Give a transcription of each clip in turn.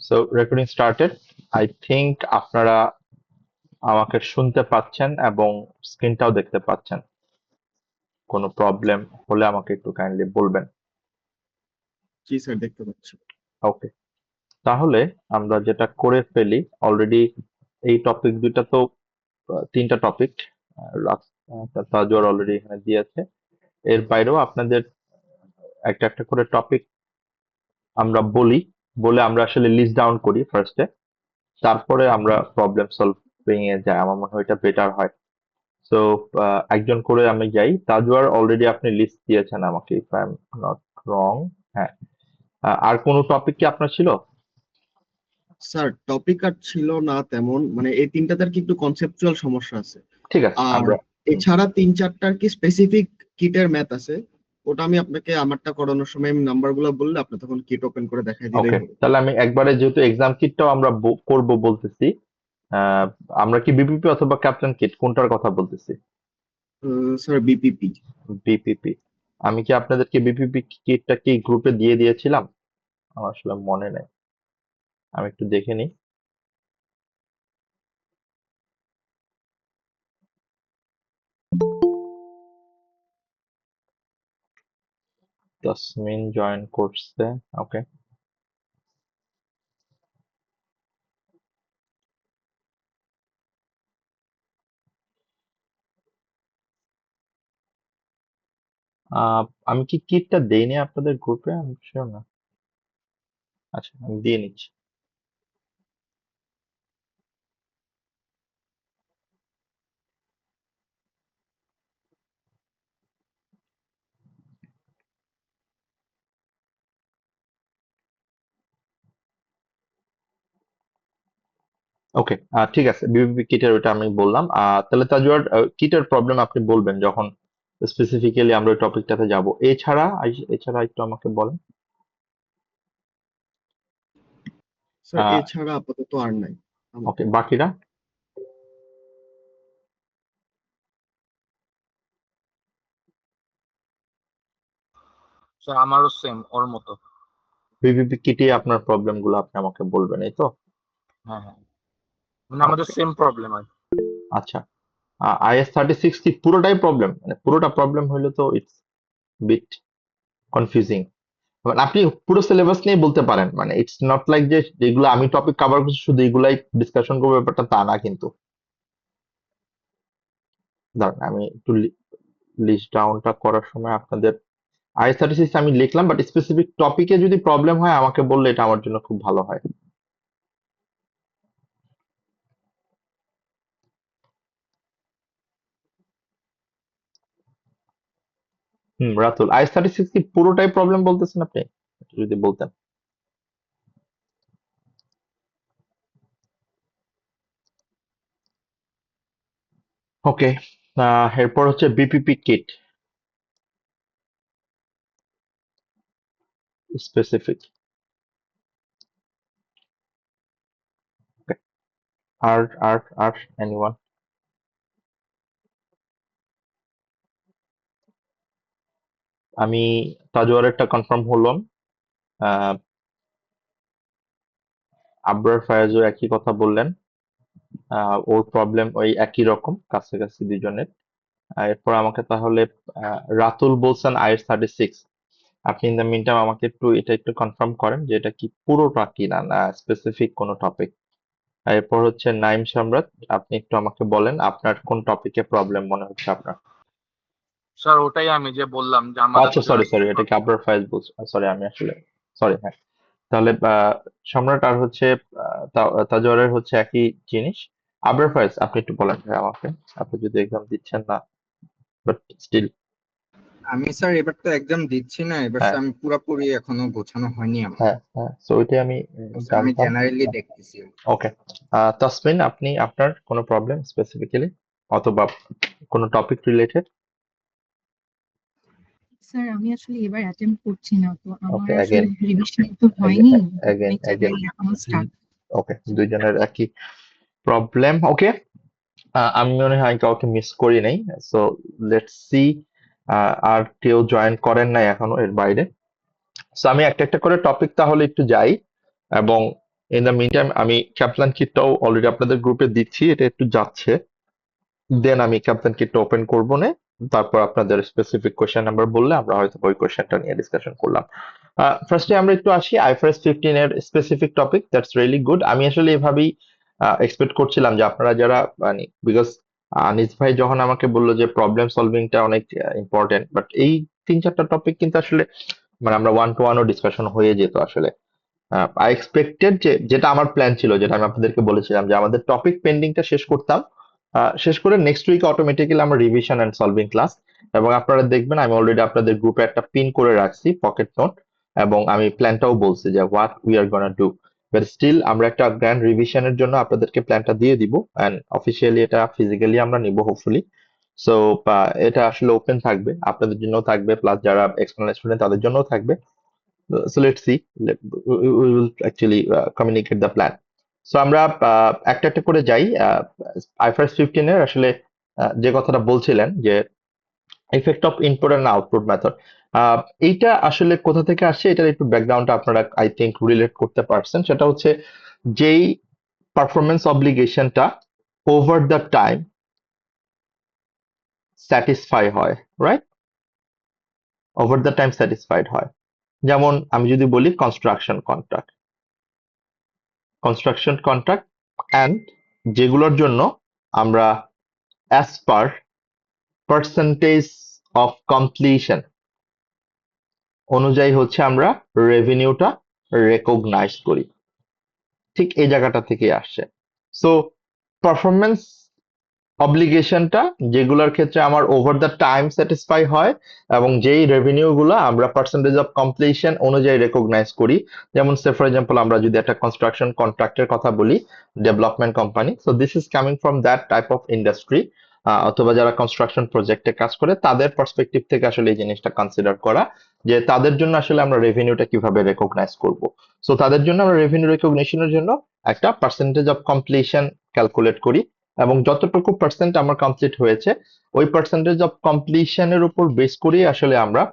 So recording started. I think আপনারা আমাকে শুনতে পাচ্ছেন এবং স্ক্রিনটাও দেখতে পাচ্ছেন। কোনো প্রবলেম হলে আমাকে একটু কাইন্ডলি বলবেন। জি স্যার, দেখতে পাচ্ছি। ওকে, তাহলে আমরা যেটা করে ফেলি, অলরেডি এই টপিক দুইটা তো তিনটা টপিক তাজওয়ার অলরেডি এখানে দিয়েছে। এর বাইরেও আপনাদের একটা একটা করে টপিক আমরা বলি, বলে আমরা আসলে লিস্ট ডাউন করি ফার্স্টে, তারপরে আমরা প্রবলেম সলভিং এ যাই। আমার মনে হয় এটা বেটার হয়। সো একজন করে আমি যাই। তাজওয়ার অলরেডি আপনি লিস্ট দিয়েছেন আমাকে, if I am not wrong. হ্যাঁ, আর কোনো টপিক কি আপনার ছিল? স্যার, টপিক আর ছিল না তেমন, মানে এই তিনটাতে আর কি একটু কনসেপচুয়াল সমস্যা আছে। ঠিক আছে, আর আমরা এছাড়া তিন চারটার কি স্পেসিফিক কিটের ম্যাথ আছে। ওটা আমি আপনাকে আমারটা করানোর সময় নাম্বার গুলো বললে আপনি তখন কিট ওপেন করে দেখাই দিলেই ওকে। হবে। তাহলে আমি একবারে, যেহেতু এক্সাম কিটটাও আমরা করব বলতেছি, আহ, আমরা কি বিপিপি অথবা ক্যাপ্টেন কিট কোনটার কথা বলতেছি? Sir, BPP. বিপিপি। আমি কি আপনাদেরকে বিপিপি কিটটা কি গ্রুপে দিয়ে দিয়েছিলাম? আমার আসলে মনে নেই, আমি একটু দেখে নিই। তাসমিন জয়েন করছে। ওকে। আমি কি কিটটা দেইনি আপনাদের গ্রুপে? আমি শিওর না। আচ্ছা, আমি দিয়ে নিচ্ছি। ওকে, ঠিক আছে। বিপিপি কিটের ওটা আমি বললাম। তাহলে তাজওয়ার, কিটের প্রবলেম আপনি বলবেন যখন স্পেসিফিক্যালি আমরা ওই টপিকটাতে যাব। এছাড়া এছাড়া একটু আমাকে বলেন। স্যার, এছাড়া আপাতত আর নাই আমার। ওকে, বাকিরা? স্যার আমারও সেম ওর মতো। বিপিপি কিটে আপনার প্রবলেম গুলো আপনি আমাকে বলবেন, এই তো? হ্যাঁ হ্যাঁ, মানে আমাদের ওকে, সেম প্রবলেম আর কি। আচ্ছা। IS-36 কি পুরোটাই প্রবলেম? মানে পুরোটা প্রবলেম হইলে তো ইটস বিট কনফিউজিং। মানে আপনি পুরো সিলেবাস নিয়ে বলতে পারেন, মানে ইটস নট লাইক যে যেগুলো আমি টপিক কভার করছি শুধু এগুলাই ডিসকাশন করবো, ব্যাপারটা তা না কিন্তু। দাঁড়ান, আমি একটু লিস্ট ডাউনটা করার সময় আপনাদের IS-36 আমি লিখলাম, বাট স্পেসিফিক টপিকে যদি প্রবলেম হয় আমাকে বললে এটা আমার জন্য খুব ভালো হয়। রাতুল, IS-36 কি পুরোটাই প্রবলেম বলতেছেন আপনি? একটু যদি বলতেন। ওকে, এরপর হচ্ছে বিপিপি কিট স্পেসিফিক। আর আর এনিওয়ান? আমি তাজওয়ারেরটা কনফার্ম হলাম। আহ, আবরার ফায়াজও একই কথা বললেন। ওর প্রবলেম ওই একই রকম, কাছাকাছি দুজনের। এরপর আমাকে তাহলে রাতুল বলছেন IS-36। আপনি ইন দ্য মিন টাইম আমাকে এটা একটু কনফার্ম করেন যে এটা কি পুরোটা কিনা, না স্পেসিফিক কোনো টপিক। এরপর হচ্ছে নাইম সম্রাট, আপনি একটু আমাকে বলেন আপনার কোন টপিকে প্রবলেম মনে হচ্ছে আপনার। স্যার ওটাই আমি যে বললাম যে আমাদের আচ্ছা, সরি দুজনের সরি, সেম এটা কি প্রবলেম। আবরার ফায়াজ বলছে? সরি, আমি আসলে সরি। হ্যাঁ, তাহলে সম্রাট আর হচ্ছে তাজওয়ারের হচ্ছে একই জিনিস। আবরার ফায়াজ, আপনি একটু বলেন ভাই আমাকে, আপনি যদি এক্সাম দিচ্ছেন না, বাট স্টিল। আমি স্যার এবার তো এক্সাম দিচ্ছি না, এবার হ্যাঁ স্যার আমি পুরোপুরি এখনো গোছানো হয়নি আমার। হ্যাঁ হ্যাঁ, সো ওইটাই আমি তো স্যার আমি জানতাম। জেনারেলি দেখতেছি। ওকে, তাসমিন, আপনি আপনার কোনো প্রবলেম স্পেসিফিক্যালি অথবা কোনো টপিক রিলেটেড? স্যার আমি আসলে এবার অ্যাটেম্প করছি না, তো আমার ওকে, আসলে অ্যাগেন রিভিশন তো হয়নি। Again next again. এখনো স্টার্ট। ওকে, দুইজনের একই প্রবলেম। ওকে, আমি মনে হয় কাউকে মিস করি নাই। So let's see. আর কেউ জয়েন করেন নাই এখনো এর বাইরে। সো আমি একটা একটা করে টপিক তাহলে একটু যাই, এবং ইন দ্য মিন টাইম আমি ক্যাপলান কিটটাও অলরেডি আপনাদের গ্রুপে দিচ্ছি, এটা একটু যাচ্ছে। দেন আমি ক্যাপ্টেন কিটটা ওপেন করবো না, তারপর আপনাদের স্পেসিফিক কোয়েশ্চেন নাম্বার বললে আমরা হয়তো ওই কোয়েশ্চেনটা নিয়ে ডিসকাশন করলাম। ফার্স্টে আমরা একটু আসি আইফারএস 15 এর specific topic. That's really good. আমি আসলে এভাবেই এক্সপেক্ট করছিলাম যে আপনারা যারা মানে বিকজ আনিস ভাই যখন আমাকে বললো যে প্রবলেম সলভিংটা অনেক ইম্পর্টেন্ট, বাট এই 3-4টা টপিক কিন্তু আসলে মানে আমরা ওয়ান টু ওয়ানও ডিসকাশন হয়ে যেত আসলে। আই এক্সপেক্টেড যে যেটা আমার প্ল্যান ছিল, যেটা আমি আপনাদেরকে বলেছিলাম যে আমাদের টপিক পেন্ডিংটা শেষ করতাম, শেষ করে নেক্সট উইক অটোমেটিক্যালি আমরা রিভিশন এন্ড সলভিং ক্লাস। এবং আপনারা দেখবেন আমি অলরেডি আপনাদের গ্রুপে একটা পিন করে রাখছি পকেট নোট, এবং আমি প্ল্যানটাও বলছি যে what we are gonna do. But still আমরা একটা গ্র্যান্ড রিভিশনের জন্য আপনাদেরকে প্ল্যানটা দিয়ে দিব, অ্যান্ড অফিসিয়ালি এটা ফিজিক্যালি আমরা নিব হোপফুলি। সো এটা আসলে ওপেন থাকবে, আপনাদের জন্য থাকবে, প্লাস যারা এক্সটার্নাল স্টুডেন্ট তাদের জন্যও থাকবে। So let's see. We will actually communicate the plan. So আমরা একটা একটা করে যাই। IFRS 15 এর আসলে যে কথাটা বলছিলেন যে effect of input and output method, এইটা আসলে কোথা থেকে আসছে, এটার একটু ব্যাকগ্রাউন্ডটা আপনারা আই থিঙ্ক রিলেট করতে পারছেন। সেটা হচ্ছে যেই পারফরমেন্স অব্লিগেশনটা ওভার দ্য টাইম স্যাটিসফাই হয়, right, over the time satisfied হয়। যেমন আমি যদি বলি কনস্ট্রাকশন কন্ট্রাক্ট অ্যান্ড যেগুলোর জন্য আমরা as per percentage of completion অনুযায়ী হচ্ছে আমরা রেভিনিউটা রেকগনাইজ করি, ঠিক এই জায়গাটা থেকে আসছে। সো পারফরমেন্স অব্লিগেশনটা যেগুলোর ক্ষেত্রে আমার ওভার দ্য টাইম স্যাটিসফাই হয় এবং যেই রেভিনিউ গুলো আমরা পার্সেন্টেজ অফ কমপ্লিশন অনুযায়ী রেকগনাইজ করি। যেমন সে ফর এক্সাম্পল আমরা যদি একটা কনস্ট্রাকশন কন্ট্রাক্টের কথা বলি, development company, so this is coming from that type of industry, অথবা যারা কনস্ট্রাকশন প্রজেক্টে কাজ করে তাদের পার্সপেক্টিভ থেকে আসলে এই জিনিসটা কনসিডার করা যে তাদের জন্য আসলে আমরা রেভিনিউটা কিভাবে রেকগনাইজ করব। সো তাদের জন্য আমরা রেভিনিউ রেকগনিশনের জন্য একটা পার্সেন্টেজ অফ কমপ্লিশন ক্যালকুলেট করি, এবং যতটুকু পার্সেন্ট আমার কমপ্লিট হয়েছে ওই পার্সেন্টেজ অফ কমপ্লিশনের উপর বেস করে আসলে আমরা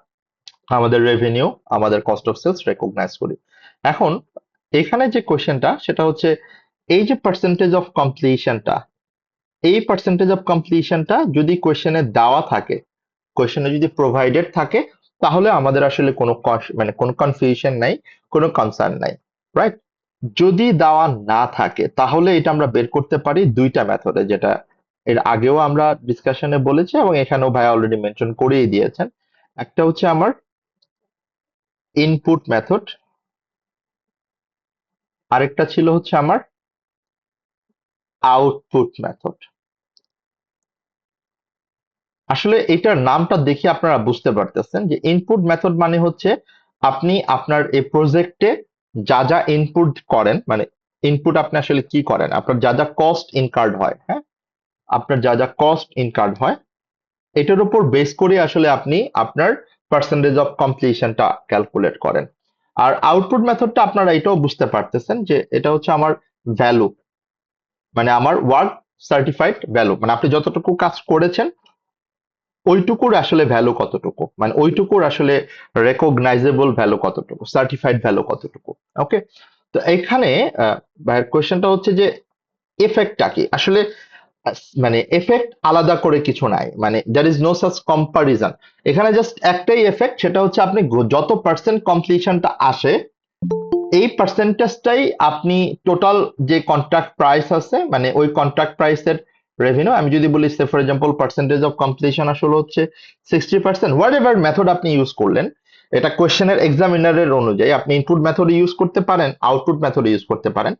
আমাদের রেভিনিউ, আমাদের কস্ট অফ সেলস রেকগনাইজ করি। এখন এখানে যে কোশ্চেনটা সেটা হচ্ছে এই যে পার্সেন্টেজ অফ কমপ্লিশনটা, এই পার্সেন্টেজ অফ কমপ্লিশনটা যদি কোশ্চেনে দেওয়া থাকে, কোশ্চেনে যদি প্রোভাইডেড থাকে, তাহলে আমাদের আসলে কোনো মানে কোনো কনফিউশন নাই, কোনো কনসার্ন নাই, রাইট। যদি দেওয়া না থাকে তাহলে এটা আমরা বের করতে পারি দুইটা মেথডে, যেটা এর আগেও আমরা ডিসকাশনে বলেছি এবং এখানেও ভাই অলরেডি মেনশন করেই দিয়েছেন। একটা হচ্ছে আমার ইনপুট মেথড, আরেকটা ছিল হচ্ছে আমার আউটপুট মেথড। আসলে এটার নামটা দেখে আপনারা বুঝতে পারতেছেন যে ইনপুট মেথড মানে হচ্ছে আপনি আপনার এই প্রজেক্টে যা যা ইনপুট করেন, মানে ইনপুট আপনি আসলে কি করেন, আপনার যা যা কস্ট ইনকার্ড হয়, হ্যাঁ, আপনার যা যা কস্ট ইনকার্ড হয় এটার উপর বেস করে আসলে আপনি আপনার পার্সেন্টেজ অফ কমপ্লিশনটা ক্যালকুলেট করেন। আর আউটপুট মেথডটা আপনারা এটাও বুঝতে পারতেছেন যে এটা হচ্ছে আমার ভ্যালু, মানে আমার ওয়ার্ক সার্টিফাইড ভ্যালু, মানে আপনি যতটুকু কাজ করেছেন ওইটুকুর আসলে ভ্যালু কতটুকু, মানে ওইটুকুর আসলে রেকগনাইজেবল ভ্যালু কতটুকু, সার্টিফাইড ভ্যালু কতটুকু। ওকে, তো এখানে ভাইয়ের কোয়েশ্চেনটা হচ্ছে যে এফেক্টটা কি আসলে, মানে এফেক্ট আলাদা করে কিছু নাই, মানে there is no such comparison. এখানে জাস্ট একটাই এফেক্ট, সেটা হচ্ছে আপনি যত পার্সেন্ট কমপ্লিশনটা আসে এই পার্সেন্টেজটাই আপনি টোটাল যে কন্ট্রাক্ট প্রাইস আছে, মানে ওই কন্ট্রাক্ট প্রাইসের রেভিনিউ। আমি যদি বলি say for example percentage of completion আসলে হচ্ছে 60%, হোয়াট এভার মেথড আপনি ইউজ করলেন, এটা কোয়েশ্চেনের এক্সামিনারের অনুযায়ী আপনি ইনপুট মেথড ইউজ করতে পারেন, আউটপুট মেথড ইউজ করতে পারেন,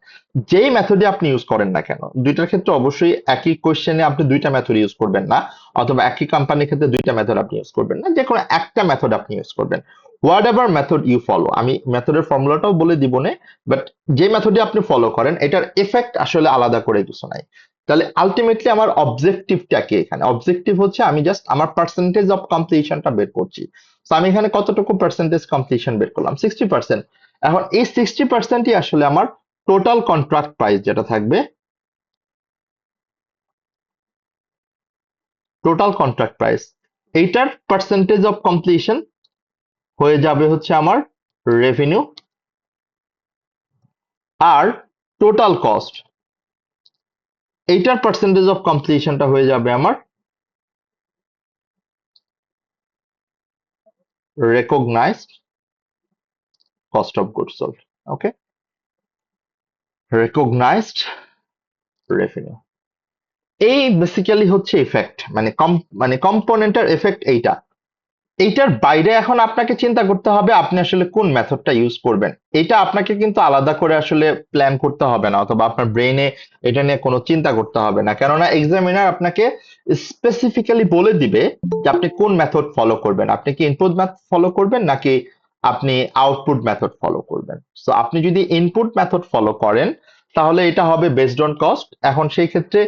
যেই মেথডে আপনি ইউজ করেন না কেন। দুইটার ক্ষেত্রে অবশ্যই একই কোয়েশ্চেনে আপনি দুইটা মেথড ইউজ করবেন না, অথবা একই কোম্পানির ক্ষেত্রে দুইটা মেথড আপনি ইউজ করবেন না, যে কোনো একটা মেথড আপনি ইউজ করবেন, whatever method you follow. আমি মেথডের ফর্মুলাটাও বলে দিব না, বাট যে মেথডে আপনি ফলো করেন এটার এফেক্ট আসলে আলাদা করে কিছু নাই। তাহলে আলটিমেটলি আমার অবজেক্টিভটা কি, এখানে অবজেক্টিভ হচ্ছে আমি জাস্ট আমার পার্সেন্টেজ অফ কমপ্লিশনটা বের করছি। তো আমি এখানে কতটুকু পার্সেন্টেজ কমপ্লিশন বের করলাম, 60%। এখন এই 60%ই আসলে আমার টোটাল কন্ট্রাক্ট প্রাইস যেটা থাকবে, টোটাল কন্ট্রাক্ট প্রাইস, এইটার পার্সেন্টেজ অফ কমপ্লিশন হয়ে যাবে হচ্ছে আমার রেভিনিউ। আর টোটাল কস্ট, এইটার পার্সেন্টেজ অফ কমপ্লিশনটা হয়ে যাবে আমার recognised cost of goods sold. Okay, recognised revenue. এই বেসিক্যালি হচ্ছে ইফেক্ট, মানে কম্পোনেন্টের এফেক্ট এইটা। এইটার বাইরে এখন আপনাকে চিন্তা করতে হবে আপনি আসলে কোন মেথডটা ইউজ করবেন। এটা আপনাকে কিন্তু আলাদা করে আসলে প্ল্যান করতে হবে না, অথবা আপনার ব্রেনে এটা নিয়ে কোনো চিন্তা করতে হবে না, কেননা এক্সামিনার আপনাকে স্পেসিফিক্যালি বলে দিবে যে আপনি কোন মেথড ফলো করবেন। আপনি কি ইনপুট মেথড ফলো করবেন নাকি আপনি আউটপুট মেথড ফলো করবেন। সো আপনি যদি ইনপুট মেথড ফলো করেন তাহলে এটা হবে বেসড অন কস্ট। এখন সেই ক্ষেত্রে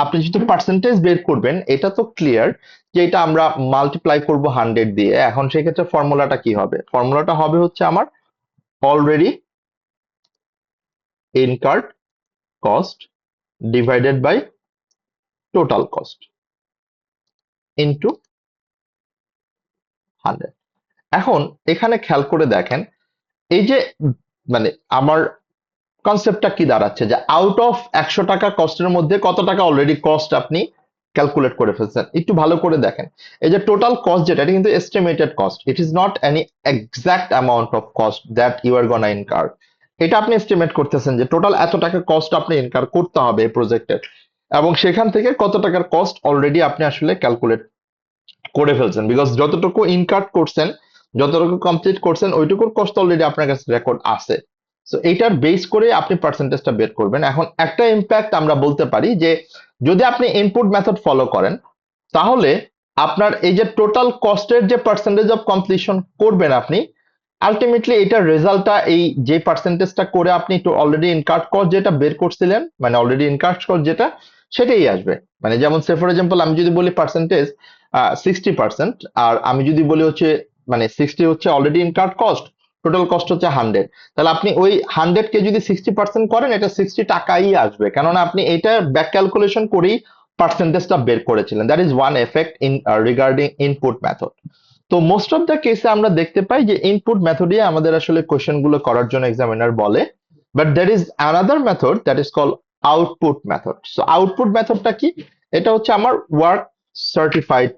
আপনি যদি পার্সেন্টেজ বের করবেন, এটা তো ক্লিয়ার যে এটা আমরা মাল্টিপ্লাই করব 100 দিয়ে। এখন সেই ক্ষেত্রে ফর্মুলাটা কি হবে? ফর্মুলাটা হবে হচ্ছে আমার already incurred cost divided by total cost into 100। এখন এখানে খেয়াল করে দেখেন এই যে মানে আমার কনসেপ্টটা কি দাঁড়াচ্ছে, যে আউট অফ 100 টাকা কস্টের মধ্যে কত টাকা অলরেডি কস্ট আপনি ক্যালকুলেট করে ফেলছেন। একটু ভালো করে দেখেন, এই যে টোটাল কস্ট যেটা, এটা কিন্তু estimated cost, it is not any exact amount of cost that you are gonna incur. এটা আপনি এস্টিমেট করতেছেন যে টোটাল এত টাকা কস্ট আপনি ইনকার করতে হবে এই প্রজেক্টের, এবং সেখান থেকে কত টাকার কস্ট অলরেডি আপনি আসলে ক্যালকুলেট করে ফেলছেন, বিকজ যতটুকু ইনকার করছেন, যতটুকু কমপ্লিট করছেন, ওইটুকুর কস্ট অলরেডি আপনার কাছে রেকর্ড আছে। সো এইটার বেস করে আপনি পার্সেন্টেজটা বের করবেন। এখন একটা ইম্প্যাক্ট আমরা বলতে পারি যে যদি আপনি ইনপুট মেথড ফলো করেন তাহলে আপনার এই যে টোটাল কস্টের যে পার্সেন্টেজ অফ কমপ্লিশন করবেন আপনি, আলটিমেটলি এটার রেজাল্টটা এই যে পার্সেন্টেজটা করে আপনি অলরেডি ইনকার্ড কস্ট যেটা বের করছিলেন, মানে অলরেডি ইনকার্ড কস্ট যেটা, সেটাই আসবে। মানে যেমন সে ফর এক্সাম্পল আমি যদি বলি পার্সেন্টেজ 60%, আর আমি যদি বলি হচ্ছে মানে 60 হচ্ছে already incurred cost, total cost হচ্ছে 100, তাহলে আপনি ওই 100 কে যদি 60% করেন এটা 60 টাকাই আসবে, কেননা আপনি এটা ব্যাক ক্যালকুলেশন করেই পার্সেন্টেজটা বের করেছিলেন। That is one effect in regarding input method. তো মোস্ট অফ দ্য কেসে আমরা দেখতে পাই যে ইনপুট মেথডে আমাদের আসলে কোয়েশ্চেন গুলো করার জন্য এক্সামিনার বলে, but there is another method that is call output method. So output মেথডটা কি? এটা হচ্ছে আমার ওয়ার্ক সার্টিফাইড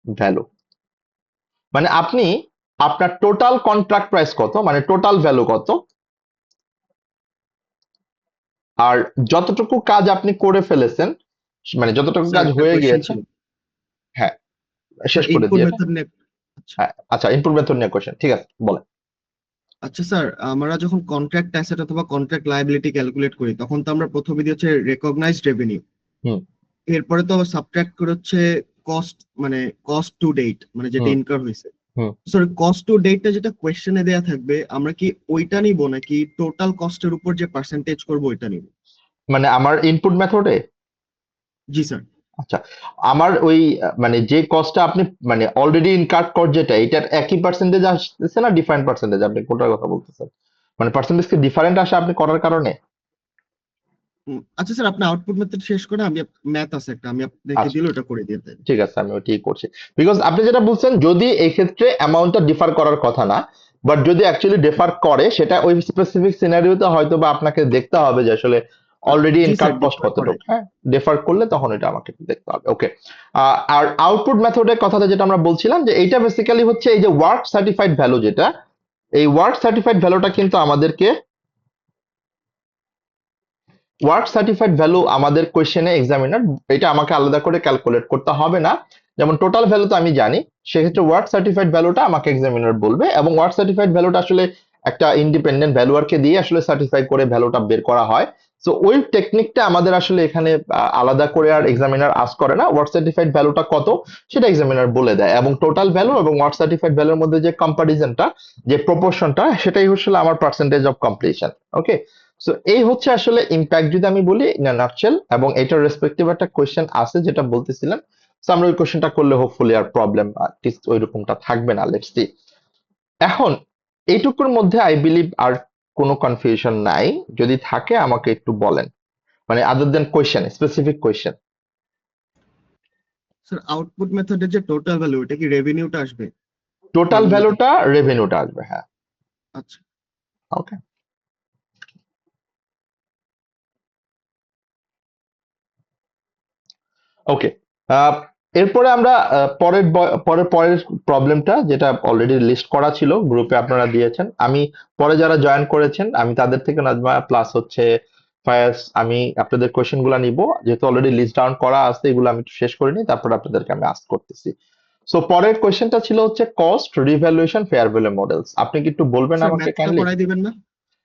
ভ্যালু। মানে আপনি আপনার টোটাল কন্ট্রাক্ট প্রাইস কত, মানে টোটাল ভ্যালু কত, আর যতটুকু কাজ আপনি করে ফেলেছেন, মানে যতটুকু স্যার কাজ একটা হয়ে কোয়েশ্চেন গিয়েছে। ছিল হ্যাঁ, শেষ করে ইনপুট দিয়ে। মেথড নিয়ে। আচ্ছা হ্যাঁ, আচ্ছা, ইনপুট মেথড নিয়ে কোয়েশ্চেন, ঠিক আছে বলেন। আচ্ছা স্যার, আমরা যখন কন্ট্রাক্ট অ্যাসেট অথবা কন্ট্রাক্ট লায়াবিলিটি ক্যালকুলেট করি তখন তো আমরা প্রথমে দিই হচ্ছে রেকগনাইজড রেভিনিউ, হুম এরপরে তো সাবট্রাক্ট করে হচ্ছে কস্ট, মানে কস্ট টু ডেট, মানে যেটা হুম ইনকার হয়েছে। হুম সরি, কস্ট টু ডেটটা যেটা কোয়েশ্চেনে দেয়া থাকবে আমরা কি ওইটা নিব নাকি টোটাল কস্টের উপর যে পার্সেন্টেজ করবো ওইটা নিব? মানে আমার ইনপুট মেথডে, জি স্যার। আচ্ছা, আমার ওই মানে যে কস্টটা আপনি মানে অলরেডি ইনকার্ড কর যেটা, এটার একই পার্সেন্টেজ আসতেছে না ডিফারেন্ট পার্সেন্টেজ? আপনি কোনটার কথা বলতেছেন? মানে পার্সেন্টেজ কি ডিফারেন্ট আসে আপনি করার কারণে? আচ্ছা স্যার, আপনি আউটপুট মেথড শেষ করে আমি ম্যাথ আছে একটা, আমি আপনাকে আচ্ছা, দিলে ওটা করে দিয়ে দেন। ঠিক আছে, আমি ওইটাই করছি। বিকজ আপনি যেটা বলছেন যদি এই ক্ষেত্রে অ্যামাউন্টটা ডিফার করার কথা না, বাট যদি অ্যাকচুয়ালি ডিফার করে সেটা ওই স্পেসিফিক সিনারিওতে হয়তো বা আপনাকে দেখতে হবে যে আসলে অলরেডি জি স্যার, ইনকার্ড কস্ট ডিফার করে। কতটুকু। হ্যাঁ, ডিফার করলে তখন এটা আমাকে একটু দেখতে হবে। ওকে, আর আউটপুট মেথডের কথাটা যেটা আমরা বলছিলাম যে এইটা বেসিক্যালি হচ্ছে এই যে ওয়ার্ক সার্টিফাইড ভ্যালু যেটা, এই ওয়ার্ক সার্টিফাইড ভ্যালুটা কিন্তু আমাদেরকে ওয়ার্ক সার্টিফাইড ভ্যালু আমাদের কোয়েশ্চেনে এক্সামিনার এটা আমাকে আলাদা করে ক্যালকুলেট করতে হবে না। যেমন টোটাল ভ্যালু তো আমি জানি, সেক্ষেত্রে ওয়ার্ক সার্টিফাইড ভ্যালুটা আমাকে এক্সামিনার বলবে, এবং ওয়ার্ক সার্টিফাইড ভ্যালুটা আসলে একটা ইন্ডিপেন্ডেন্ট ভ্যালুয়ারকে দিয়ে আসলে সার্টিফাই করে ভ্যালুটা বের করা হয়। সো ওই টেকনিকটা আমাদের আসলে এখানে আলাদা করে আর এক্সামিনার আস্ক করে না। ওয়ার্ক সার্টিফাইড ভ্যালুটা কত সেটা এক্সামিনার বলে দেয়, এবং টোটাল ভ্যালু এবং ওয়ার্ক সার্টিফাইড ভ্যালুর মধ্যে যে কম্পারিজনটা, যে প্রপোর্শনটা, সেটাই হচ্ছে আমার percentage of completion. Okay, so এই হচ্ছে আসলে ইম্প্যাক্ট যদি আমি বলি ইন আ নাটশেল, এবং এটার রেসপেক্টিভ একটা কোয়েশ্চেন আছে যেটা বলতেছিলাম। সো আমরা ওই কোয়েশ্চেনটা করলে হোপফুলি আর প্রবলেম ওই রকমটা থাকবে না। Let's see. এখন এইটুকুর মধ্যে আই বিলিভ আর কোনো কনফিউশন নাই, যদি থাকে আমাকে একটু বলেন, মানে other than question, specific question. Sir output মেথডের যে টোটাল ভ্যালু এটা কি রেভিনিউটা আসবে টোটাল ফর্মুলা থেকে? ভ্যালুটা রেভিনিউটা আসবে, হ্যাঁ। আচ্ছা ওকে, ওকে, এরপরে আমরা পরের প্রবলেমটা, যেটা অলরেডি লিস্ট করা ছিল গ্রুপে আপনারা দিয়েছেন, আমি পরে যারা জয়েন করেছেন আমি তাদের থেকে নাজমা প্লাস হচ্ছে ফায়াজ, আমি আপনাদের কোয়েশ্চেন গুলা নিব, যেহেতু অলরেডি লিস্ট ডাউন করা আছে, এগুলো আমি একটু শেষ করে নিই, তারপর আপনাদেরকে আমি আস্ক করতেছি। সো পরের কোয়েশ্চেনটা ছিল হচ্ছে cost revaluation fair value models. আপনি কি একটু বলবেন স্যার আমাকে ম্যাথটা কাইন্ডলি? করাই দিবেন না?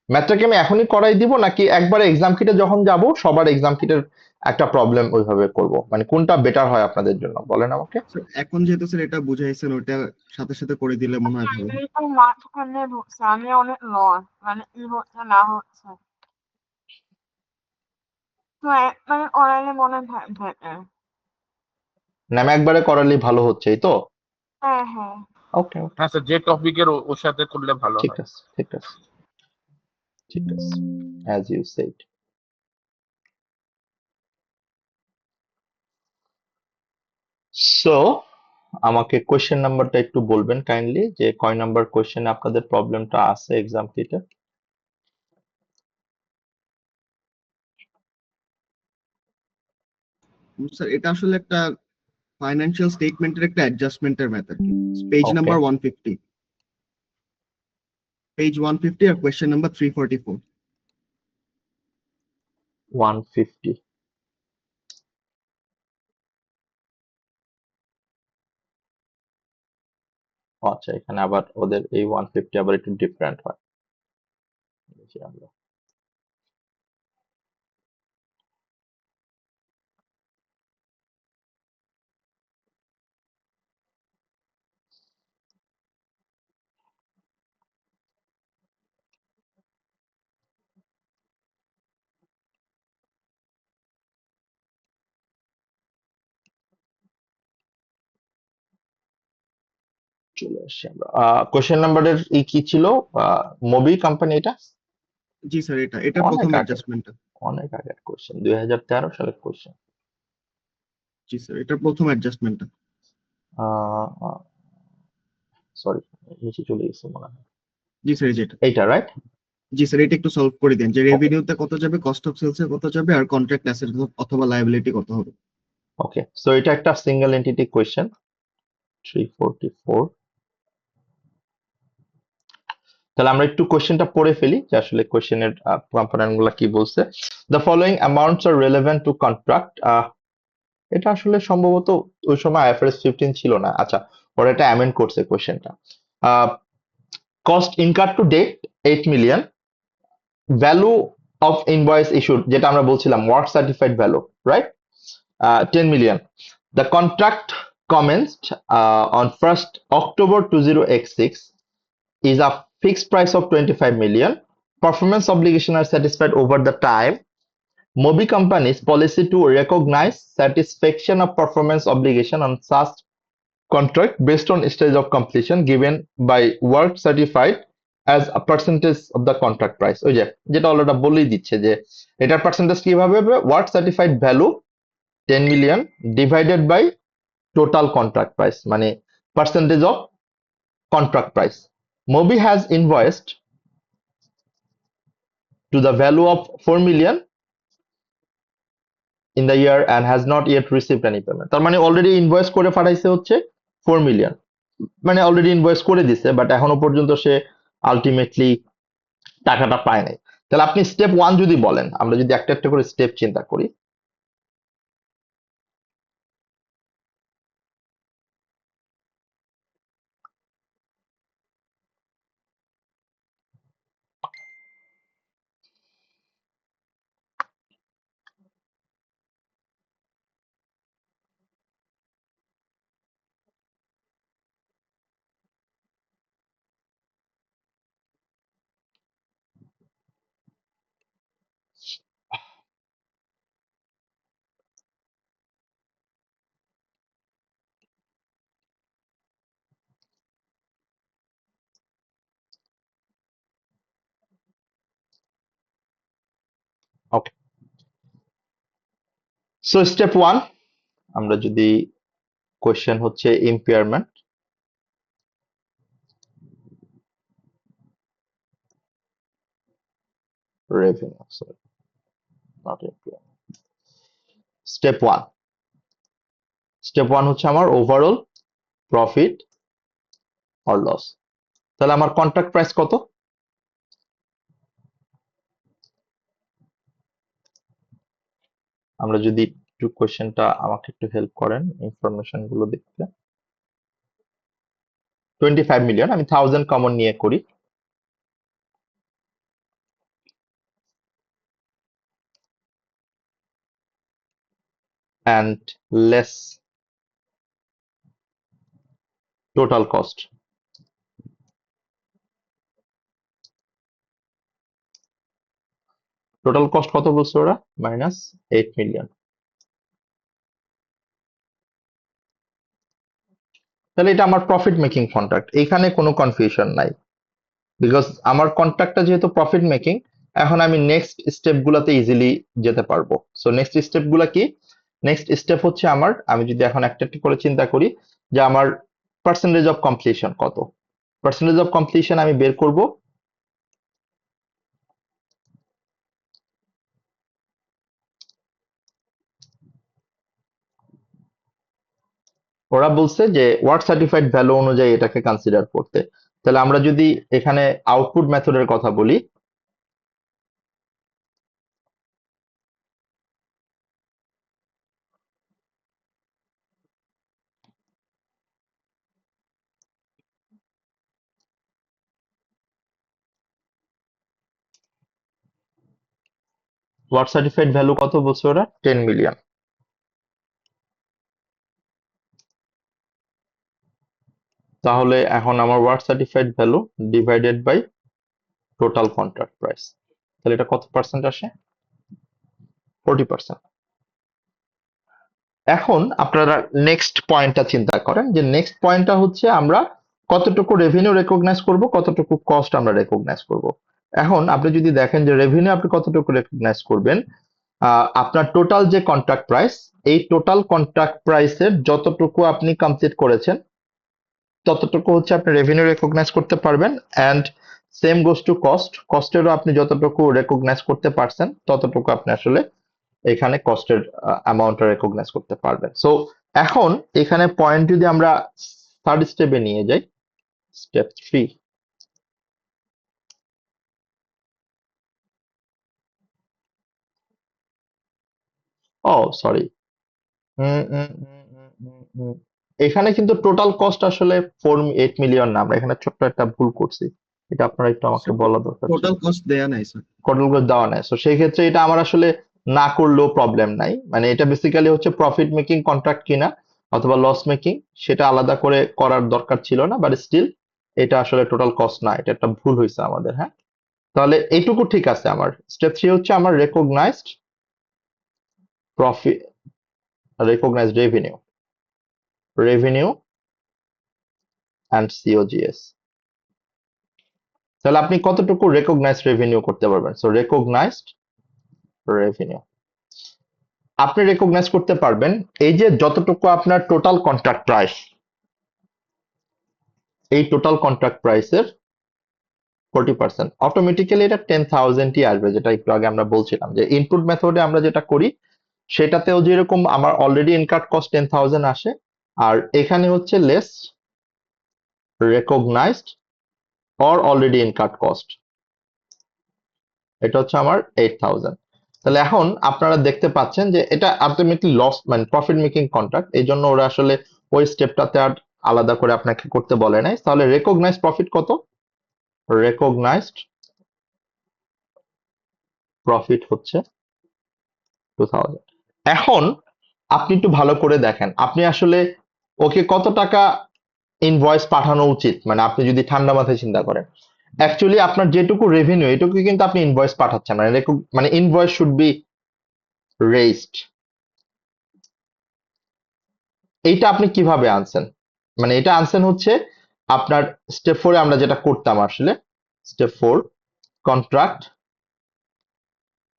ম্যাথটাকে আমি এখনই করাই দিব নাকি একবারে এক্সাম কিটে যখন যাব সবার এক্সাম কিটের একটা প্রবলেম ওইভাবে করব, মানে কোনটা বেটার হয় আপনাদের জন্য বলেন আমাকে। স্যার এখন যেহেতু স্যার এটা বুঝাইছেন, ওটা সাথে সাথে করে দিলে মনে হয় ভালো হয়। আমি তো মাঝখানে ঢুকছে, আমি অনেক লস, মানে কি হচ্ছে না হচ্ছে, তো একবারে করাইলে মনে হয় better। নামে একবারে করালেই ভালো হচ্ছে, এই তো? হ্যাঁ হ্যাঁ। ওকে ওকে, হ্যাঁ স্যার, যে টপিকের ওর সাথে করলে ভালো ঠিক হয়। আছে ঠিক আছে ঠিক আছে, অ্যাজ ইউ সেড। সো আমাকে কোশ্চেন নাম্বারটা একটু বলবেন কাইন্ডলি, যে কয় নাম্বার কোশ্চেনে আপনাদের প্রবলেমটা আছে এক্সাম কিটে? স্যার এটা আসলে একটা ফাইন্যান্সিয়াল স্টেটমেন্টের একটা অ্যাডজাস্টমেন্টের ম্যাথ আর কি। পেজ ওকে, নাম্বার 150, পেজ 150 আর কোয়েশ্চেন নাম্বার 344। 150। আচ্ছা, এখানে আবার ওদের এই 150 আবার একটু ডিফারেন্ট হয়। দেখি আমরা। চলে আসছি আমরা। কোশ্চেন নাম্বারের কি ছিল? মোবি কোম্পানি এটা? জি স্যার, এটা অনেক প্রথম আগে, অ্যাডজাস্টমেন্টটা। অনেক আগের কোশ্চেন, 2013 সালের কোশ্চেন। জি স্যার, এটা প্রথম অ্যাডজাস্টমেন্টটা। সরি, নিচে চলে গেছে মনে হয়। জি স্যার, যেটা। এইটা রাইট? জি স্যার, এটা একটু সলভ করে দিন যে ওকে রেভিনিউতে কত যাবে, কস্ট অফ সেলসে কত যাবে, আর কন্ট্রাক্ট অ্যাসেট অথবা লায়াবিলিটি কত হবে। ওকে, সো এটা একটা সিঙ্গেল এন্টিটি কোশ্চেন। 344। তাহলে আমরা একটু কোশ্চেনটা পড়ে ফেলি যে আসলে কোশ্চেনের কম্পোনেন্ট গুলা কি বলছে। The following amounts are relevant to contract. এটা আসলে সম্ভবত ওই সময় আইএফআরএস 15 ছিল না। আচ্ছা, ওরা এটা অ্যামেন্ড করছে কোশ্চেনটা। Cost incur to date 8 million, value of invoice issued, যেটা আমরা বলছিলাম work certified value, right? 10 million. The contract commenced on 1st October 2006 is a fixed price of 25 million. Performance obligations are satisfied over the time. Mobi company's policy to recognize satisfaction of performance obligation on such contract based on stage of completion given by work certified as a percentage of the contract price। ওই যে যেটা already বলেই দিচ্ছে যে এটার percentage কিভাবে হবে, work certified value 10 million divided by total contract price, মানে percentage of contract price. Mobi has invoiced to the value of 4 million in the year and has not yet received any payment। তার মানে already invoice করে পাঠাইছে হচ্ছে 4 million, মানে already invoice করে দিছে, but এখনো পর্যন্ত সে আলটিমেটলি টাকাটা পায় নাই। তাহলে আপনি স্টেপ 1 যদি বলেন, আমরা যদি একটা একটা করে স্টেপ চিন্তা করি। ওকে, সো স্টেপ 1 আমরা যদি, কোশ্চেন হচ্ছে impairment revenue, sorry not impairment. Step 1, step 1 হচ্ছে আমার ওভারঅল প্রফিট অর লস। তাহলে আমার কন্ট্রাক্ট প্রাইস কত? আমরা যদি একটু কোশ্চেনটা আমাকে একটু হেল্প করেন ইনফরমেশন গুলো দেখতে। 25 মিলিয়ন, আমি 1000 কমন নিয়ে করি। and less total cost. Total cost কত বলছে ওরা? -8 মিলিয়ন। তাহলে এটা আমার প্রফিট মেকিং কন্ট্রাক্ট, এখানে কোনো কনফিউশন নাই, বিকজ আমার কন্ট্রাক্টটা যেহেতু প্রফিট মেকিং, এখন আমি নেক্সট স্টেপ গুলাতে ইজিলি যেতে পারবো। সো নেক্সট স্টেপ গুলা কি? নেক্সট স্টেপ হচ্ছে আমার, আমি যদি এখন একটা একটা করে চিন্তা করি যে আমার পার্সেন্টেজ অফ কমপ্লিশন কত। পার্সেন্টেজ অফ কমপ্লিশন আমি বের করব ওরা বলছে যে ওয়ার্ক সার্টিফাইড ভ্যালু অনুযায়ী এটাকে কনসিডার করতে। তাহলে আমরা যদি এখানে আউটপুট মেথডের কথা বলি, ওয়ার্ক সার্টিফাইড ভ্যালু কত বলছে ওরা? 10 মিলিয়ন। তাহলে এখন আমার work certified value divided by total contract price, তাহলে এটা কত পার্সেন্ট আসে? 40%। এখন আপনারা নেক্সট পয়েন্টটা চিন্তা করেন, যে নেক্সট পয়েন্টটা হচ্ছে আমরা কতটুকু রেভিনিউ রেকগনাইজ করব, কতটুকু কস্ট আমরা রেকগনাইজ করব। এখন আপনি যদি দেখেন যে রেভিনিউ আপনি কতটুকু রেকগনাইজ করবেন, আপনার টোটাল যে কন্ট্রাক্ট প্রাইস, এই টোটাল কন্ট্রাক্ট প্রাইসের যতটুকু আপনি কমপ্লিট করেছেন ততটুকু হচ্ছে আপনি রেভিনিউ রেকগনাইজ করতে পারবেন। And same goes to cost, কস্টেরও আপনি যতটুকু রেকগনাইজ করতে পারছেন ততটুকু আপনি আসলে এখানে কস্টের অ্যামাউন্টটা রেকগনাইজ করতে পারবেন। সো এখন এখানে পয়েন্ট যদি আমরা থার্ড স্টেপে নিয়ে যাই, স্টেপ 3, ও সরি, এখানে কিন্তু টোটাল কস্ট আসলে 8 মিলিয়ন না, আমরা এখানে ছোট্ট একটা ভুল করছি, এটা আপনারা একটু আমাকে বলা দরকার ছিল। টোটাল কস্ট দেয়া নাই স্যার। টোটাল কস্ট দেওয়া নাই, সো সেই ক্ষেত্রে এটা আমার আসলে না করলেও প্রবলেম নাই, মানে এটা বেসিক্যালি হচ্ছে প্রফিট মেকিং কন্ট্রাক্ট কিনা অথবা লস মেকিং, সেটা আলাদা করে করার দরকার ছিল না, বাট স্টিল এটা আসলে টোটাল কস্ট না, এটা একটা ভুল হয়েছে আমাদের। হ্যাঁ, তাহলে এইটুকু ঠিক আছে। আমার স্টেপ 3 হচ্ছে আমার recognised profit, recognised revenue and COGS. তাহলে আপনি কতটুকু রেকগনাইজড রেভিনিউ করতে পারবেন? সো রেকগনাইজড রেভিনিউ আপনি রেকগনাইজ করতে পারবেন এই যে যতটুকু আপনার টোটাল কন্ট্রাক্ট প্রাইস, এই টোটাল কন্ট্রাক্ট প্রাইসের 40%। অটোমেটিক্যালি এটা 10,000ই আসবে, যেটা একটু আগে আমরা বলছিলাম যে ইনপুট মেথডে আমরা যেটা করি সেটাতেও যেরকম আমার অলরেডি ইনকার্ড কস্ট 10,000 আসে, আর এখানে হচ্ছে less recognised or already incurred cost, এটা হচ্ছে আমার 8,000। তাহলে এখন আপনারা দেখতে পাচ্ছেন যে এটা আলটিমেটলি লস, মানে প্রফিট মেকিং কন্ট্রাক্ট, এই জন্য ওরা আসলে ওই স্টেপটাতে আর আলাদা করে আপনাকে করতে বলে নাই। তাহলে রেকগনাইজ প্রফিট কত? রেকগনাইজড প্রফিট হচ্ছে 2000। এখন আপনি একটু ভালো করে দেখেন, আপনি আসলে ওকে কত টাকা ইনভয়েস পাঠানো উচিত, মানে আপনি যদি ঠান্ডা মাথায় চিন্তা করেন, অ্যাকচুয়ালি আপনার যেটুকু রেভিনিউ এটুকু কিন্তু আপনি ইনভয়েস পাঠাচ্ছেন, মানে ইনভয়েস শুড বি রেইজড। এইটা আপনি কিভাবে আনছেন? মানে এটা আনছেন হচ্ছে আপনার স্টেপ 4 এ আমরা যেটা করতাম আসলে, step 4 contract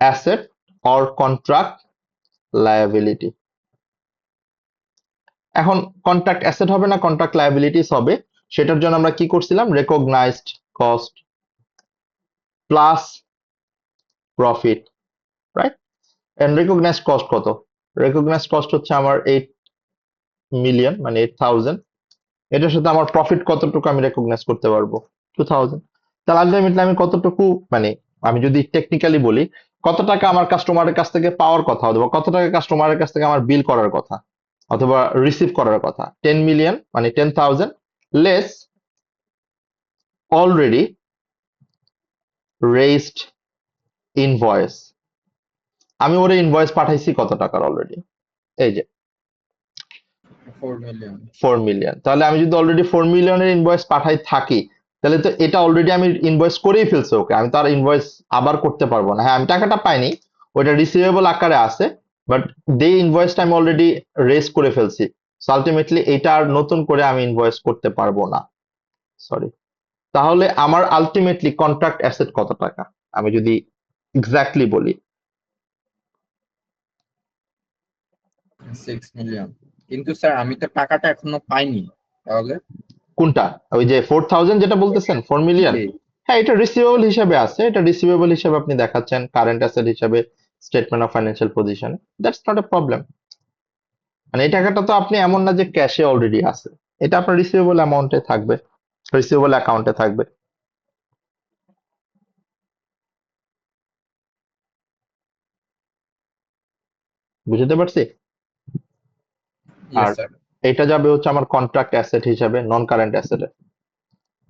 asset or contract liability. এখন কন্ট্রাক্ট অ্যাসেট হবে না কন্ট্রাক্ট লায়াবিলিটিস হবে, সেটার জন্য আমরা কি করছিলাম? Recognised cost plus profit, right? And recognised cost কত? রেকগনাইজড কস্ট হচ্ছে আমার মিলিয়ন মানে 8,000, এটার সাথে আমার প্রফিট কতটুকু আমি রেকগনাইজ করতে পারবো? 2,000। তাহলে আলটিমেটলি আমি কতটুকু, মানে আমি যদি টেকনিক্যালি বলি, কত টাকা আমার কাস্টমারের কাছ থেকে পাওয়ার কথা, অথবা কত টাকা কাস্টমারের কাছ থেকে আমার বিল করার কথা, অথবা রিসিভ করার কথা? 10 মিলিয়ন মানে 10,000 লেস অলরেডি রেজড ইনভয়েস। আমি ওরে ইনভয়েস পাঠাইছি কত টাকার অলরেডি? এই যে 4 মিলিয়ন। 4 মিলিয়ন। তাহলে আমি যদি অলরেডি 4 মিলিয়নের ইনভয়েস পাঠাই থাকি, তাহলে তো এটা অলরেডি আমি ইনভয়েস করেই ফেলছি ওকে, আমি তো আর ইনভয়েস আবার করতে পারবো না। হ্যাঁ, আমি টাকাটা পাইনি, ওইটা রিসিভেবল আকারে আছে, বাট দে ইনভয়েসটা আমি অলরেডি রেজ করে ফেলছি। সো আলটিমেটলি এটা আর নতুন করে আমি ইনভয়েস করতে পারবো না, সরি। তাহলে আমার আলটিমেটলি কন্ট্রাক্ট অ্যাসেট কত টাকা আমি যদি এক্স্যাক্টলি বলি? 6 মিলিয়ন। কিন্তু স্যার আমি তো টাকাটা এখনো পাইনি, তাহলে? কোনটা? ওই যে 4,000 যেটা বলতেছেন, 4 মিলিয়ন? জি। হ্যাঁ, এটা রিসিভেবল হিসেবে আছে, এটা রিসিভেবল হিসেবে আপনি দেখাচ্ছেন কারেন্ট অ্যাসেট হিসেবে statement of financial position. That's not a problem. মানে এই টাকাটা তো আপনি এমন না যে ক্যাশে অলরেডি আছে, এটা আপনার রিসিভেবল অ্যামাউন্টে থাকবে, রিসিভেবল অ্যাকাউন্টে থাকবে। বুঝতে পারছি? ইয়েস আর স্যার। এটা যাবে হচ্ছে আমার কন্ট্রাক্ট অ্যাসেট হিসেবে, নন কারেন্ট অ্যাসেটে,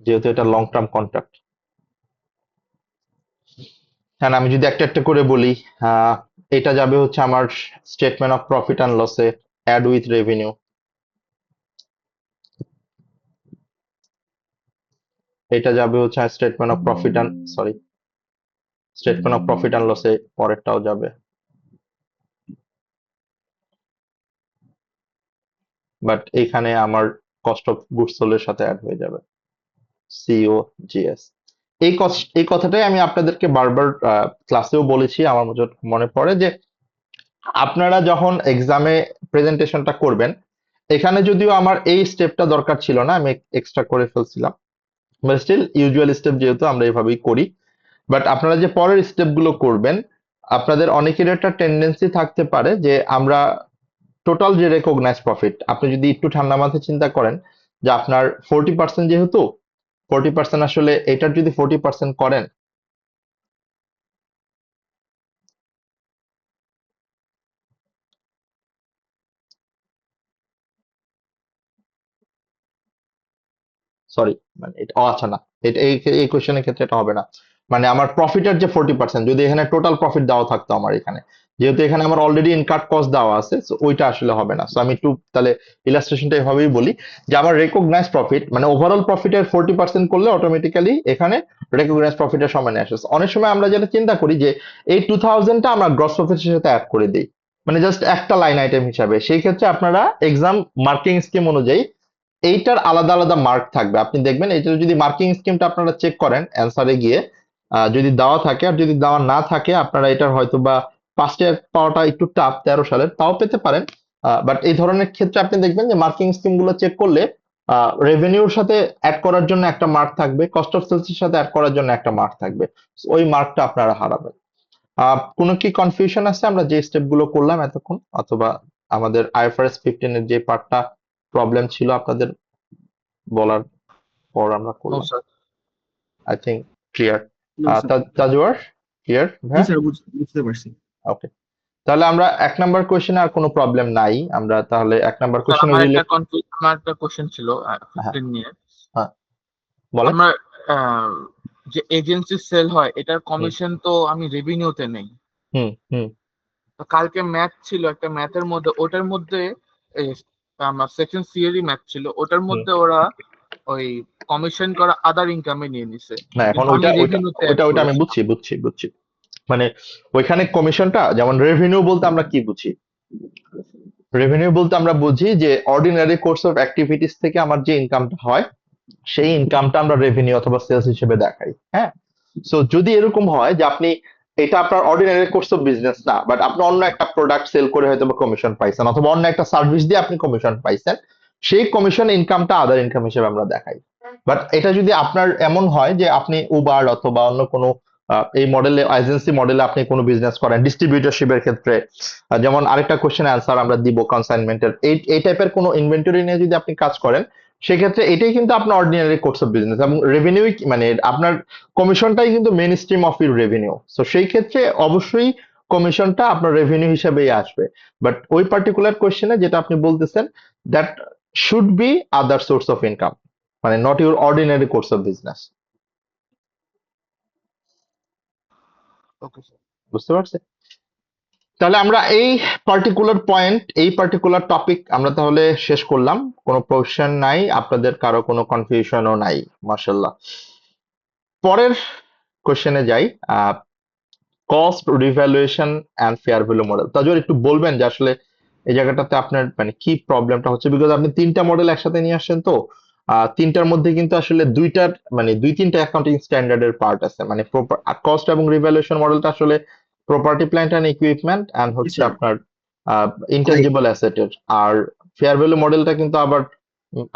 যেহেতু এটা লং টার্ম কন্ট্রাক্ট। হ্যাঁ, আমি যদি একটা একটা করে বলি, এটা যাবে হচ্ছে আমার স্টেটমেন্ট অফ প্রফিট অ্যান্ড লসে অ্যাড উইথ রেভিনিউ। এটা যাবে হচ্ছে statement of profit and statement of profit and লসে পরেরটাও যাবে, বাট এখানে আমার কস্ট অফ গুডস সোল্ডের সাথে অ্যাড হয়ে যাবে, COGS। এই কথাটাই আমি আপনাদেরকে বারবার ক্লাসেও বলেছি, আমার মনে পড়ে যে আপনারা যখন এক্সামে প্রেজেন্টেশনটা করবেন, এখানে যদিও আমার এই স্টেপটা দরকার ছিল না, আমি এক্সট্রা করে ফেলছিলাম, বাট স্টিল ইউজুয়াল স্টেপ যেহেতু আমরা এভাবেই করি। বাট আপনারা যে পরের স্টেপগুলো করবেন, আপনাদের অনেকের একটা টেন্ডেন্সি থাকতে পারে যে আমরা টোটাল যে রেকগনাইজ প্রফিট, আপনি যদি একটু ঠান্ডা মাথায় চিন্তা করেন যে আপনার 40% যেহেতু 40% আসলে এটার যদি 40% করেন, সরি মানে এটা আচ্ছা না, এটা এই কোশ্চেনের ক্ষেত্রে এটা হবে না। মানে আমার প্রফিটের যে 40%, যদি এখানে টোটাল প্রফিট দেওয়া থাকতো আমার এখানে, যেহেতু এখানে আমার অলরেডি ইনকাট কস্ট দেওয়া আছে, সো ওইটা আসলে হবে না। সো আমি একটু তাহলে ইলাস্ট্রেশনটা এভাবেই বলি যে আমার রেকগনাইজ প্রফিট মানে ওভারঅল প্রফিটের 40% করলে অটোমেটিক্যালি এখানে রেকগনাইজ প্রফিটের সমানে আসে। অনেক সময় আমরা যেটা চিন্তা করি যে এই 2,000টা আমরা গ্রস প্রফিটের সাথে অ্যাড করে দিই, মানে জাস্ট একটা লাইন আইটেম হিসাবে। সেই ক্ষেত্রে আপনারা এক্সাম মার্কিং স্কিম অনুযায়ী এইটার আলাদা আলাদা মার্ক থাকবে। আপনি দেখবেন এইটার যদি মার্কিং স্কিমটা আপনারা চেক করেন অ্যান্সারে গিয়ে, যদি দেওয়া থাকে, আর যদি দেওয়া না থাকে আপনারা এটার হয়তো বা পাঁচটা পাওয়াটা একটু টাফ 13 সালের, তাও পেতে পারেন। বাট এই ধরনের ক্ষেত্রে আপনি দেখবেন যে মার্কিং স্কিম গুলো চেক করলে রেভিনিউর সাথে অ্যাড করার জন্য একটা মার্ক থাকবে, কস্ট অফ সেলস এর সাথে অ্যাড করার জন্য একটা মার্ক থাকবে। So, ওই মার্কটা আপনারা হারাবেন। কোনো কি কনফিউশন আছে আমরা যে স্টেপ গুলো করলাম এতক্ষণ, অথবা আমাদের IFRS 15 এর যে পার্টটা প্রবলেম ছিল আপনাদের বলার পর আমরা নো করলাম? Sir. I think clear. No, sir. Tajwar clear? জি হ্যাঁ, স্যার, বুঝতে পারছি। ওকে। তাহলে আমরা 1 নাম্বার কোশ্চেনে আর কোনো প্রবলেম নাই, আমরা তাহলে 1 নাম্বার স্যার কোশ্চেনে আমার রিলেট। একটা কোশ্চেন ছিল হ্যাঁ 15 নিয়ে। হ্যাঁ, বলেন। আমার যে এজেন্সি সেল হয় এটার হুম কমিশন তো আমি রেভিনিউতে নেই। হুম হুম তো কালকে ম্যাথ ছিল, একটা ম্যাথের মধ্যে ওটার মধ্যে আমার সেকশন সি এরই ম্যাথ ছিল, ওটার হুম। মধ্যে ওরা ওই কমিশন করা আদার ইনকামে নিয়ে নিছে, না, এখন কিন্তু আমি ওইটা ওইটা রেভিনিউতে অ্যাড ওইটা ওইটা আমি করেছি। বুঝছি। মানে ওইখানে কমিশনটা যেমন রেভিনিউ বলতে আমরা কি বুঝি? রেভিনিউ বলতে আমরা বুঝি যে অর্ডিনারি কোর্স অফ অ্যাক্টিভিটিস থেকে আমার যে ইনকামটা হয়, সেই ইনকামটা আমরা রেভিনিউ অথবা সেলস হিসেবে দেখাই। হ্যাঁ, সো যদি এরকম হয় যে আপনি এটা আপনার অর্ডিনারি কোর্স অফ বিজনেস না, বাট আপনি অন্য একটা প্রোডাক্ট সেল করে হয়তো কমিশন পাইছেন, অথবা অন্য একটা সার্ভিস দিয়ে আপনি কমিশন পাইছেন, সেই কমিশন ইনকামটা আদার ইনকাম হিসেবে আমরা দেখাই। বাট এটা যদি আপনার এমন হয় যে আপনি উবার অথবা অন্য কোনো এই মডেলে এজেন্সি মডেলে আপনি কোনো বিজনেস করেন ডিস্ট্রিবিউটরশিপের ক্ষেত্রে, যেমন আরেকটা কোশ্চেন অ্যান্সার আমরা দিব কনসাইনমেন্টের, এই টাইপের কোনো ইনভেন্টরি নিয়ে যদি আপনি কাজ করেন সেক্ষেত্রে এটাই কিন্তু আপনার অর্ডিনারি কোর্স অফ বিজনেস, এবং রেভিনিউ মানে আপনার কমিশনটাই কিন্তু main stream of your revenue. So সেই ক্ষেত্রে অবশ্যই কমিশনটা আপনার রেভিনিউ হিসেবেই আসবে। বাট ওই পার্টিকুলার কোশ্চেনে যেটা আপনি বলতেছেন, that should be other source of income, মানে not your ordinary course of business. Okay sir. বুঝতে পারছি? তাহলে আমরা এই পার্টিকুলার টপিক আমরা তাহলে শেষ করলাম। কোনো কোশ্চেন নাই, আপনাদের কারো কোনো কনফিউশনও নাই, মাশাআল্লাহ। পরের কোশ্চেনে যাই। Cost revaluation and fair value model. Tajwar একটু বলবেন যে আসলে এই জায়গাটাতে আপনার মানে কি প্রবলেমটা হচ্ছে, বিকজ আপনি তিনটা মডেল একসাথে নিয়ে আসছেন, তো তিনটার মধ্যে কিন্তু আসলে দুই তিনটা অ্যাকাউন্টিং স্ট্যান্ডার্ডের পার্ট আছে, মানে কস্ট এবং রিভ্যালুয়েশন মডেলটা আসলে property plant and equipment and হচ্ছে স্যার আপনার ইনটেনজিবল অ্যাসেটের, আর ফেয়ার ভ্যালু মডেলটা কিন্তু আবার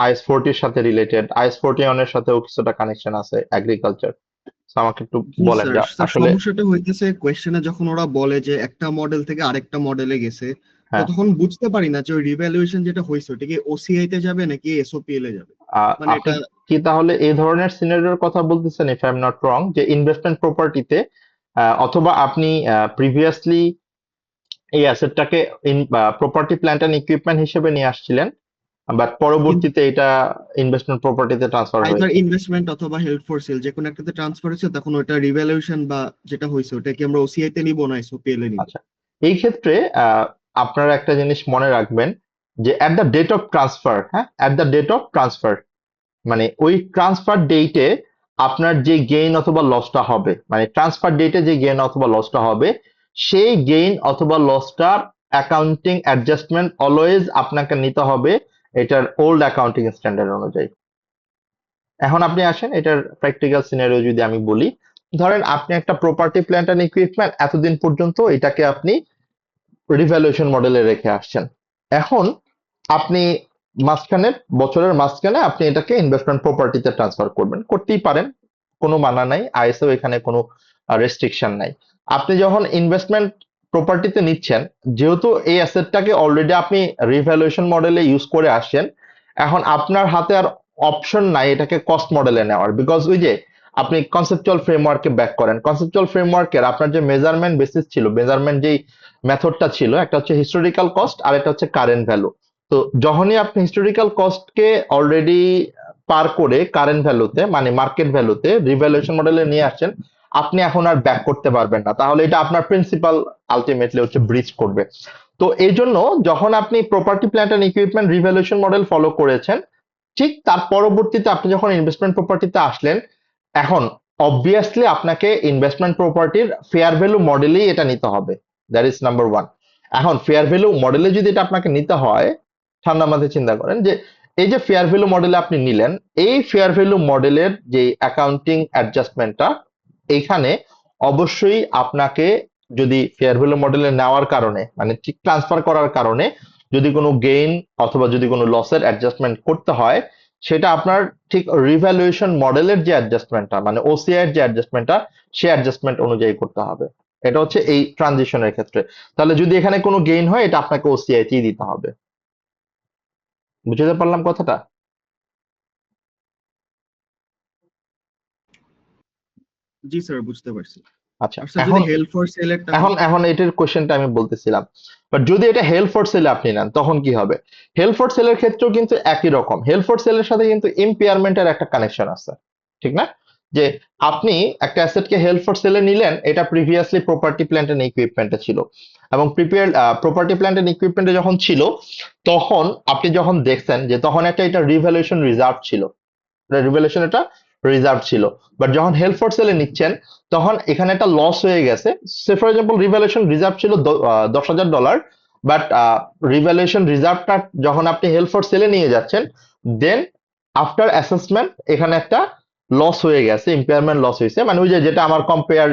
আইএস 40 এর সাথে রিলেটেড, আইএস 41 এর সাথেও কিছুটা কানেকশন আছে, এগ্রিকালচার। আমাকে একটু জি বলেন স্যার যে স্যার আসলে। সমস্যাটা হইতেছে কোয়েশ্চেনে যখন ওরা বলে যে একটা মডেল থেকে আরেকটা মডেলে গেছে, তো হ্যাঁ, তখন বুঝতে পারি না যে ওই রিভ্যালুয়েশন যেটা হয়েছে ওটা কি ওসিআই তে যাবে নাকি এসওপিএল এ যাবে, মানে আপনি এটা। কি তাহলে এই ধরনের সিনারিওর কথা বলতেছেন, if I am not wrong, যে ইনভেস্টমেন্ট প্রপার্টিতে অথবা আপনি প্রিভিয়াসলি এই অ্যাসেটটাকে প্রপার্টি প্ল্যান্ট এন্ড ইকুইপমেন্ট হিসেবে নিয়ে আসছিলেন, বাট পরবর্তীতে এটা ইনভেস্টমেন্ট প্রপার্টিতে ট্রান্সফার আইদার হয়েছে। ইনভেস্টমেন্ট অথবা হেল্ড ফর সেল যে কোনো একটাতে ট্রান্সফার হয়েছে, তখন ওটা রিভ্যালুয়েশন বা যেটা হয়েছে ওটা কি আমরা ওসিআই তে নিব না এসওপিএল এ নিব? আচ্ছা, এই ক্ষেত্রে আপনারা একটা জিনিস মনে রাখবেন যে at the date of transfer, হ্যাঁ, at the date of transfer মানে ওই ট্রান্সফার ডেটে আপনার যে গেইন অথবা লসটা হবে, মানে ট্রান্সফার ডেটে যে গেইন অথবা লসটা হবে, সেই গেইন অথবা লসটার অ্যাকাউন্টিং অ্যাডজাস্টমেন্ট অলওয়েজ আপনাকে নিতে হবে এটার ওল্ড অ্যাকাউন্টিং স্ট্যান্ডার্ড অনুযায়ী। এখন আপনি আসেন এটার প্র্যাকটিক্যাল সিনারিও যদি আমি বলি, ধরেন আপনি একটা প্রপার্টি প্ল্যান্ট এন্ড ইকুইপমেন্ট এতদিন পর্যন্ত এটাকে আপনি রিভ্যালুয়েশন মডেলে রেখে আসছেন। এখন আপনি বছরের মাঝখানে আপনি এটাকে ইনভেস্টমেন্ট প্রপার্টিতে ট্রান্সফার করবেন, করতেই পারেন, কোনো মানা নাই, আইএসও এখানে কোনো রেস্ট্রিকশন নাই। আপনি যখন ইনভেস্টমেন্ট প্রপার্টিতে নিচ্ছেন, যেহেতু এই অ্যাসেটটাকে অলরেডি আপনি রিভ্যালুয়েশন মডেলে ইউজ করে আসছেন, এখন আপনার হাতে আর অপশন নাই এটাকে কস্ট মডেলে নেওয়ার, বিকজ ওই যে আপনি কনসেপচুয়াল ফ্রেমওয়ার্কে ব্যাক করেন, কনসেপচুয়াল ফ্রেমওয়ার্কের আপনার যে মেজারমেন্ট বেসিস ছিল, মেজারমেন্ট যেই মেথডটা ছিল, একটা হচ্ছে হিস্টোরিক্যাল কস্ট আর একটা হচ্ছে কারেন্ট ভ্যালু। তো যখনই আপনি হিস্টোরিক্যাল কস্টকে অলরেডি পার করে কারেন্ট ভ্যালুতে মানে মার্কেট ভ্যালুতে রিভ্যালুয়েশন মডেলে নিয়ে আসছেন, আপনি এখন আর ব্যাক করতে পারবেন না, তাহলে এটা আপনার প্রিন্সিপাল আলটিমেটলি হচ্ছে ব্রিচ করবে। তো এই জন্য যখন আপনি property plant and equipment revaluation model follow করেছেন, ঠিক তার পরবর্তীতে আপনি যখন ইনভেস্টমেন্ট প্রপার্টিতে আসলেন, এখন অবভিয়াসলি আপনাকে ইনভেস্টমেন্ট প্রপার্টির ফেয়ার ভ্যালু মডেলেই এটা নিতে হবে, দ্যাট ইজ নাম্বার ওয়ান। এখন ফেয়ার ভ্যালু মডেলে যদি এটা আপনাকে নিতে হয়, ঠান্ডা মাথায় চিন্তা করেন যে এই যে ফেয়ার ভ্যালু মডেলে আপনি নিলেন, এই ফেয়ার ভ্যালু মডেলের যে অ্যাকাউন্টিং অ্যাডজাস্টমেন্টটা, এইখানে অবশ্যই আপনাকে যদি ফেয়ার ভ্যালু মডেলে নেওয়ার কারণে মানে ঠিক ট্রান্সফার করার কারণে যদি কোনো গেইন অথবা যদি কোনো লসের অ্যাডজাস্টমেন্ট করতে হয়, সেটা আপনার ঠিক রিভ্যালুয়েশন মডেলের যে অ্যাডজাস্টমেন্টটা মানে ওসিআই এর যে অ্যাডজাস্টমেন্টটা, সেই অ্যাডজাস্টমেন্ট অনুযায়ী করতে হবে। এটা হচ্ছে এই ট্রানজিশনের ক্ষেত্রে। তাহলে যদি এখানে কোনো গেইন হয়, এটা আপনাকে ওসিআই তেই দিতে হবে। বুঝতে পারলাম কথাটা? জি স্যার বুঝতে পারছি। আচ্ছা, আর স্যার যদি এখন হেল্প ফর সেলেরটা এখন এখন এটার কোশ্চেনটা আমি বলতেছিলাম, বাট যদি এটা হেল্প ফর সেলে আপনি নেন তখন কি হবে? হেল্প ফর সেলের ক্ষেত্রেও কিন্তু একই রকম, হেল্প ফর সেলের সাথে কিন্তু ইম্পেয়ারমেন্টের একটা কানেকশন আছে, ঠিক না? যে আপনি একটা অ্যাসেটকে হেল্প ফর সেলে নিলেন, এটা প্রিভিয়াসলি প্রপার্টি প্ল্যান্ট এন্ড ইকুইপমেন্টে ছিল, এবং প্রপার্টি প্ল্যান্ট এন্ড ইকুইপমেন্টে যখন ছিল, তখন আপনি যখন দেখছেন যে তখন একটা এটা রিভ্যালুয়েশন রিজার্ভ ছিল, রিভ্যালুয়েশন এটা রিজার্ভ ছিল, বাট যখন হেল্প ফর সেলে নিচ্ছেন তখন এখানে একটা লস হয়ে গেছে। সে ফর এক্সাম্পল রিভ্যালুয়েশন রিজার্ভ ছিল $10,000, বাট রিভ্যালুয়েশন রিজার্ভটা যখন আপনি হেল্প ফর সেলে নিয়ে যাচ্ছেন, দেন আফটার অ্যাসেসমেন্ট এখানে একটা লস হয়ে গেছে, ইম্পেয়ারমেন্ট লস হয়েছে, মানে ওই যে যেটা আমার কম্পেয়ার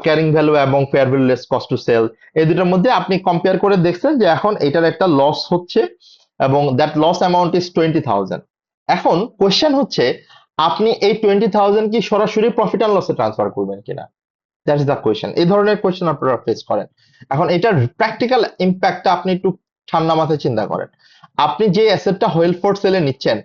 ক্যারিং ভ্যালু এবং fair value less cost to sell, এই দুটোর মধ্যে আপনি কম্পেয়ার করে দেখছেন যে এখন এটার একটা লস হচ্ছে, এবং দ্যাট লস অ্যামাউন্ট ইজ 20,000। এখন কোশ্চেন হচ্ছে আপনি এই 20,000 কি সরাসরি প্রফিট অ্যান্ড লসে ট্রান্সফার করবেন কিনা? That's the question. এই ধরনের কোয়েশ্চেন আপনারা ফেস করেন। এখন এটার প্র্যাকটিক্যাল ইম্প্যাক্টটা আপনি একটু ঠান্ডা মাথায় চিন্তা করেন। আপনি যে অ্যাসেটটা হেল্ড ফর সেলে নিচ্ছেন,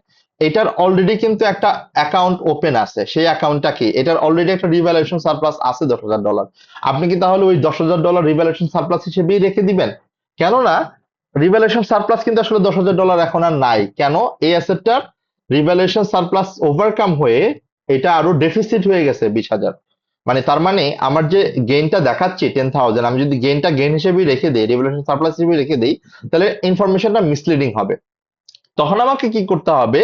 এটার অলরেডি কিন্তু একটা অ্যাকাউন্ট ওপেন আছে। সেই অ্যাকাউন্টটা কি? এটার অলরেডি একটা রিভ্যালুয়েশন সারপ্লাস আছে $10,000। আপনি কি তাহলে ওই $10,000 রিভ্যালুয়েশন সারপ্লাস হিসেবেই রেখে দিবেন? কেননা রিভ্যালুয়েশন সারপ্লাস কিন্তু আসলে $10,000 এখন আর নাই। কেন? এই অ্যাসেটটার রিভ্যালুয়েশন সারপ্লাস ওভারকাম হয়ে এটা আরো ডেফিসিট হয়ে গেছে 20,000। মানে তার মানে আমার যে গেইনটা দেখাচ্ছি 10,000, আমি যদি গেইনটা গেইন হিসেবে রেখে দিই, রিভ্যালুয়েশন সারপ্লাস হিসেবে রেখে দিই, তাহলে ইনফরমেশনটা মিসলিডিং হবে। তখন আমাকে কি করতে হবে?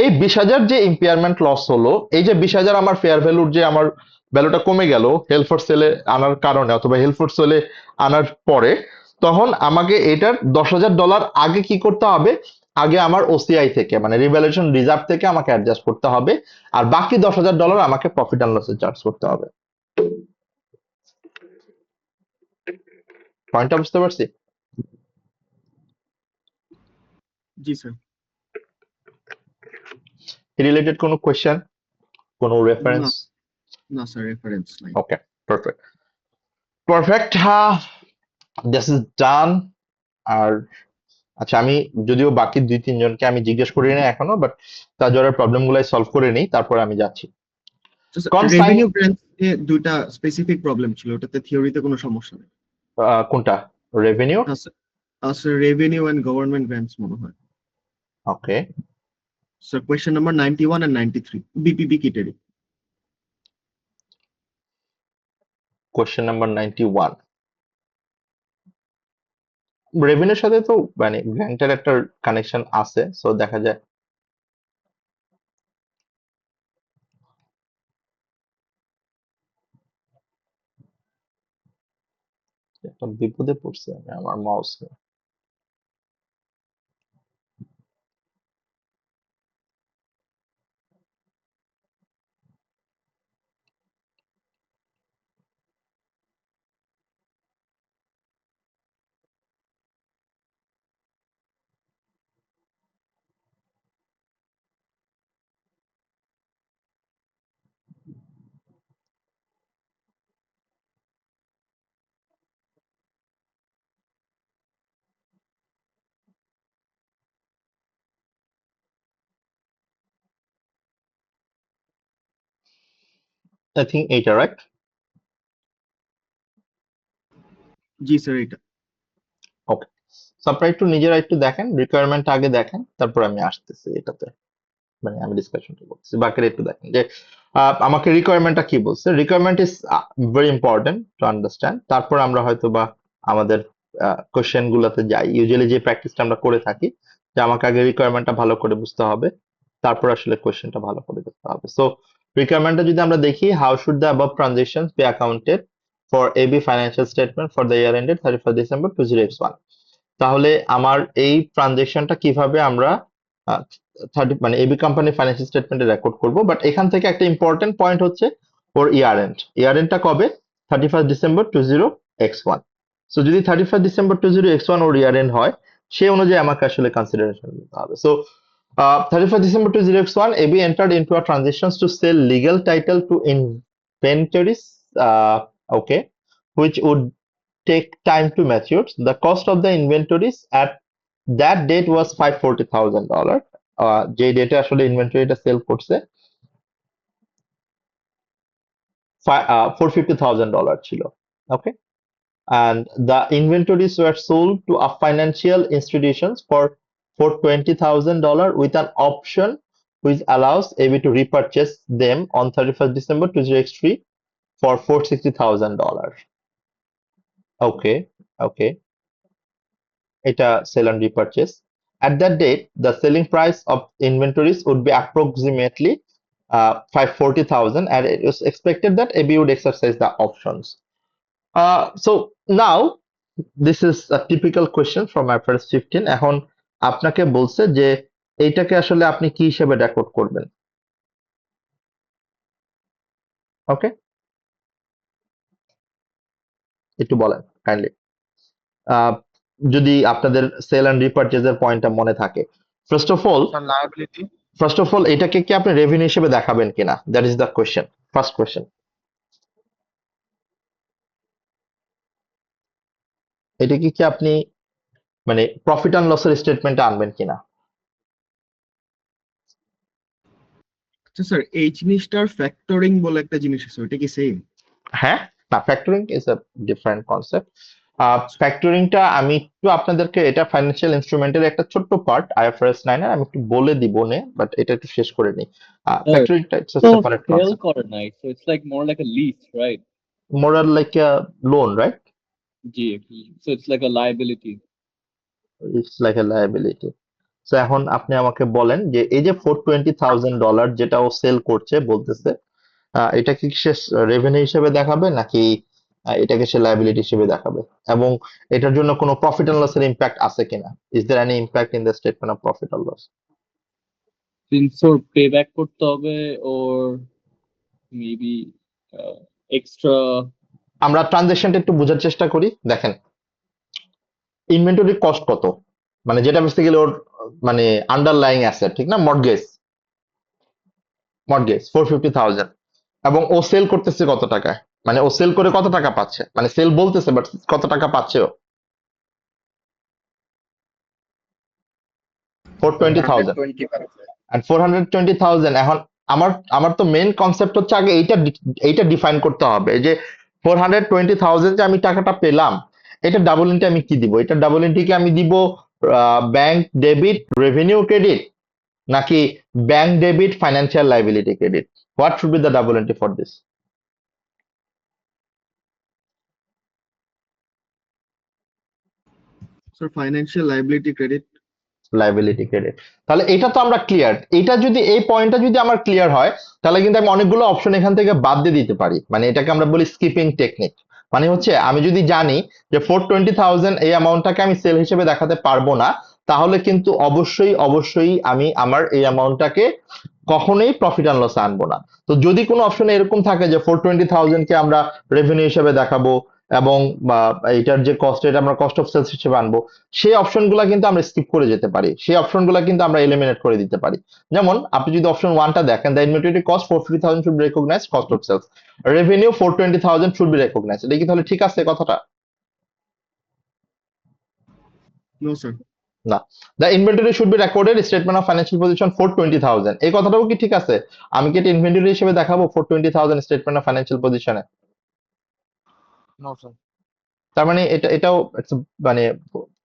এই 20,000 যে ইম্পেয়ারমেন্ট লস হলো, এই যে 20,000 আমার ফেয়ার ভ্যালুর যে আমার ভ্যালুটা কমে গেল হেল্ড ফর সেলে আনার কারণে অথবা হেল্ড ফর সেলে আনার পরে, তখন আমাকে এটার $10,000 আগে কি করতে হবে? আগে আমার ওসিআই থেকে মানে রিভ্যালুয়েশন রিজার্ভ থেকে আমাকে অ্যাডজাস্ট করতে হবে, আর বাকি $10,000 আমাকে প্রফিট অ্যান্ড লসে চার্জ করতে হবে। পয়েন্টটা বুঝতে পারছি? জি স্যার। রিলেটেড কোনো কোয়েশ্চেন, কোনো না রেফারেন্স? না স্যার, রেফারেন্স নাই। ওকে, পারফেক্ট পারফেক্ট। হ্যাঁ, দিস ইজ ডান। আর আচ্ছা, আমি যদিও বাকি 2-3 জনকে আমি জিজ্ঞেস করি না এখনো, বাট তাজওয়ারের প্রবলেম গুলাই সলভ করে নেই, তারপরে আমি যাচ্ছি। Consign- রেভিনিউ গ্রান্ট এ দুইটা স্পেসিফিক প্রবলেম ছিল, ওটাতে থিওরিতে কোনো সমস্যা নেই। কোনটা? Revenue? Sir revenue and government grants মনে হয়। Okay, sir question number 91 and 93 BPP কিটেরই। Question number 91। রেভিনিউর সাথে তো মানে গ্র্যান্টের একটা কানেকশন আছে, সো দেখা যায়। একটা বিপদে পড়ছি আমি আমার মাউস নিয়ে। আই থিঙ্ক এইটা রাইট। জি স্যার এটা। ওকে, সো আপনারা একটু নিজেরা একটু দেখেন, রিকোয়ারমেন্ট আগে দেখেন, তারপর আমি আসতেছি এটাতে। মানে আমি ডিসকাশনটা করতেছি, বাকিরা একটু দেখেন যে আমাকে রিকোয়ারমেন্টটা কি বলছে। Requirement is very important to understand. তারপর আমরা হয়তো বা আমাদের কোশ্চেন গুলোতে যাই। ইউজুয়ালি যে প্র্যাকটিসটা আমরা করে থাকি, যে আমাকে আগে রিকোয়ারমেন্টটা ভালো করে বুঝতে হবে, তারপর আসলে কোশ্চেনটা ভালো করে দেখতে হবে। সো রিকোয়ারমেন্টটা যদি আমরা দেখি, how should the above transactions be accounted for AB financial statement for the year ended 31st December 2021। তাহলে আমার এই ট্রানজেকশনটা কিভাবে আমরা 30 মানে এবি কোম্পানি ফাইন্যান্সিয়াল স্টেটমেন্টে রেকর্ড করব। বাট এখান থেকে একটা ইম্পর্টেন্ট পয়েন্ট হচ্ছে ওর ইয়ার এন্ডটা কবে? 31st December 20x1। সো যদি 31st December 20x1 or year and হয়, সেই অনুযায়ী আমাকে আসলে কনসিডারেশন নিতে হবে। So 31st December 20x1, AB entered into a transactions to sell legal title to inventories, okay, which would take time to mature. The cost of the inventories at that date was $540,000. যে ডেটে আসলে ইনভেন্টরিটা sell করছে $450,000 ছিল। ওকে, and the inventories were sold to a financial institutions for $20,000 with an option which allows AB to repurchase them on 31st December 2003 for $460,000. Okay, okay. এটা sell and repurchase. At that date, the selling price of inventories would be approximately 540,000, and it was expected that AB would exercise the options. So now this is a typical question from IFRS 15. এখন আপনাকে বলছে যে এইটাকে আসলে আপনি কি হিসেবে record করবেন। ওকে, একটু বলেন কাইন্ডলি, যদি আপনাদের সেল এন্ড রিপারচেজের পয়েন্টটা মনে থাকে। ফার্স্ট অফ অল এটাকে কি আপনি রেভিনিউ হিসেবে দেখাবেন কিনা, that is the question, first question. এটা কি আপনি মানে প্রফিট অ্যান্ড লসের স্টেটমেন্টে আনবেন কিনা? আচ্ছা স্যার, এই জিনিসটার ফ্যাক্টরিং বলে একটা জিনিস আছে, ওইটা কি সেম? হ্যাঁ, না, factoring is a different concept. ফ্যাক্টরিংটা আমি একটু আপনাদেরকে, এটা ফাইন্যান্সিয়াল ইনস্ট্রুমেন্টের একটা ছোট্ট পার্ট আইএফআরএস 9 এর, আমি একটু বলে দিব নে, বাট এটা একটু শেষ করে নিই। Sir, ফ্যাক্টরিংটা it's a so separate sale concept, করে নাই, so it's like more like a lease, right? Moral like a loan, right? So it's like a liability. It's like a liability. So এখন আপনি আমাকে বলেন যে এই যে $420,000 যেটা ও সেল করছে বলতেছে, এটা কি সে রেভিনিউ হিসেবে দেখাবে নাকি এটাকে সে লায়াবিলিটি হিসেবে দেখাবে, এবং এটার জন্য কোনো প্রফিট এন্ড লস এর ইম্প্যাক্ট আছে কিনা? Is there any impact in the statement of profit or loss? Since or payback করতে হবে or maybe extra. আমরা ট্রানজাকশনটা একটু বোঝার চেষ্টা করি। দেখেন, ইনভেন্টরি কস্ট কত, মানে যেটা বেসিক্যালি ওর মানে আন্ডারলাইং অ্যাসেট, ঠিক না? মর্টগেজ 450,000, এবং ও সেল করতেছে কত টাকায়, মানে ও সেল করে কত টাকা পাচ্ছে, মানে সেল বলতেছে বাট কত টাকা পাচ্ছে ও? 420,000 120%. and 420,000। এখন আমার আমার তো মেন কনসেপ্ট হচ্ছে আগে এইটা ডিফাইন করতে হবে যে 420,000 যে আমি টাকাটা পেলাম, এটা ডাবল এন্ট্রি আমি কি দিব? এটা ডাবল এন্ট্রি কি আমি দিব ব্যাংক ডেবিট রেভিনিউ ক্রেডিট, নাকি bank debit financial liability credit? What should be the double entry for this? Sir financial liability credit. Liability credit. তাহলে এটা তো আমরা ক্লিয়ার, এটা যদি এই পয়েন্টটা যদি আমার ক্লিয়ার হয়, তাহলে কিন্তু আমি অনেকগুলো অপশন এখান থেকে বাদ দিয়ে দিতে পারি, মানে এটাকে আমরা বলি স্কিপিং টেকনিক। মানে হচ্ছে আমি যদি জানি যে 420,000 এই অ্যামাউন্টটাকে আমি সেল হিসেবে দেখাতে পারবো না, তাহলে কিন্তু অবশ্যই আমি আমার এই অ্যামাউন্টটাকে কখনোই প্রফিট অ্যান্ড লস আনবো না। তো যদি কোনো অপশনে এরকম থাকে যে 420,000 কে আমরা রেভিনিউ হিসেবে দেখাবো এবং বা এটার যে কস্ট, এটা আমরা কস্ট অফ সেলস হিসেবে আনবো, সেই অপশনগুলো কিন্তু আমরা স্কিপ করে যেতে পারি, সেই অপশনগুলো কিন্তু আমরা এলিমিনেট করে দিতে পারি। যেমন আপনি যদি অপশন 1টা দেখেন, the inventory cost 450,000 should be recognised cost of sales, revenue 420,000 should be recognised. এটা কি তাহলে ঠিক আছে কথাটা? No sir. না। The inventory should be recorded statement of financial position 420,000, এই কথাটাও কি ঠিক আছে? আমি কি এটা ইনভেন্টরি হিসেবে দেখাবো 420,000 স্টেটমেন্ট অফ ফাইন্যান্সিয়াল পজিশনে? No sir. তার মানে এটাও মানে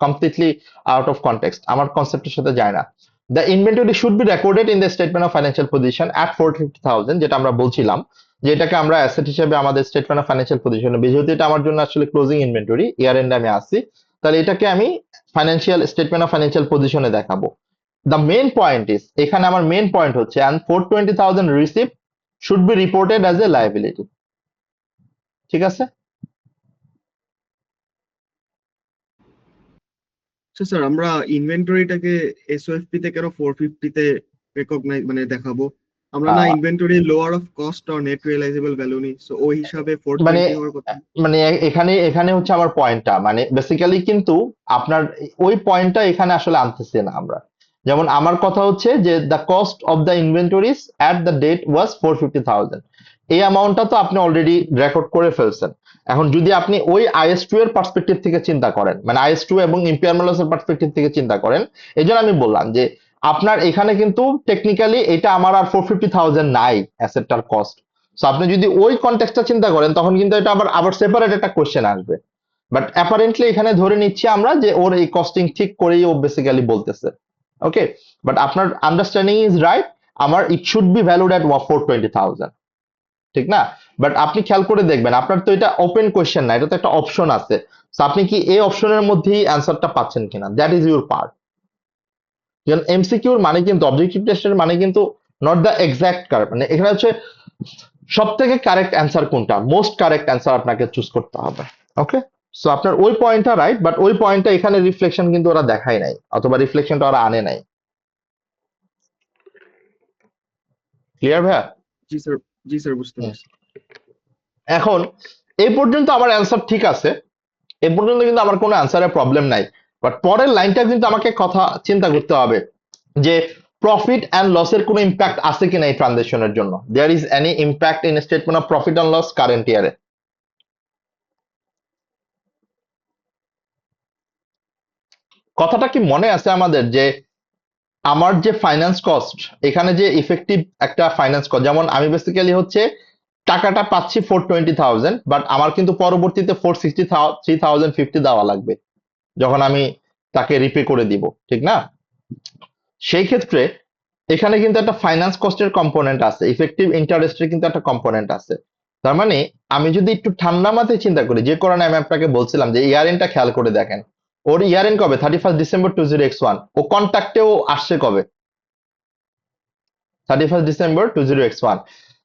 কমপ্লিটলি আউট অফ কনটেক্সট, আমার কনসেপ্টের সাথে যায় না। The inventory should be recorded in the statement of financial position at 450,000, যেটা আমরা বলছিলাম যে এটাকে আমরা অ্যাসেট হিসেবে আমাদের স্টেটমেন্ট অফ ফাইন্যান্সিয়াল পজিশনে, যেহেতু এটা আমার জন্য আসলে ক্লোজিং ইনভেন্টরি, ইয়ার এন্ডে আমি আসছি, তাহলে এটাকে আমি ফাইন্যান্সিয়াল স্টেটমেন্ট অফ ফাইন্যান্সিয়াল পজিশনে দেখাবো। দ্য মেন পয়েন্ট ইজ, এখানে আমার মেন পয়েন্ট হচ্ছে and 420,000 receive should be reported as a liability. ঠিক আছে? স্যার আমরা ইনভেন্টরিটাকে এসওএফপি তে কেন 450 তে রেকগনাইজ মানে দেখাবো? আমরা না ah, inventory lower of cost or net realisable value নি, সো ওই হিসাবে মানে 420 হওয়ার কথা। মানে এখানে হচ্ছে আমার পয়েন্টটা, মানে বেসিক্যালি কিন্তু আপনার ওই পয়েন্টটা এখানে আসলে আনতেছে না আমরা। যেমন আমার কথা হচ্ছে যে the cost of the inventories at the date was 450,000, এই অ্যামাউন্টটা তো আপনি অলরেডি রেকর্ড করে ফেলছেন। এখন যদি আপনি ওই IS2 এর পার্সপেক্টিভ থেকে চিন্তা করেন, মানে IS2 এবং ইম্পেয়ারমেন্ট লসের পার্সপেক্টিভ থেকে চিন্তা করেন, এই জন্য আমি বললাম যে আপনার এখানে কিন্তু টেকনিক্যালি এটা আমার আর 450,000 নাই অ্যাসেটটার কস্ট। সো আপনি যদি ওই কনটেক্সটটা চিন্তা করেন, তখন কিন্তু এটা আবার সেপারেট একটা কোশ্চেন আসবে। বাট অ্যাপারেন্টলি এখানে ধরে নিচ্ছি আমরা যে ওর এই কস্টিং ঠিক করেই ও বেসিক্যালি বলতেছে। ওকে, বাট আপনার আন্ডারস্ট্যান্ডিং ইজ রাইট, আমার ইট শুড বি ভ্যালুড এট 420,000, ঠিক না? বাট আপনি খেয়াল করে দেখবেন, আপনার তো এটা ওপেন কোশ্চেন না, এটা তো একটা অপশন আছে। সো আপনি কি এই অপশনের মধ্যেই অ্যান্সারটা পাচ্ছেন কিনা, দ্যাট ইজ ইউর পার্ট। এমসিকিউর মানে কিন্তু, অবজেক্টিভ টেস্টের মানে কিন্তু নট দ্য এক্সাক্ট মানে এখানে হচ্ছে সব থেকে কারেক্ট অ্যান্সার কোনটা, মোস্ট কারেক্ট অ্যান্সার আপনাকে চুজ করতে হবে। ওকে, সো আপনার ওই পয়েন্টটা রাইট, বাট ওই পয়েন্টটা এখানে রিফ্লেকশন কিন্তু ওরা দেখায় নাই, অথবা রিফ্লেকশনটা ওরা আনে নাই। ক্লিয়ার ভাইয়া? জি স্যার, জি স্যার, বুঝতে পারছি। এখন এই পর্যন্ত আমার অ্যান্সার ঠিক আছে, এ পর্যন্ত কিন্তু আমার কোনো অ্যান্সারের প্রবলেম নাই। বাট পরের লাইনটা কিন্তু আমাকে কথা চিন্তা করতে হবে যে প্রফিট অ্যান্ড লসের কোনো ইম্প্যাক্ট আছে কিনা এই ট্রানজাকশনের জন্য। There is any impact in statement of profit and loss current ইয়ারে? কথাটা কি মনে আছে আমাদের যে আমার যে ফাইন্যান্স কস্ট, এখানে যে ইফেক্টিভ একটা ফাইন্যান্স কস্ট, যেমন আমি বেসিক্যালি হচ্ছে টাকাটা পাচ্ছি 420,000, বাট আমার কিন্তু পরবর্তীতে 463,050 দেওয়া লাগবে যখন আমি তাকে রিপে করে দিব, ঠিক না? সেই ক্ষেত্রে এখানে কিন্তু একটা ফাইন্যান্স কস্টের কম্পোনেন্ট আছে, ইফেক্টিভ ইন্টারেস্টের কিন্তু একটা কম্পোনেন্ট আছে। তার মানে আমি যদি একটু ঠান্ডা মাথায় চিন্তা করি, যে কারণে আমি আপনাকে বলছিলাম যে ইয়ার এন্ডটা খেয়াল করে দেখেন, ওর ইয়ার এন্ড কবে? 31 ডিসেম্বর 20x1। ও কন্ট্যাক্টেও আসছে কবে? 31 ডিসেম্বর 20x1।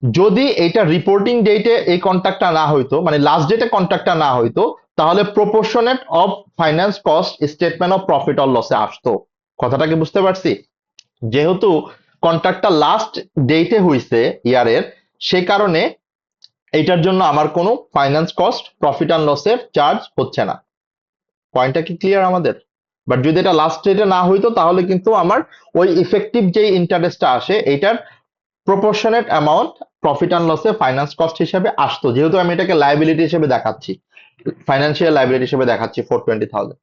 যদি এটা রিপোর্টিং ডেটে এই কন্ট্রাক্টটা না হইতো, মানে লাস্ট ডেটে কন্ট্রাক্টটা না হইতো, তাহলে proportionate of finance cost statement of profit or লসে আসতো। কথাটা কি বুঝতে পারছি? যেহেতু কন্ট্রাক্টটা লাস্ট ডেটে হইছে ইয়ারের, সেই কারণে এইটার জন্য আমার কোনো ফাইন্যান্স কস্ট প্রফিট অ্যান্ড লসের চার্জ হচ্ছে না। পয়েন্টটা কি ক্লিয়ার আমাদের? বাট যদি এটা লাস্ট ডেটে না হইতো, তাহলে কিন্তু আমার ওই ইফেক্টিভ যে ইন্টারেস্টটা আসে এইটার প্রপোর্শনেট অ্যামাউন্ট প্রফিট অ্যান্ড লসে ফাইন্যান্স কস্ট হিসেবে আসতো, যেহেতু আমি এটাকে লাইবিলিটি হিসেবে দেখাচ্ছি, ফাইন্যান্সিয়াল লাইবিলিটি হিসেবে দেখাচ্ছি 420,000।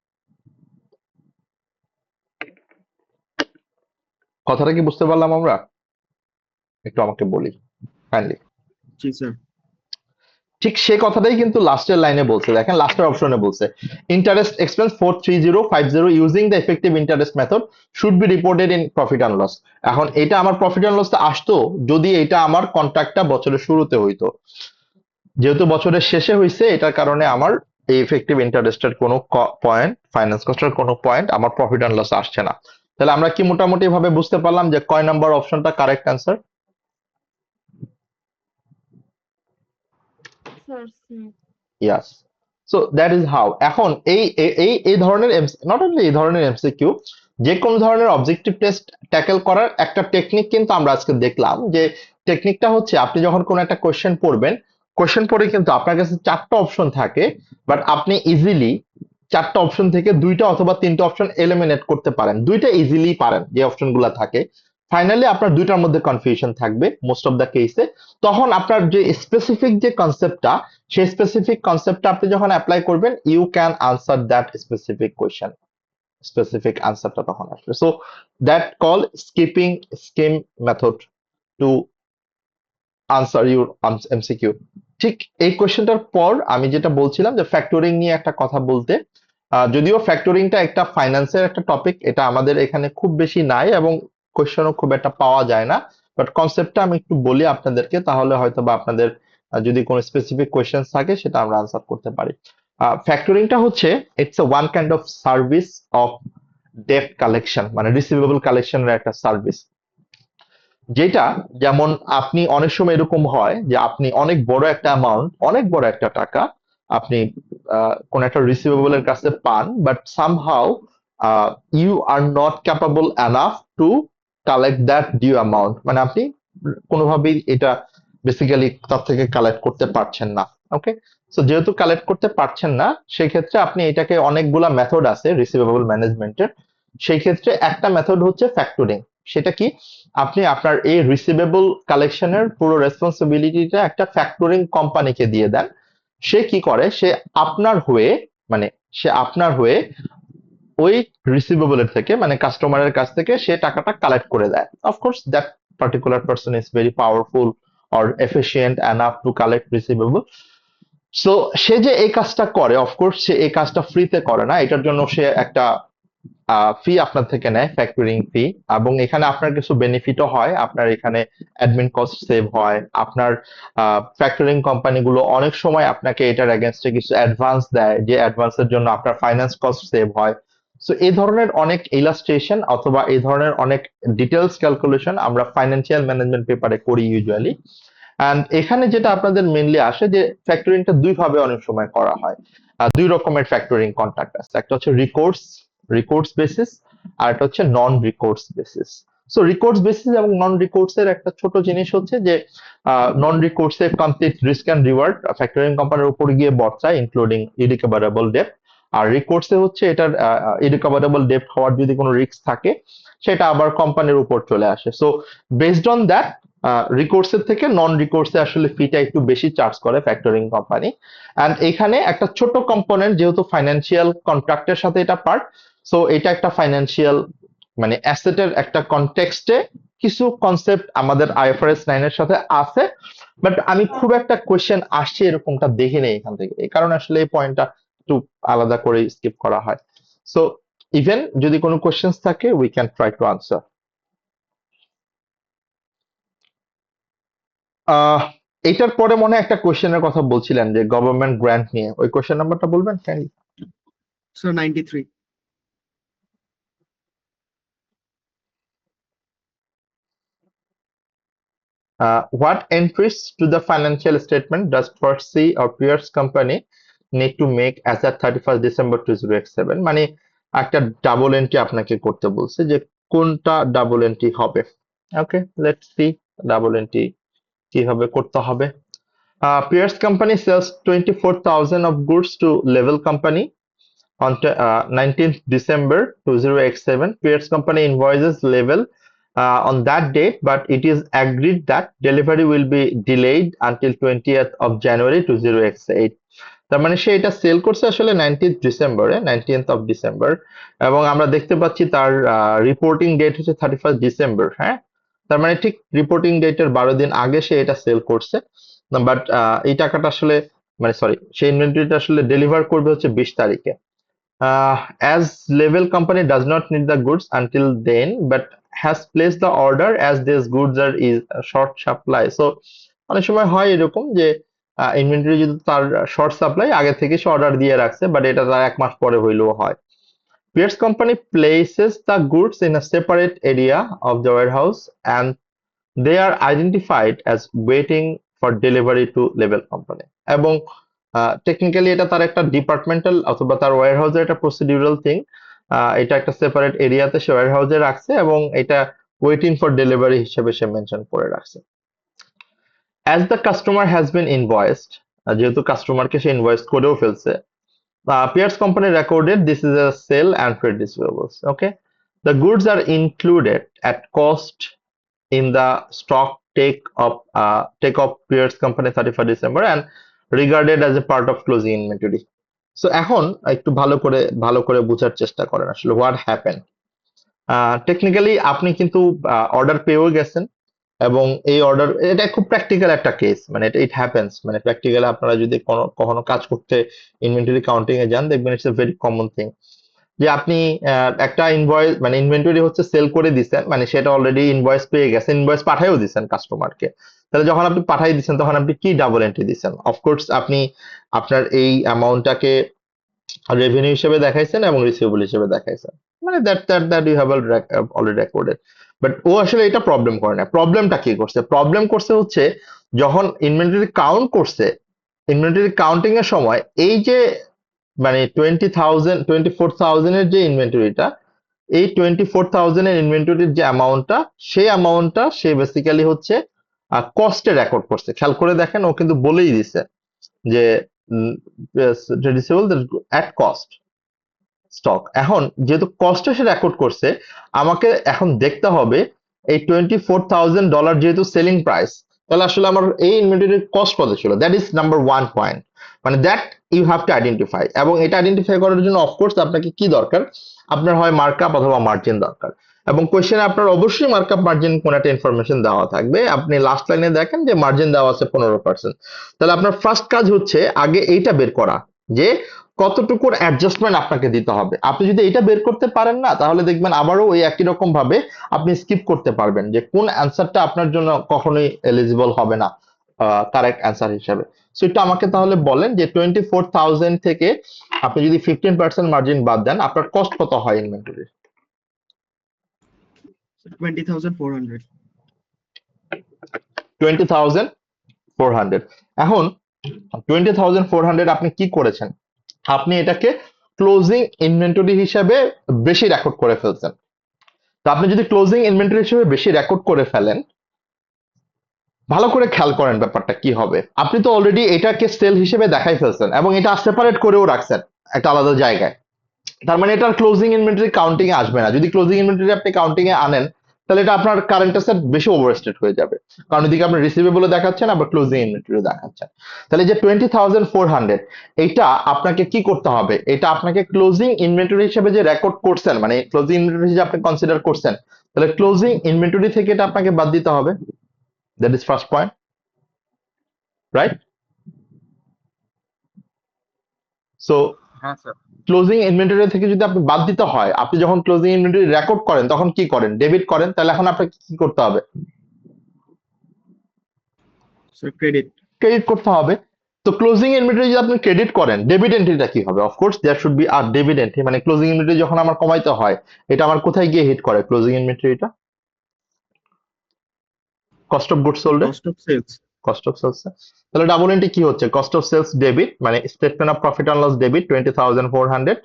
কথাটা কি বুঝতে পারলাম আমরা? একটু আমাকে বলি কাইন্ডলি। জি স্যার। ঠিক সেই কথাটাই কিন্তু লাস্টের লাইনে বলছে, দেখেন লাস্টের অপশনে বলছে interest expense 43050 using the effective interest method should be reported in profit and loss. এখন এটা আমার প্রফিট অ্যান্ড লসটা আসতো যদি এটা আমার কন্ট্রাক্টটা বছরের শুরুতে হইতো, যেহেতু বছরের শেষে হইছে, এটার কারণে আমার এই এফেক্টিভ ইন্টারেস্টের কোনো পয়েন্ট, ফাইন্যান্স কস্টের কোনো পয়েন্ট আমার প্রফিট অ্যান্ড লস আসছে না। তাহলে আমরা কি মোটামুটি ভাবে বুঝতে পারলাম যে কয় নাম্বার অপশনটা correct answer? Sir yes. So that is how. এখন এই ধরনের নট অনলি এই ধরনের এমসিকিউ, যে কোনো ধরনের অবজেক্টিভ টেস্ট ট্যাকেল করার একটা টেকনিক কিন্তু আমরা আজকে দেখলাম। যে টেকনিকটা হচ্ছে, আপনি যখন কোনো একটা কোয়েশ্চেন পড়বেন, কোয়েশ্চেন পড়ে কিন্তু আপনার কাছে 4টা অপশন থাকে, বাট আপনি ইজিলি 4টা অপশন থেকে 2টা অথবা 3টা অপশন এলিমিনেট করতে পারেন, 2টা ইজিলি পারেন যে অপশনগুলো থাকে। ফাইনালি আপনার 2টার মধ্যে কনফিউশন থাকবে মোস্ট অফ দ্য কেসে। তখন আপনার যে স্পেসিফিক যে কনসেপ্টটা, সেই স্পেসিফিক কনসেপ্টটা আপনি যখন অ্যাপ্লাই করবেন, you can answer that specific question, specific আনসারটা তখন আসবে। So that call skipping scheme method to answer your MCQ. ঠিক এই কোয়েশ্চেনটার পর আমি যেটা বলছিলাম যে ফ্যাক্টরিং নিয়ে একটা কথা বলতে, যদিও ফ্যাক্টরিংটা একটা ফাইন্যান্সের একটা টপিক, এটা আমাদের এখানে খুব বেশি নাই এবং কোয়েশ্চেনও খুব একটা পাওয়া যায় না, বাট কনসেপ্টটা আমি একটু বলি আপনাদেরকে, তাহলে হয়তো বা আপনাদের যদি কোনো স্পেসিফিক কোয়েশ্চেন থাকে সেটা আমরা আনসার করতে পারি। ফ্যাক্টরিংটা হচ্ছে it's a one kind of service of debt collection, মানে রিসিভেবল কালেকশনের একটা সার্ভিস। যেটা যেমন আপনি অনেক সময় এরকম হয় যে আপনি অনেক বড় একটা অ্যামাউন্ট, অনেক বড় একটা টাকা আপনি কোন একটা রিসিভেবলের কাছে পান, but somehow you are not capable enough to collect that due amount, মানে আপনি কোনোভাবেই এটা বেসিক্যালি তার থেকে কালেক্ট করতে পারছেন না। ওকে, সো যেহেতু কালেক্ট করতে পারছেন না, সেই ক্ষেত্রে আপনি এটাকে, অনেকগুলা মেথড আছে রিসিভেবল ম্যানেজমেন্টের, সেই ক্ষেত্রে একটা মেথড হচ্ছে ফ্যাক্টরিং। সেটা কি? আপনি আপনার এই রিসিভেবল কালেকশনের পুরো রেসপন্সিবিলিটিটা একটা ফ্যাক্টরিং কোম্পানিকে দিয়ে দেন। সে কি করে, সে আপনার হয়ে, মানে সে আপনার হয়ে ওই রিসিভেবলের থেকে, মানে কাস্টমারের কাছ থেকে সে টাকাটা কালেক্ট করে দেয়। Of course that particular person is very powerful or efficient enough to collect receivable. So সে যে এই কাজটা করে, অফকোর্স সে এই কাজটা ফ্রিতে করে না, এটার জন্য সে একটা ফি আপনার থেকে নেয়, ফ্যাক্টরিং ফি, এবং এখানে আপনার কিছু বেনিফিটও হয়। আপনার এখানে অ্যাডমিন কস্ট সেভ হয়, আপনার ফ্যাক্টরিং কোম্পানিগুলো অনেক সময় আপনাকে এটার এগেনস্টে কিছু অ্যাডভান্স দেয়, যে অ্যাডভান্সের জন্য আপনার ফাইন্যান্স কস্ট সেভ হয়। সো এই ধরনের অনেক ইলাস্ট্রেশন অথবা এই ধরনের অনেক ডিটেলস ক্যালকুলেশন আমরা ফাইন্যান্সিয়াল ম্যানেজমেন্ট পেপারে করি ইউজুয়ালি। অ্যান্ড এখানে যেটা আপনাদের মেনলি আসে, যে ফ্যাক্টরিংটা দুই ভাবে অনেক সময় করা হয়। দুই রকমের ফ্যাক্টরিং কন্ট্রাক্ট আছে, একটা হচ্ছে রিকোর্স বেসিস, আর একটা হচ্ছে non recourse basis. So recourse basis এবং নন রিকোর্স এর একটা ছোট জিনিস হচ্ছে যে নন রিকোর্স এর complete risk and reward factoring কোম্পানির উপর গিয়ে বর্তায়, ইনক্লুডিং ইরিকভারেবল ডেপ্ট। আর রিকোর্সে হচ্ছে এটার ইরিকভারেবল ডেপ্ট হওয়ার যদি কোনো রিস্ক থাকে, সেটা আবার কোম্পানির উপর চলে আসে। সো বেসড অন দ্যাট, রিকোর্সের থেকে নন রিকোর্সে আসলে ফিটা একটু বেশি চার্জ করে ফ্যাক্টরিং কোম্পানি। অ্যান্ড এখানে একটা ছোট কম্পোনেন্ট, যেহেতু ফাইন্যান্সিয়াল কন্ট্রাক্টের সাথে এটা পার্ট, সো এটা একটা ফাইন্যান্সিয়াল মানে অ্যাসেটের একটা কনটেক্সটে কিছু কনসেপ্ট আমাদের আইএফআরএস 9 এর সাথে আছে, বাট আমি খুব একটা কোয়েশ্চেন আসছে এরকমটা দেখি নেই এখান থেকে, এই কারণে আসলে এই পয়েন্টটা একটু আলাদা করে স্কিপ করা হয়। সো ইভেন যদি কোনো কোয়েশ্চেন্স থাকে we can try to answer. এটার পরে মনে হয় একটা কোয়েশ্চেনের কথা বলছিলেন যে গভর্নমেন্ট গ্র্যান্ট নিয়ে, ওই কোয়েশ্চেন নাম্বারটা বলবেন kindly? Sir 93। What entries to the financial statement does First Sea or Pierce Company need to make as at 31st December 2007? মানে একটা ডাবল এন্ট্রি আপনাকে করতে বলছে যে কোনটা ডাবল এন্ট্রি হবে। ওকে, লেটস সি ডাবল এন্ট্রি কিভাবে করতে হবে। Pierce Company sells 24,000 of goods to Level Company on 19th December 2007. Pierce Company invoices Level on that date, but it is agreed that delivery will be delayed until 20th of January 2008. তার মানে সে এটা sell করছে আসলে 19th ডিসেম্বরে, 19th of December, এবং আমরা দেখতে পাচ্ছি তার রিপোর্টিং ডেট হচ্ছে 31st ডিসেম্বর। হ্যাঁ, তার মানে ঠিক রিপোর্টিং ডেটের 12 দিন আগে সে এটা সেল করছে, বাট এই টাকাটা আসলে মানে সরি সেই ইনভেন্টরিটা আসলে ডেলিভার করবে হচ্ছে 20 তারিখে। As Level Company does not need the goods until then, but has placed the order as these goods are is short supply. So অনেক সময় হয় এরকম যে ইনভেন্টরি যদি তার শর্ট সাপ্লাই আগে থেকে সে অর্ডার দিয়ে রাখছে, বাট এটা তার 1 মাস পরে হইলেও হয়। Pierce Company places the goods in a separate area of the warehouse and they are identified as waiting for delivery to Level Company. এবং টেকনিক্যালি এটা তার একটা ডিপার্টমেন্টাল অথবা তার ওয়্যারহাউসের একটা প্রসিডিউরাল থিং, এটা একটা সেপারেট এরিয়াতে সে ওয়্যারহাউসে রাখছে এবং এটা ওয়েটিং ফর ডেলিভারি হিসেবে সে মেনশন করে রাখছে। As the customer has been invoiced, যেহেতু কাস্টমারকে সে ইনভয়েস করেও ফেলছে, Pierce Company recorded this is a sale and trade receivables. Okay, the goods are included at cost in the stock take of Pierce Company 31st December and regarded as a part of closing inventory. So এখন একটু ভালো করে বোঝার চেষ্টা করেন আসলে what happened. Technically আপনি কিন্তু অর্ডার পেয়েও গেছেন এবং এই অর্ডার, এটা খুব প্র্যাকটিক্যাল একটা কেস, মানে ইট হ্যাপেন্স, মানে প্র্যাকটিক্যালি আপনারা যদি কখনো কাজ করতে ইনভেন্টরি কাউন্টিং এ যান দেখবেন it's a very common thing যে আপনি একটা ইনভয়েস মানে ইনভেন্টরি হচ্ছে সেল করে দিচ্ছেন, মানে সেটা অলরেডি ইনভয়েস পেয়ে গেছেন, ইনভয়েস পাঠাইও দিচ্ছেন কাস্টমারকে, তাহলে যখন আপনি পাঠাই দিচ্ছেন তখন আপনি কি ডাবল এন্ট্রি দিচ্ছেন? অফকোর্স আপনি আপনার এই অ্যামাউন্টটাকে রেভিনিউ হিসেবে দেখাইছেন এবং রিসিভেবল হিসেবে দেখাইছেন, মানে that you have already recorded. But ও আসলে এটা প্রবলেম করে না। প্রবলেমটা কি করছে? প্রবলেম করছে হচ্ছে যখন ইনভেন্টরি কাউন্ট করছে, ইনভেন্টরি কাউন্টিং এর সময় এই যে মানে 24,000 এর যে ইনভেন্টরিটা, এই 24,000 এর ইনভেন্টরির যে অ্যামাউন্টটা, সেই অ্যামাউন্টটা সে বেসিক্যালি হচ্ছে কস্টে রেকর্ড করছে। খেয়াল করে দেখেন, ও কিন্তু বলেই দিছে যে রিসিভেবল এট কস্ট স্টক। এখন যেহেতু কস্টে সে রেকর্ড করছে, আমাকে এখন দেখতে হবে এই $24,000 যেহেতু সেলিং প্রাইস, তাহলে আসলে আমার এই ইনভেন্টরির কস্ট কত ছিল, দ্যাট ইজ নাম্বার 1 পয়েন্ট, মানে that you have to identify. এবং এটা আইডেন্টিফাই করার জন্য অফকোর্স আপনাকে কি দরকার, আপনার হয় মার্কআপ অথবা মার্জিন দরকার, এবং কোয়েশ্চেনে আপনার অবশ্যই মার্কআপ মার্জিন কোন একটা ইনফরমেশন দেওয়া থাকবে। আপনি লাস্ট লাইনে দেখেন যে মার্জিন দেওয়া আছে 15%, তাহলে আপনার ফার্স্ট কাজ হচ্ছে আগে এইটা বের করা যে কতটুকুর অ্যাডজাস্টমেন্ট আপনাকে দিতে হবে। আপনি যদি এটা বের করতে পারেন না, তাহলে দেখবেন আবারও ওই একই রকম ভাবে আপনি স্কিপ করতে পারবেন যে কোন অ্যান্সারটা আপনার জন্য কখনোই এলিজিবল হবে না কারেক্ট অ্যান্সার হিসেবে। সো এটা আমাকে তাহলে বলেন যে 24,000 থেকে আপনি যদি 15% মার্জিন বাদ দেন, আপনার কস্ট কত হয় ইনভেন্টরির? 20,400। 20,400। এখন 20,400 আপনি কি করেছেন? আপনি এটাকে ক্লোজিং ইনভেন্টরি হিসেবে বেশি রেকর্ড করে ফেলছেন। তো আপনি যদি ক্লোজিং ইনভেন্টরি হিসেবে বেশি রেকর্ড করে ফেলেন, ভালো করে খেয়াল করেন ব্যাপারটা কি হবে। আপনি তো অলরেডি এটাকে সেল হিসেবে দেখাই ফেলছেন এবং এটা সেপারেট করেও রাখছেন একটা আলাদা জায়গায়, তার মানে এটার ক্লোজিং ইনভেন্টরি কাউন্টিং এ আসবে না। যদি ক্লোজিং ইনভেন্টরি আপনি কাউন্টিং এ আনেন, তাহলে এটা আপনার কারেন্ট অ্যাসেট বেশি ওভারস্টেট হয়ে যাবে, কারণ এদিকে আপনি রিসিভেবল দেখাচ্ছেন আবার ক্লোজিং ইনভেন্টরি দেখাচ্ছেন। তাহলে যে 20,400 এটা আপনাকে কি করতে হবে, এটা আপনাকে ক্লোজিং ইনভেন্টরি হিসেবে যে রেকর্ড করছেন, মানে ক্লোজিং ইনভেন্টরি হিসেবে আপনি কনসিডার করছেন, তাহলে ক্লোজিং ইনভেন্টরি থেকে এটা আপনাকে বাদ দিতে হবে। That is first point, right? So হ্যাঁ স্যার। ক্লোজিং ইনভেন্টরি থেকে যদি আপনি বাদ দিতে হয়, আপনি যখন ক্লোজিং ইনভেন্টরি রেকর্ড করেন তখন কি করেন, ডেবিট করেন, তাহলে এখন আপনাকে কি করতে হবে, স্যার ক্রেডিট। ক্রেডিট করতে হবে। তো ক্লোজিং ইনভেন্টরি যদি আপনি ক্রেডিট করেন, ডেবিট এন্ট্রিটা কি হবে? অফকোর্স দেয়ার শুড বি আর ডেবিট এন্ট্রি, মানে ক্লোজিং ইনভেন্টরি যখন আমার কমাইতে হয় এটা আমার কোথায় গিয়ে হিট করে ক্লোজিং ইনভেন্টরিটা? Cost of goods sold, cost of sales. Cost of sales. তাহলে ডাবল এন্ট্রি কি হচ্ছে, কস্ট অফ সেলস ডেবিট, মানে statement of profit and loss debit 20,400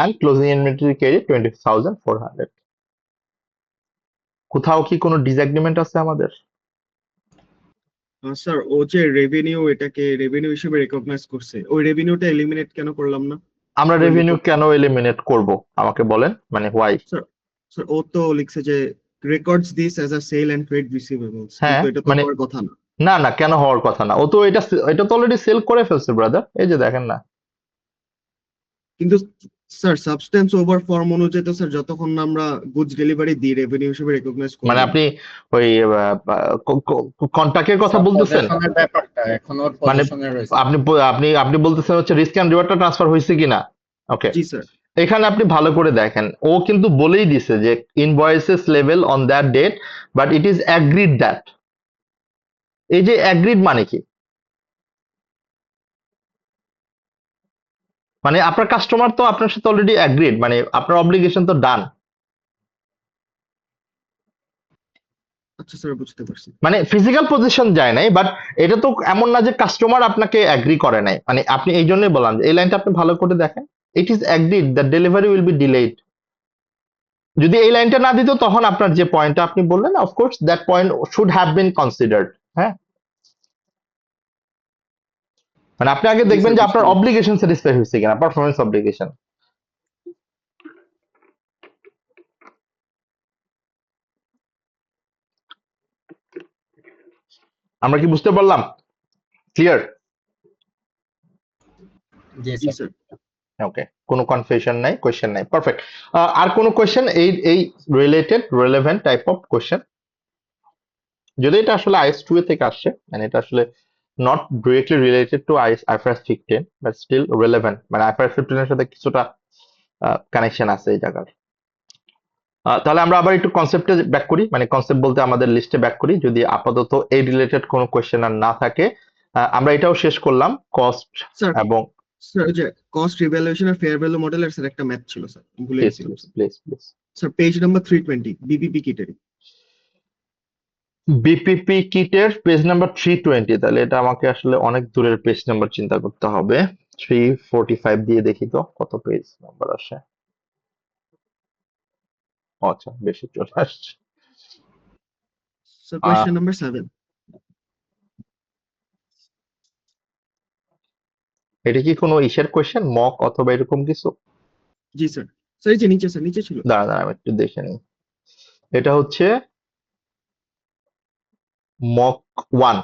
and closing inventory credit 20,400। কোথাও কি কোনো ডিসএগ্রিমেন্ট আছে আমাদের? স্যার ও যে রেভিনিউ, এটাকে রেভিনিউ হিসেবে রেকগনাইজ করছে, ওই রেভিনিউটা এলিমিনেট কেন করলাম না? আমরা ওই রেভিনিউ report- কেন এলিমিনেট করব আমাকে বলেন, মানে হোয়াই? স্যার ও তো লিখছে যে records this as a sale and trade receivables, হ্যাঁ, কিন্তু এটা তো মানে- হওয়ার কথা না। না না, কেন হওয়ার কথা না? ও তো এটা তো অলরেডি সেল করে ফেলছে ব্রাদার, এই যে দেখেন না। কিন্তু স্যার সাবস্টেন্স ওভার ফর্ম অনুযায়ী তো স্যার যতক্ষণ না আমরা গুডস ডেলিভারি দিই রেভিনিউ হিসেবে রেকগনাইজ করব। মানে আপনি ওই কন্ট্রাক্টের কথা বলতেছেন, পজিশনের ব্যাপারটা এখন ওর মানে পজিশনে রয়েছে। আপনি বলতেছেন হচ্ছে রিস্ক এন্ড রিওয়ার্ডটা ট্রান্সফার হয়েছে কিনা? ওকে, জি স্যার। এখানে আপনি ভালো করে দেখেন, ও কিন্তু বলেই দিছে যে invoices level on that date but it is agreed that. এই যে অ্যাগ্রিড মানে কি, মানে আপনার কাস্টমার তো আপনার সাথে অলরেডি অ্যাগ্রিড, মানে আপনার অব্লিগেশন তো ডান। আচ্ছা স্যার বুঝতে পারছি। মানে ফিজিক্যাল পজিশন যায় নাই, বাট এটা তো এমন না যে কাস্টমার আপনাকে অ্যাগ্রি করে নাই, মানে আপনি এই জন্যই বললাম যে এই লাইনটা আপনি ভালো করে দেখেন, ইট is agreed that delivery will be delayed. যদি এই লাইনটা না দিত তখন আপনার যে পয়েন্টটা আপনি বললেন, of course that point should have been considered. হ্যাঁ, মানে আপনি আগে জি দেখবেন স্যার, যে বুঝতে আপনার পারছি। অব্লিগেশন স্যাটিসফাই হয়েছে কিনা, পারফরমেন্স অব্লিগেশন। আমরা কি বুঝতে পারলাম? ক্লিয়ার? জি জি স্যার। স্যার। ওকে, কোনো কনফিউশন নাই, কোয়েশ্চেন নাই, পারফেক্ট। আর কোনো কোয়েশ্চেন এই related relevant type of question? যদি এটা আসলে আইএস 2 থেকে আসছে, মানে এটা আসলে not directly related to IFRS 15 but still relevant, মানে IFRS 15 এর সাথে কিছুটা কানেকশন আছে এই জায়গার। তাহলে আমরা আবার একটু কনসেপ্টে ব্যাক করি, মানে কনসেপ্ট বলতে আমাদের লিস্টে ব্যাক করি, যদি আপাতত এই রিলেটেড কোনো কোয়েশ্চেন আর না থাকে। আমরা এটাও শেষ করলাম, কস্ট স্যার এবং স্যার ওই যে কস্ট রিভ্যালুয়েশন আর ফেয়ার ভ্যালু মডেলের স্যার একটা ম্যাথ ছিল স্যার, ভুলে প্লিজ গেছিলাম please please. Sir. Page number 320 BPP কিটের। বিপিপি কিটের পেজ নাম্বার 320, তাহলে এটা আমাকে আসলে অনেক দূরের পেজ নাম্বার চিন্তা করতে হবে। 345 দিয়ে দেখি তো কত পেজ নাম্বার আসে। আচ্ছা, বেশি চলে আসছে। Sir question number 7। এটা কি কোনো ইসের কোয়েশ্চেন, মক অথবা এরকম কিছু? জি স্যার। স্যার এই যে নিচে, স্যার নিচে ছিল। দাঁড়া দাঁড়া, আমি একটু দেখে নিই। এটা হচ্ছে mock 1।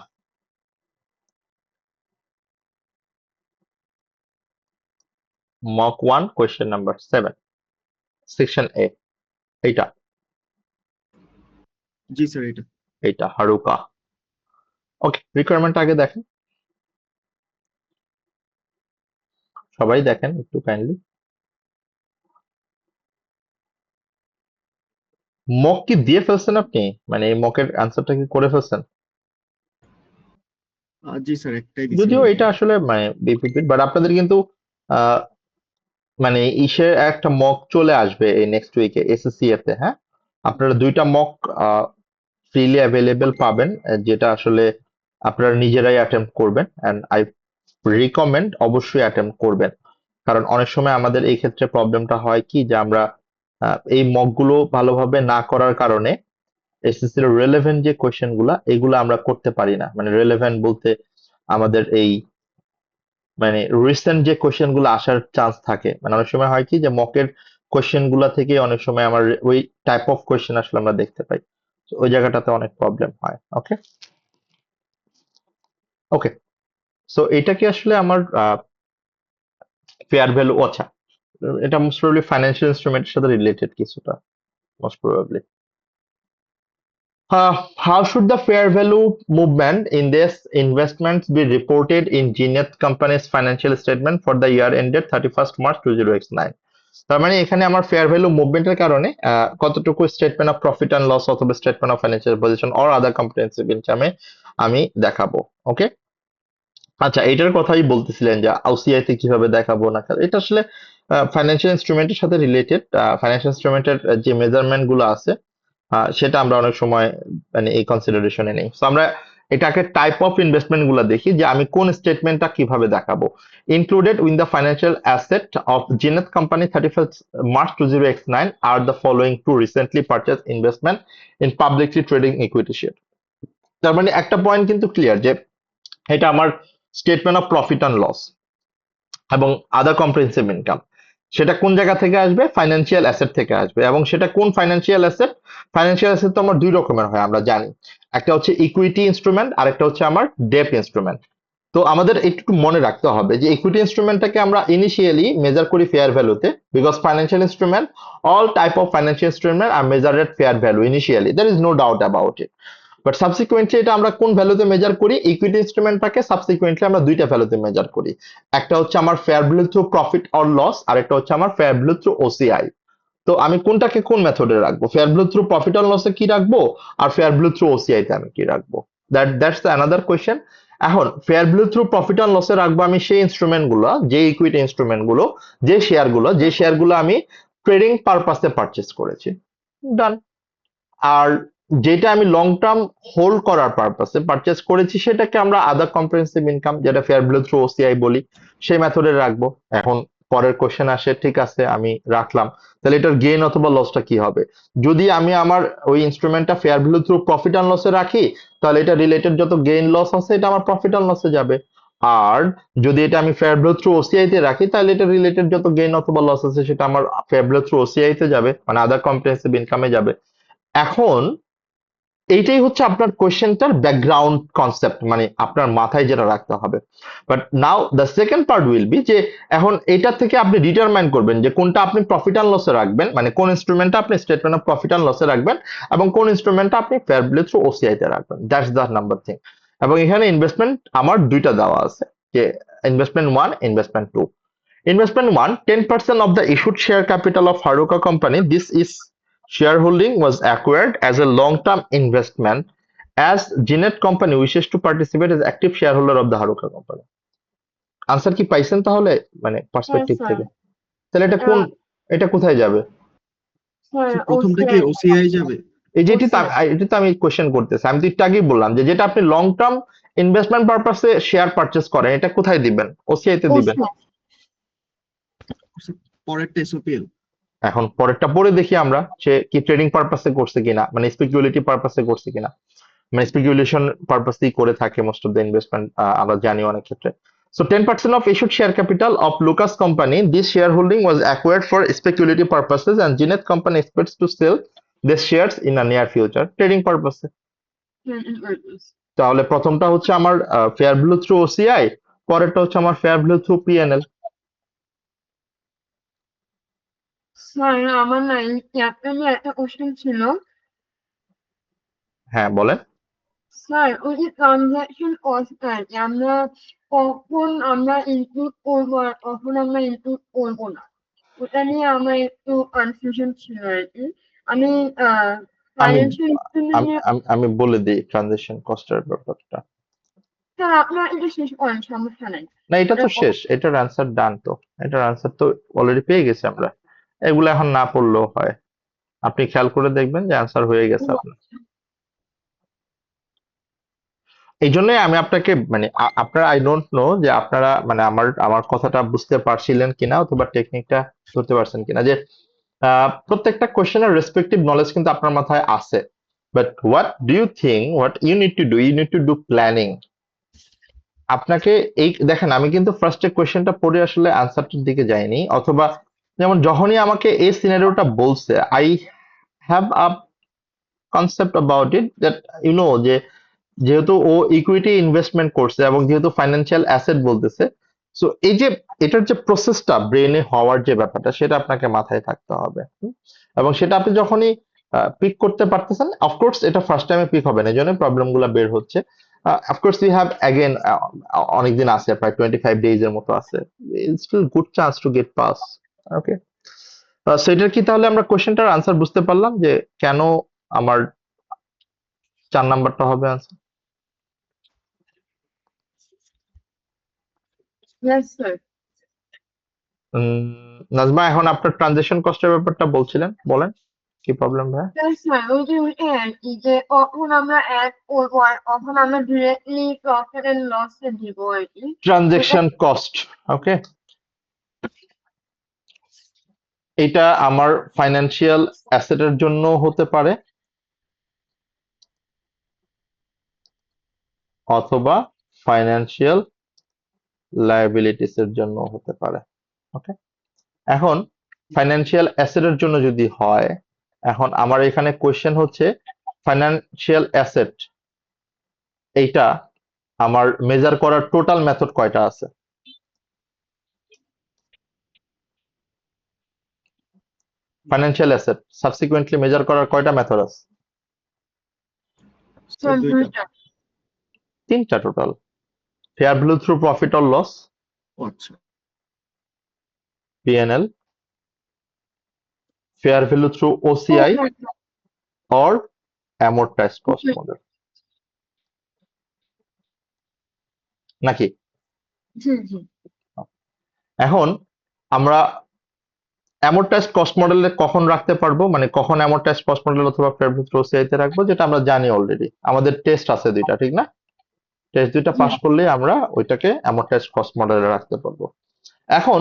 Mock 1 question number 7 section A, এইটা জি স্যার এটা। এইটা হারুকা। ওকে, রিকোয়ারমেন্ট আগে দেখেন, সবাই দেখেন একটু কাইন্ডলি। মক কি দিয়ে ফেলছেন আপনি, মানে এই মকের আনসারটা কি করে ফেলছেন? জি স্যার একটাই যদিও দিছিলাম। এটা আসলে মানে বিপিপি, বাট আপনাদের কিন্তু আহ, মানে ইসের একটা মক চলে আসবে এই নেক্সট উইকে এসএসসি এতে। হ্যাঁ, আপনারা 2টা মক ফ্রিলি অ্যাভেলেবেল পাবেন, যেটা আসলে আপনারা নিজেরাই অ্যাটেম্প্ট করবেন, এন্ড আই রিকমেন্ড অবশ্যই অ্যাটেম্প্ট করবেন, কারণ অনেক সময় আমাদের এই ক্ষেত্রে প্রবলেমটা হয় কি যে আমরা এই মকগুলো ভালোভাবে না করার কারণে এসএসসি এর রেলেভেন্ট যে কোয়েশ্চেন গুলা এগুলো আমরা করতে পারি না। মানে রেলেভেন্ট বলতে আমাদের এই মানে রিসেন্ট যে কোয়েশ্চেন গুলো আসার চান্স থাকে, মানে অনেক সময় হয় কি যে মকের কোয়েশ্চেন গুলা থেকে অনেক সময় আমার ওই টাইপ অফ কোয়েশ্চেন আসলে আমরা দেখতে পাই। ওই জায়গাটাতে অনেক প্রবলেম হয়। ওকে ওকে, সো এটা কি আসলে আমার ফেয়ার ভ্যালু? আচ্ছা, এটা মোস্ট প্রবাবলি ফাইন্যান্সিয়াল ইনস্ট্রুমেন্টের সাথে রিলেটেড কিছুটা, most probably. How should the fair value movement in this investments be reported in Zenith Company's financial statement for the year ended 31st March 2009? তার মানে এখানে আমার ফেয়ার ভ্যালু মুভমেন্টের কারণে কতটুকু statement of profit and loss অথবা statement of financial position or other comprehensive ইনকামে আমি দেখাবো। ওকে, আচ্ছা, এটার কথাই বলতেছিলেন যে আউসিআই তে কিভাবে দেখাবো না, এটা আসলে ফাইন্যান্সিয়াল ইনস্ট্রুমেন্টের সাথে রিলেটেড। ফাইন্যান্সিয়াল ইনস্ট্রুমেন্টের যে মেজারমেন্ট গুলো আছে সেটা আমরা অনেক সময় মানে এই কনসিডারেশনে নেই। সো আমরা এটাকে টাইপ অফ ইনভেস্টমেন্ট গুলা দেখি যে আমি কোন স্টেটমেন্টটা কিভাবে দেখাবো। Included in the financial asset of Zenith company 31st March 2009 are the following two recently purchase investment in publicly trading equity share. তার মানে একটা পয়েন্ট কিন্তু ক্লিয়ার যে এটা আমার statement of profit and loss এবং আদার কম্প্রিহেনসিভ ইনকাম, সেটা কোন জায়গা থেকে আসবে? ফাইন্যান্সিয়াল অ্যাসেট থেকে আসবে। এবং সেটা কোন ফাইন্যান্সিয়াল অ্যাসেট? ফাইন্যান্সিয়াল অ্যাসেট তো আমার দুই রকমের হয়, আমরা জানি। একটা হচ্ছে ইকুইটি ইনস্ট্রুমেন্ট আর একটা হচ্ছে আমার ডেট ইনস্ট্রুমেন্ট। তো আমাদের একটু মনে রাখতে হবে যে ইকুইটি ইনস্ট্রুমেন্টটাকে আমরা ইনিশিয়ালি মেজার করি ফেয়ার ভ্যালুতে, because financial instrument, all type of financial instrument are measured at fair value initially, there is no doubt about it. But subsequently এটা আমরা কোন ভ্যালুতে মেজার করি? ইকুইটি ইনস্ট্রুমেন্টটাকে সাবসিকুয়েন্টলি আমরা দুইটা ভ্যালুতে মেজার করি। একটা হচ্ছে আমার fair value through profit or loss, আর একটা হচ্ছে আমার ফেয়ার ভ্যালু থ্রু ওসিআই। তো আমি কোনটাকে কোন মেথডে রাখবো? Fair value through profit or লসে কি রাখবো, আর ফেয়ার ভ্যালু থ্রু ওসিআই তে আমি কি রাখবো? That's the another question. এখন fair value through profit or লসে রাখবো আমি সেই ইনস্ট্রুমেন্ট গুলো, যে ইকুইটি ইনস্ট্রুমেন্ট গুলো, যে শেয়ার গুলো আমি ট্রেডিং পারপাসে পারচেস করেছি, ডান। আর যেটা আমি লং টার্ম হোল্ড করার পারপাসে পারচেস করেছি সেটাকে আমরা আদার কম্প্রিহেনসিভ ইনকাম, যেটা ফেয়ার ভ্যালু থ্রু ওসিআই বলি, সেই মেথডে রাখবো। এখন পরের কোশ্চেন আসে, ঠিক আছে আমি রাখলাম, তাহলে এটার গেইন অথবা লসটা কি হবে? যদি আমি আমার ওই ইনস্ট্রুমেন্টটা fair value through profit and লসে রাখি, তাহলে এটা রিলেটেড যত গেইন লস আছে এটা আমার প্রফিট অ্যান্ড লসে যাবে। আর যদি এটা আমি ফেয়ার ভ্যালু থ্রু ওসিআই তে রাখি, তাহলে এটা রিলেটেড যত গেইন অথবা লস আছে সেটা আমার ফেয়ার ভ্যালু থ্রু ওসিআই তে যাবে, মানে আদার কম্প্রিহেনসিভ ইনকামে যাবে। এখন এইটাই হচ্ছে আপনার কোয়েশ্চেনটার ব্যাকগ্রাউন্ড কনসেপ্ট, মানে আপনার মাথায় যেটা রাখতে হবে। But now the second part will be যে এখন এটা থেকে আপনি ডিটারমাইন করবেন যে কোনটা আপনি প্রফিট অ্যান্ড লসে রাখবেন, মানে কোন ইনস্ট্রুমেন্টটা আপনি স্টেটমেন্ট অফ প্রফিট অ্যান্ড লসে রাখবেন এবং কোন ইনস্ট্রুমেন্টটা আপনি ফেয়ার ভ্যালু থ্রু ওসিআই তে রাখবেন। That's the number thing. এবং এখানে ইনভেস্টমেন্ট আমার দুইটা দেওয়া আছে, যে investment 1, investment 2। Investment 1, 10% of the issued share capital of Haruka Company. This is shareholding was acquired as a long-term investment as Zenith Company wishes to participate as active shareholder of the Haruka Company. Answer কি পাইছেন তাহলে, মানে perspective sir. থেকে? তাহলে এটা কোথায় যাবে? Sir প্রথমটা কি ওসিআই যাবে? এই যেটি তো আমি কোশ্চেন করতেছি, আমি তো একটু আগেই বললাম যে যেটা আপনি লং টার্ম ইনভেস্টমেন্ট পারপাসে শেয়ার পারচেজ করেন, এটা কোথায় দিবেন? ওসিআই তে দিবেন। পরেরটা এসওপিএল। এখন পরেরটা পরে দেখি আমরা সে কি ট্রেডিং পারপাসে করছে কিনা, মানে স্পেকুলেটিভ পারপাসে করছে কিনা। মানে স্পেকুলেশন পারপাসেই করে থাকে মোস্ট অফ দ্য ইনভেস্টমেন্ট, আমরা জানি অনেক ক্ষেত্রে। So 10% of issued share capital of Lucas Company, this shareholding was acquired for speculative purposes and Zenith Company expects to sell these shares in a near future trading purpose. তাহলে প্রথমটা হচ্ছে আমার fair value through OCI, পরেরটা হচ্ছে আমার fair value through P&L. Sir আমার না এই চ্যাপ্টারে একটা কোশ্চেন ছিল। হ্যাঁ বলেন। স্যার ওই যে ট্রানজাকশন কস্টটা আমরা কখন আমরা ইনক্লুড করবো আর কখন আমরা ইনক্লুড করবো না, ওটা নিয়ে আমার একটু কনফিউশন ছিল আর কি। আমি ফাইন্যান্সিয়াল ইনস্ট্রুমেন্টের আমি বলে দিই ট্রানজাকশন কস্টের ব্যাপারটা। স্যার আপনার এটা শেষ করেন, সমস্যা নাই। না এটা তো শেষ, এটার আনসার ডান। তো এটার আনসার তো অলরেডি পেয়ে গেছি আমরা, এগুলো এখন না পড়লেও হয়। আপনি খেয়াল করে দেখবেন যে আনসার হয়ে গেছে আপনার। এই জন্যই আমি আপনাকে মানে আপনারা আই ডোন্ট নো যে আপনারা মানে আমার কথাটা বুঝতে পারছিলেন কিনা অথবা টেকনিকটা ধরতে পারছেন কিনা, যে প্রত্যেকটা কোশ্চেনের রেসপেক্টিভ নলেজ কিন্তু আপনার মাথায় আছে। But what do you think what you need to do planning. আপনাকে এই দেখেন, আমি কিন্তু ফার্স্টে কোশ্চেনটা পড়ে আসলে আনসারটার দিকে যাইনি, অথবা যেমন যখনই আমাকে এই সিনারিওটা বলছে, I have a concept about it that যে যেহেতু ও ইকুইটি ইনভেস্টমেন্ট করছে এবং যেহেতু ফাইন্যান্সিয়াল অ্যাসেট বলতেছে, সো এই যে এটার যে প্রসেসটা ব্রেনে হওয়ার যে ব্যাপারটা সেটা আপনাকে মাথায় থাকতে হবে। এবং সেটা আপনি যখনই পিক করতে পারতেছেন, অফকোর্স এটা ফার্স্ট টাইমে পিক হবে না, এই জন্য প্রবলেম গুলা বের হচ্ছে। অফকোর্স উই হ্যাভ অ্যাগেন অনেকদিন আছে, প্রায় 25 days এর মতো আছে, it's still good chance to get pass. Okay, so এটার কি তাহলে আমরা কোশ্চেনটার আনসার বুঝতে পারলাম যে কেন আমার 4 নাম্বারটা হবে আনসার? Yes, sir. নাজমা, এখন আপনার ট্রানজেকশন কস্টের ব্যাপারটা বলছিলেন, বলেন কি প্রবলেম ভাই? Yes, sir. ওই যে আর কি যে কখন আমরা অ্যাড করবো আর কখন আমরা ডিরেক্টলি প্রফিট এন্ড লস এ দিব আর কি। ট্রানজেকশন কস্ট, ওকে, এটা আমার ফাইন্যান্সিয়াল অ্যাসেটের জন্য হতে পারে অথবা ফাইন্যান্সিয়াল লায়াবিলিটিস এর জন্য হতে পারে। ওকে, এখন ফাইন্যান্সিয়াল অ্যাসেটের জন্য যদি হয়, এখন আমার এখানে কোশ্চেন হচ্ছে ফাইন্যান্সিয়াল অ্যাসেট এইটা আমার মেজার করার টোটাল মেথড কয়টা আছে? ফাইন্যান্সিয়াল অ্যাসেট সাবসিকুয়েন্টলি মেজার করার কয়টা মেথড আছে? স্যার দুইটা। দুইটা। 3টা total. Fair value through profit or loss, আচ্ছা, PNL, fair value through OCI or amortized cost model, নাকি? জি জি। এখন আমরা amortized cost মডেলে কখন রাখতে পারবো, মানে কখন amortized cost মডেল অথবা fair value through OCI তে রাখবো, যেটা আমরা জানি অলরেডি, আমাদের টেস্ট আছে দুইটা, ঠিক না? টেস্ট দুইটা পাস করলে আমরা ওইটাকে amortized cost মডেলে রাখতে পারবো। এখন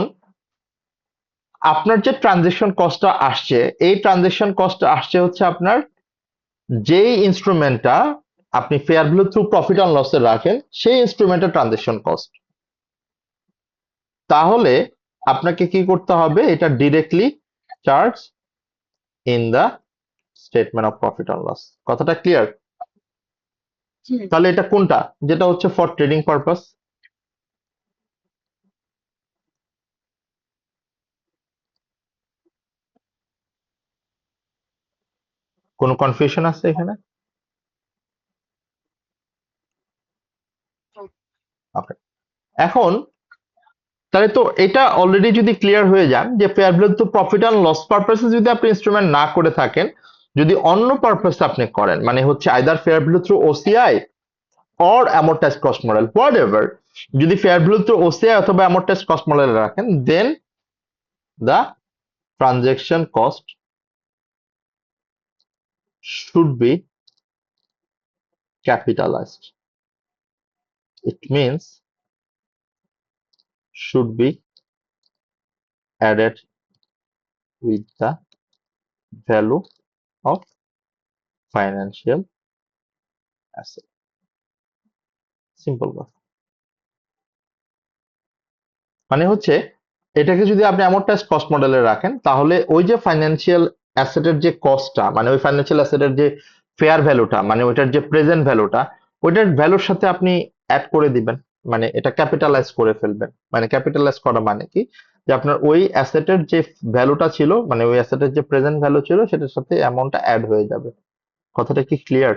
আপনার যে ট্রানজেকশন কস্টটা আসছে, এই ট্রানজেকশন কস্টটা আসছে হচ্ছে আপনার যেই ইনস্ট্রুমেন্টটা আপনি fair value through profit and লসে রাখেন, সেই ইনস্ট্রুমেন্টের ট্রানজেকশন কস্ট। তাহলে আপনাকে কি করতে হবে, এটা directly charge in the statement of profit and loss. কথাটা ক্লিয়ার? জি। তাহলে এটা কোনটা, যেটা হচ্ছে ফর ট্রেডিং পারপাস? কোনো কনফিউশন আছে এখানে? ওকে, এখন তাহলে তো এটা অলরেডি যদি ক্লিয়ার হয়ে যান যে fair value to profit and loss পারপাসে যদি আপনি ইনস্ট্রুমেন্ট না করে থাকেন, যদি অন্য পারপাসে আপনি করেন, মানে হচ্ছে either fair value through OCI or amortized cost model, whatever, যদি ফেয়ার ভ্যালু থ্রু ওসিআই অথবা amortized cost model রাখেন, then the transaction cost should be capitalized. It means should be added with the value of financial asset. Simple কথা, মানে হচ্ছে এটাকে যদি আপনি amortized cost মডেলে রাখেন, তাহলে ওই যে ফাইন্যান্সিয়াল অ্যাসেটের যে কস্টটা, মানে ওই ফাইন্যান্সিয়াল অ্যাসেটের যে ফেয়ার ভ্যালুটা, মানে ওইটার যে প্রেজেন্ট ভ্যালুটা, ওইটার ভ্যালুর সাথে আপনি অ্যাড করে দিবেন, মানে এটা ক্যাপিটালাইজ করে ফেলবেন। মানে ক্যাপিটালাইজ করা মানে কি, যে আপনার ওই অ্যাসেটের যে ভ্যালুটা ছিল, মানে ওই অ্যাসেটের যে প্রেজেন্ট ভ্যালু ছিল, সেটার সাথে অ্যামাউন্টটা অ্যাড হয়ে যাবে। কথাটা কি ক্লিয়ার?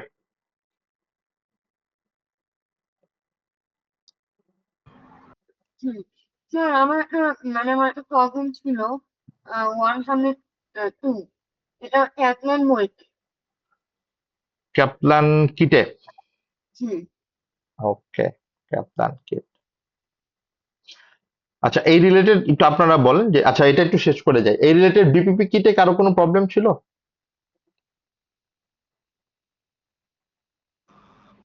জি। স্যার আমার একটা মানে আমার একটা প্রবলেম ছিল 102, এটা ক্যাটল্যান্ড বইতে। ক্যাপলান কিটে? জি। ওকে, ক্যাপলান কিট। আচ্ছা, এই রিলেটেড একটু আপনারা বলেন যে, আচ্ছা এটা একটু শেষ করে যায়, এই রিলেটেড বিপিপি কিটে কারো কোনো প্রবলেম ছিল?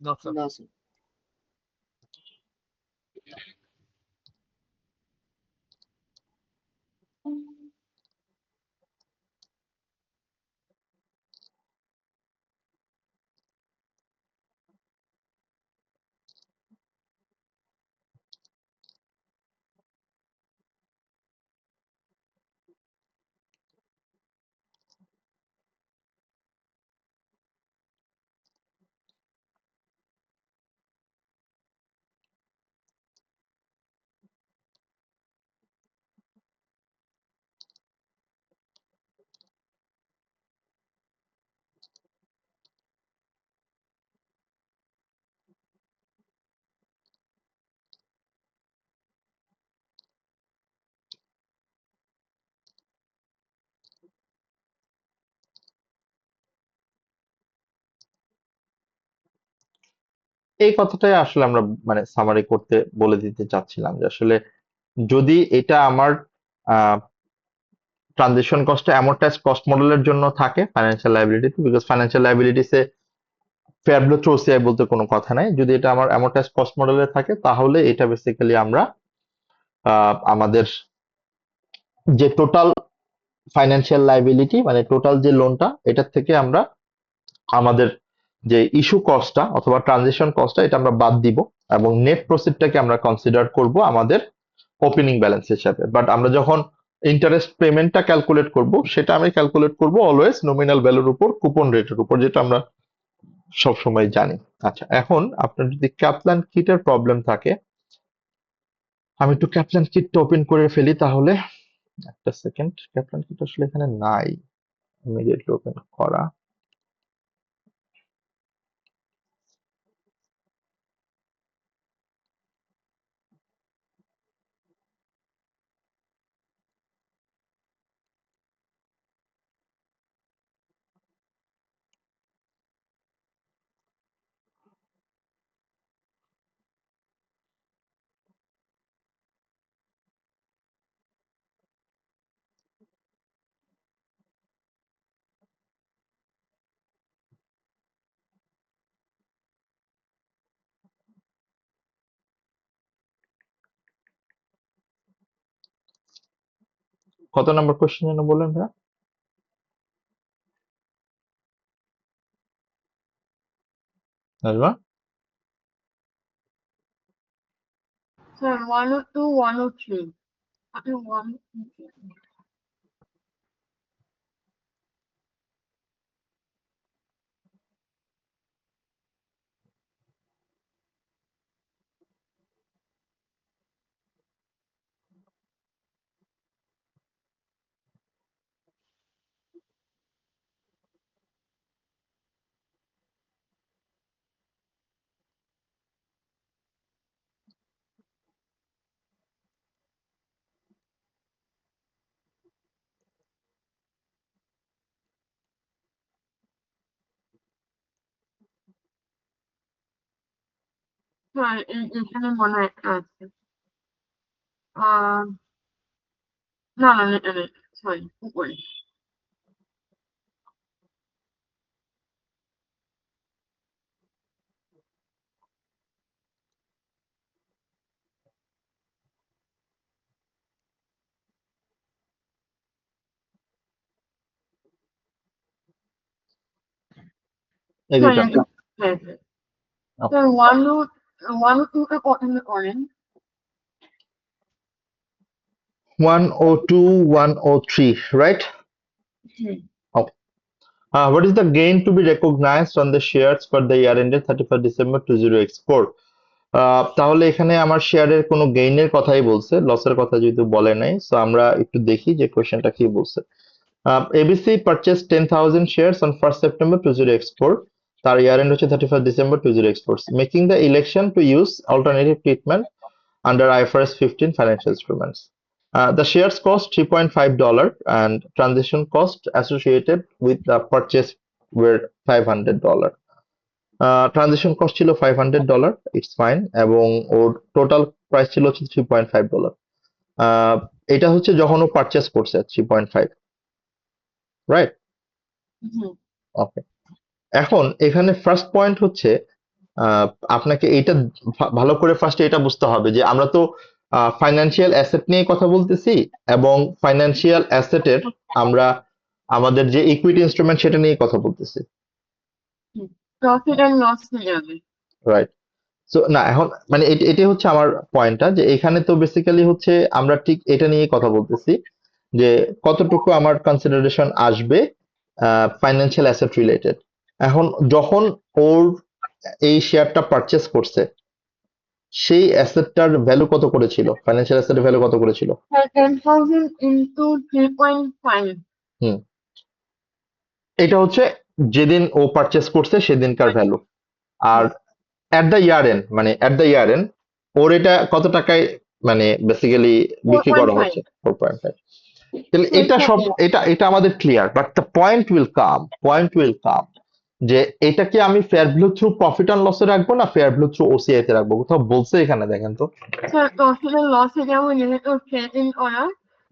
No, sir. না স্যার। এই কথাটাই আসলে আমরা মানে সামারি করতে বলে দিতে চাচ্ছিলাম যে আসলে যদি এটা আমার ট্রানজিশন কস্টটা অ্যামortized কস্ট মডেলের জন্য থাকে ফাইন্যান্সিয়াল লায়াবিলিটিতে, বিকজ ফাইন্যান্সিয়াল লায়াবিলিটিসে ফেয়ার ভ্যালু থ্রু ওসিআই বলতে কোনো কথা নাই। যদি এটা আমার অ্যামortized কস্ট মডেলে থাকে তাহলে এটা বেসিক্যালি আমরা আমাদের যে টোটাল ফাইন্যান্সিয়াল লায়াবিলিটি মানে টোটাল যে লোনটা এটার থেকে আমরা আমাদের যে ইস্যু কস্টটা অথবা ট্রানজিশন কস্টটা এটা আমরা বাদ দিব এবং নেট প্রসিডটাকে আমরা কনসিডার করব আমাদের ওপেনিং ব্যালেন্স হিসাবে। বাট আমরা যখন ইন্টারেস্ট পেমেন্টটা ক্যালকুলেট করব সেটা আমি ক্যালকুলেট করব অলওয়েজ নমিনাল ভ্যালুর উপর কুপন রেটের উপর, যেটা আমরা সব সময় জানি। আচ্ছা, এখন আপনার যদি ক্যাপলান কিটের প্রবলেম থাকে, আমি একটু ক্যাপলান কিটটা ওপেন করে ফেলি তাহলে। একটা সেকেন্ড, ক্যাপলান কিট আসলে এখানে নাই, ইমিডিয়েটলি ওপেন করা। কত নাম্বার কোশ্চেন যেন বললেন ভাইয়া? Nazma? Sir, 102, 103. I think 103. Sir, এখানে মনে হয় একটা আছে। না না না, সরি, উপরে। এই Sir, দুইটা। হ্যাঁ হ্যাঁ। Okay. Sir, 102 টা প্রথমে করেন। 102, 103, right? Hmm. Okay. What is the gain to be recognized on the shares for the year ended 31st December 2024? তাহলে এখানে আমার শেয়ারের কোনো গেইনের কথাই বলছে, লসের কথা যেহেতু বলে নাই, সো আমরা একটু দেখি যে কোশ্চেনটা কি বলছে। ABC purchase 10,000 shares on 1st September 2024, তার ইয়ার এন্ড হচ্ছে 31st December 2024, making the election to use alternative treatment under IFRS 15 financial instruments. The shares cost $3.5 and transaction cost associated with the purchase were $500. Transition cost ছিল $500, it's fine, এবং ওর total price ছিল হচ্ছে $3.5. এটা হচ্ছে যখন ও purchase করছে 3.5, right? হুম। ওকে, এখন এখানে ফার্স্ট পয়েন্ট হচ্ছে আপনাকে এটা ভালো করে ফার্স্টে এটা বুঝতে হবে যে আমরা তো ফাইনান্সিয়াল অ্যাসেট নিয়ে কথা বলতেছি, এবং ফাইনান্সিয়াল অ্যাসেটের আমরা আমাদের যে ইকুইটি ইনস্ট্রুমেন্ট সেটা নিয়ে কথা বলতেছি, প্রফিট এন্ড লস হয়ে যাবে। রাইট? সো না, এখন মানে এটাই হচ্ছে আমার পয়েন্টটা, যে এখানে তো বেসিক্যালি হচ্ছে আমরা ঠিক এটা নিয়ে কথা বলতেছি যে কতটুকু আমার কনসিডারেশন আসবে ফাইনান্সিয়াল অ্যাসেট রিলেটেড। এখন যখন ওর এই শেয়ারটা পারচেস করছে, সেই অ্যাসেটটার ভ্যালু কত করেছিল, ফাইন্যান্সিয়াল অ্যাসেটের ভ্যালু কত করেছিল? Sir, 10,000 into 3.5. হুম, এটা হচ্ছে যেদিন ও পারচেস করছে সেদিনকার ভ্যালু। আর এট দ্য ইয়ার এন্ড, মানে at the year and or এটা কত টাকায় মানে বেসিক্যালি বিক্রি করা 4.5 হচ্ছে? 4.5। তাহলে এটা সব এটা এটা আমাদের clear, but the point will come, যে এটা কি আমি fair value through profit and লসে রাখবো না ফেয়ার ভ্যালু থ্রু ওসিআই তে রাখবো? কোথাও বলছে এখানে দেখেন তো। স্যার প্রফিট এন্ড লসে যেমন যেহেতু ট্রেডিং করা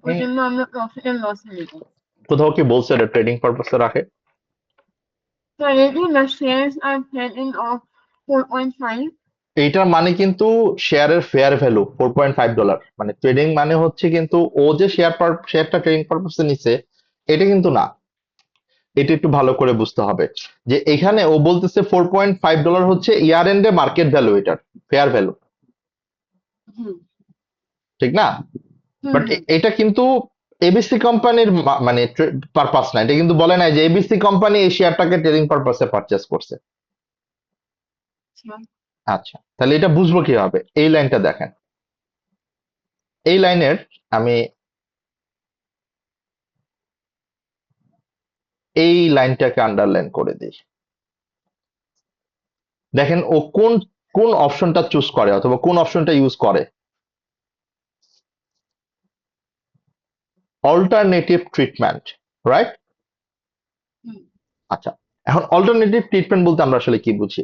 ওই জন্য আমরা প্রফিট এন্ড লসে নিব। কোথাও কি বলছে এটা ট্রেডিং পারপাসে রাখে? স্যার এটি the shares are trading of $4.5 এইটার মানে কিন্তু শেয়ারের ফেয়ার ভ্যালু $4.5, মানে ট্রেডিং মানে হচ্ছে কিন্তু ও যে শেয়ারটা ট্রেডিং পারপাসে নিছে এটা কিন্তু না। এটা একটু ভালো করে বুঝতে হবে যে এখানে ও বলতেছে $4.5 হচ্ছে ইয়ার এন্ডে মার্কেট ভ্যালু, এটার ফেয়ার ভ্যালু, হুম ঠিক না? হুম বাট হুম এটা কিন্তু এবিসি কোম্পানির মানে পারপাস না। এটা কিন্তু বলে নাই যে এবিসি কোম্পানি এই শেয়ারটাকে ট্রেডিং পারপাসে পারচেজ করছে। আচ্ছা। আচ্ছা, তাহলে এটা বুঝবো কিভাবে? এই লাইনটা দেখেন, এই লাইনের আমি এই লাইনটাকে আন্ডারলাইন করে দিই। দেখেন ও কোন কোন অপশনটা চুজ করে অথবা কোন অপশনটা ইউজ করে। Alternative treatment, right? হুম আচ্ছা, এখন অল্টারনেটিভ ট্রিটমেন্ট বলতে আমরা আসলে কি বুঝি?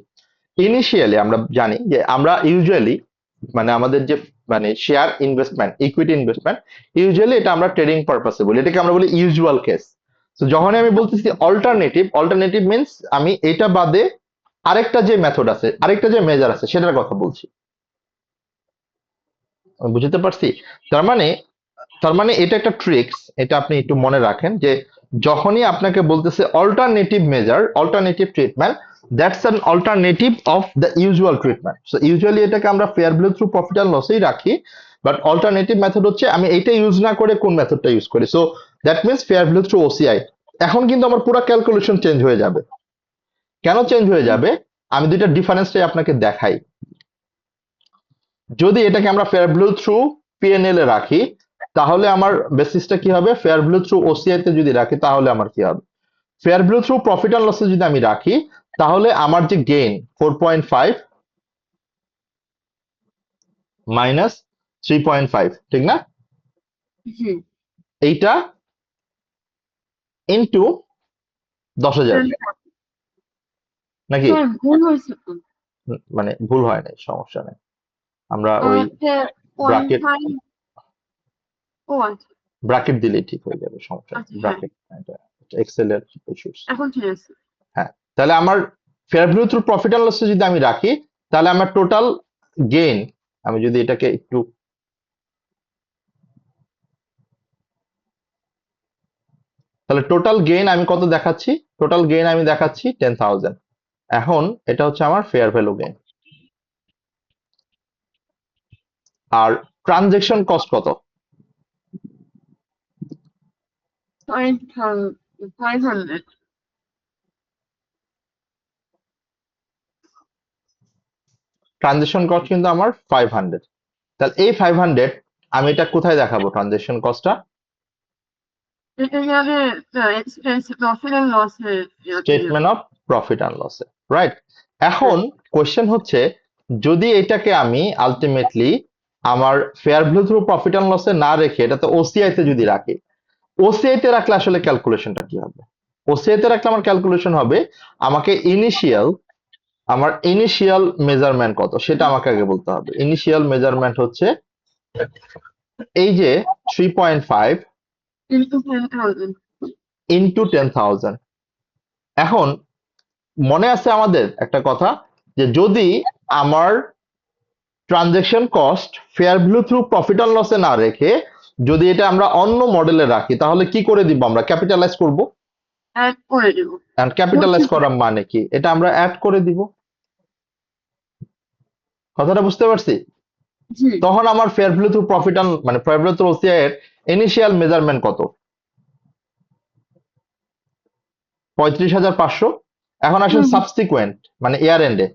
ইনিশিয়ালি আমরা জানি যে আমরা ইউজুয়ালি মানে আমাদের যে মানে share investment, equity investment, usually এটা আমরা ট্রেডিং পারপাসে বলি, এটাকে আমরা বলি ইউজুয়াল কেস। তো যখনই আমি বলতেছি অল্টারনেটিভ, অল্টারনেটিভ মিন্স আমি এটা বাদে আরেকটা যে মেথড আছে, আরেকটা যে মেজার আছে সেটার কথা বলছি। আমি বুঝতে পারছি? তার মানে এটা একটা ট্রিক্স, এটা আপনি একটু মনে রাখেন যে যখনই আপনাকে বলতেছে alternative measure, alternative treatment, that's an alternative of the usual treatment. So usually এটাকে আমরা fair value through profit and লসেই রাখি, বাট অল্টারনেটিভ মেথড হচ্ছে আমি এইটা ইউজ না করে কোন মেথডটা ইউজ করি। So that means fair value through OCI. এখন কিন্তু আমার পুরো ক্যালকুলেশন চেঞ্জ হয়ে যাবে। কেন চেঞ্জ হয়ে যাবে? আমি দুইটা ডিফারেন্সটাই আপনাকে দেখাই। যদি এটাকে আমরা ফেয়ার ভ্যালু থ্রু পিএনএল এ রাখি তাহলে আমার বেসিসটা কি হবে? ফেয়ার ভ্যালু থ্রু ওসিআই তে যদি রাখি তাহলে আমার কি হবে? Fair value through profit and লসে যদি আমি রাখি তাহলে আমার যে গেইন 4.5 মাইনাস 3.5, ঠিক না? হুম এইটা ইনটু 10,000 নাকি? স্যার ভুল হয়েছে তো। মানে ভুল হয় নাই, সমস্যা নেই, আমরা ওই ব্র্যাকেট $0.5 ও আচ্ছা ব্র্যাকেট দিলেই ঠিক হয়ে যাবে, সমস্যা নেই। আচ্ছা হ্যাঁ ব্র্যাকেট এটা এক্সেল এর ইস্যুস। এখন ঠিক আছে। হ্যাঁ, তাহলে আমার fair value through profit and loss যদি আমি রাখি তাহলে আমার টোটাল গেইন, আমি যদি এটাকে একটু তাহলে টোটাল গেইন আমি কত দেখাচ্ছি? টোটাল গেইন আমি দেখাচ্ছি 10,000। এখন এটা হচ্ছে আমার ফেয়ার ভ্যালু গেইন। আর ট্রানজেকশন কস্ট কত? 500 ট্রানজেকশন কস্ট কিন্তু আমার 500। তাহলে এই 500 আমি এটা কোথায় দেখাবো ট্রানজেকশন কস্টটা? এটা যাবে expense profit and loss statement of profit and লসে, রাইট? এখন কোশ্চেন হচ্ছে যদি এটাকে আমি আলটিমেটলি আমার fair value through profit and লসে না রেখে এটাতে ওসিআই তে যদি রাখি, ওসিআই তে রাখলে আসলে ক্যালকুলেশনটা কি হবে? ওসিআই তে রাখলে আমার ক্যালকুলেশন হবে আমাকে আমার ইনিশিয়াল মেজারমেন্ট কত সেটা আমাকে আগে বলতে হবে। ইনিশিয়াল মেজারমেন্ট হচ্ছে এই যে 3.5 ইনটু 10,000 ইন্টু 10,000। এখন মনে আছে আমাদের একটা কথা যে যদি আমার transaction cost fair value through profit and লসে না রেখে যদি এটা আমরা অন্য মডেলে রাখি তাহলে কি করে দিব? আমরা ক্যাপিটালাইজ করব। অ্যাড করে দেব। এন্ড ক্যাপিটালাইজ করার মানে কি? এটা আমরা অ্যাড করে দিব। কথাটা বুঝতে পারছি? জি তখন আমার fair value through profit and মানে ফেয়ার ভ্যালু থ্রু ওসিআই এর ইনিশিয়াল মেজারমেন্ট কত? 35,500। এখন আসেন সাবসিকুয়েন্ট মানে ইয়ার এন্ডে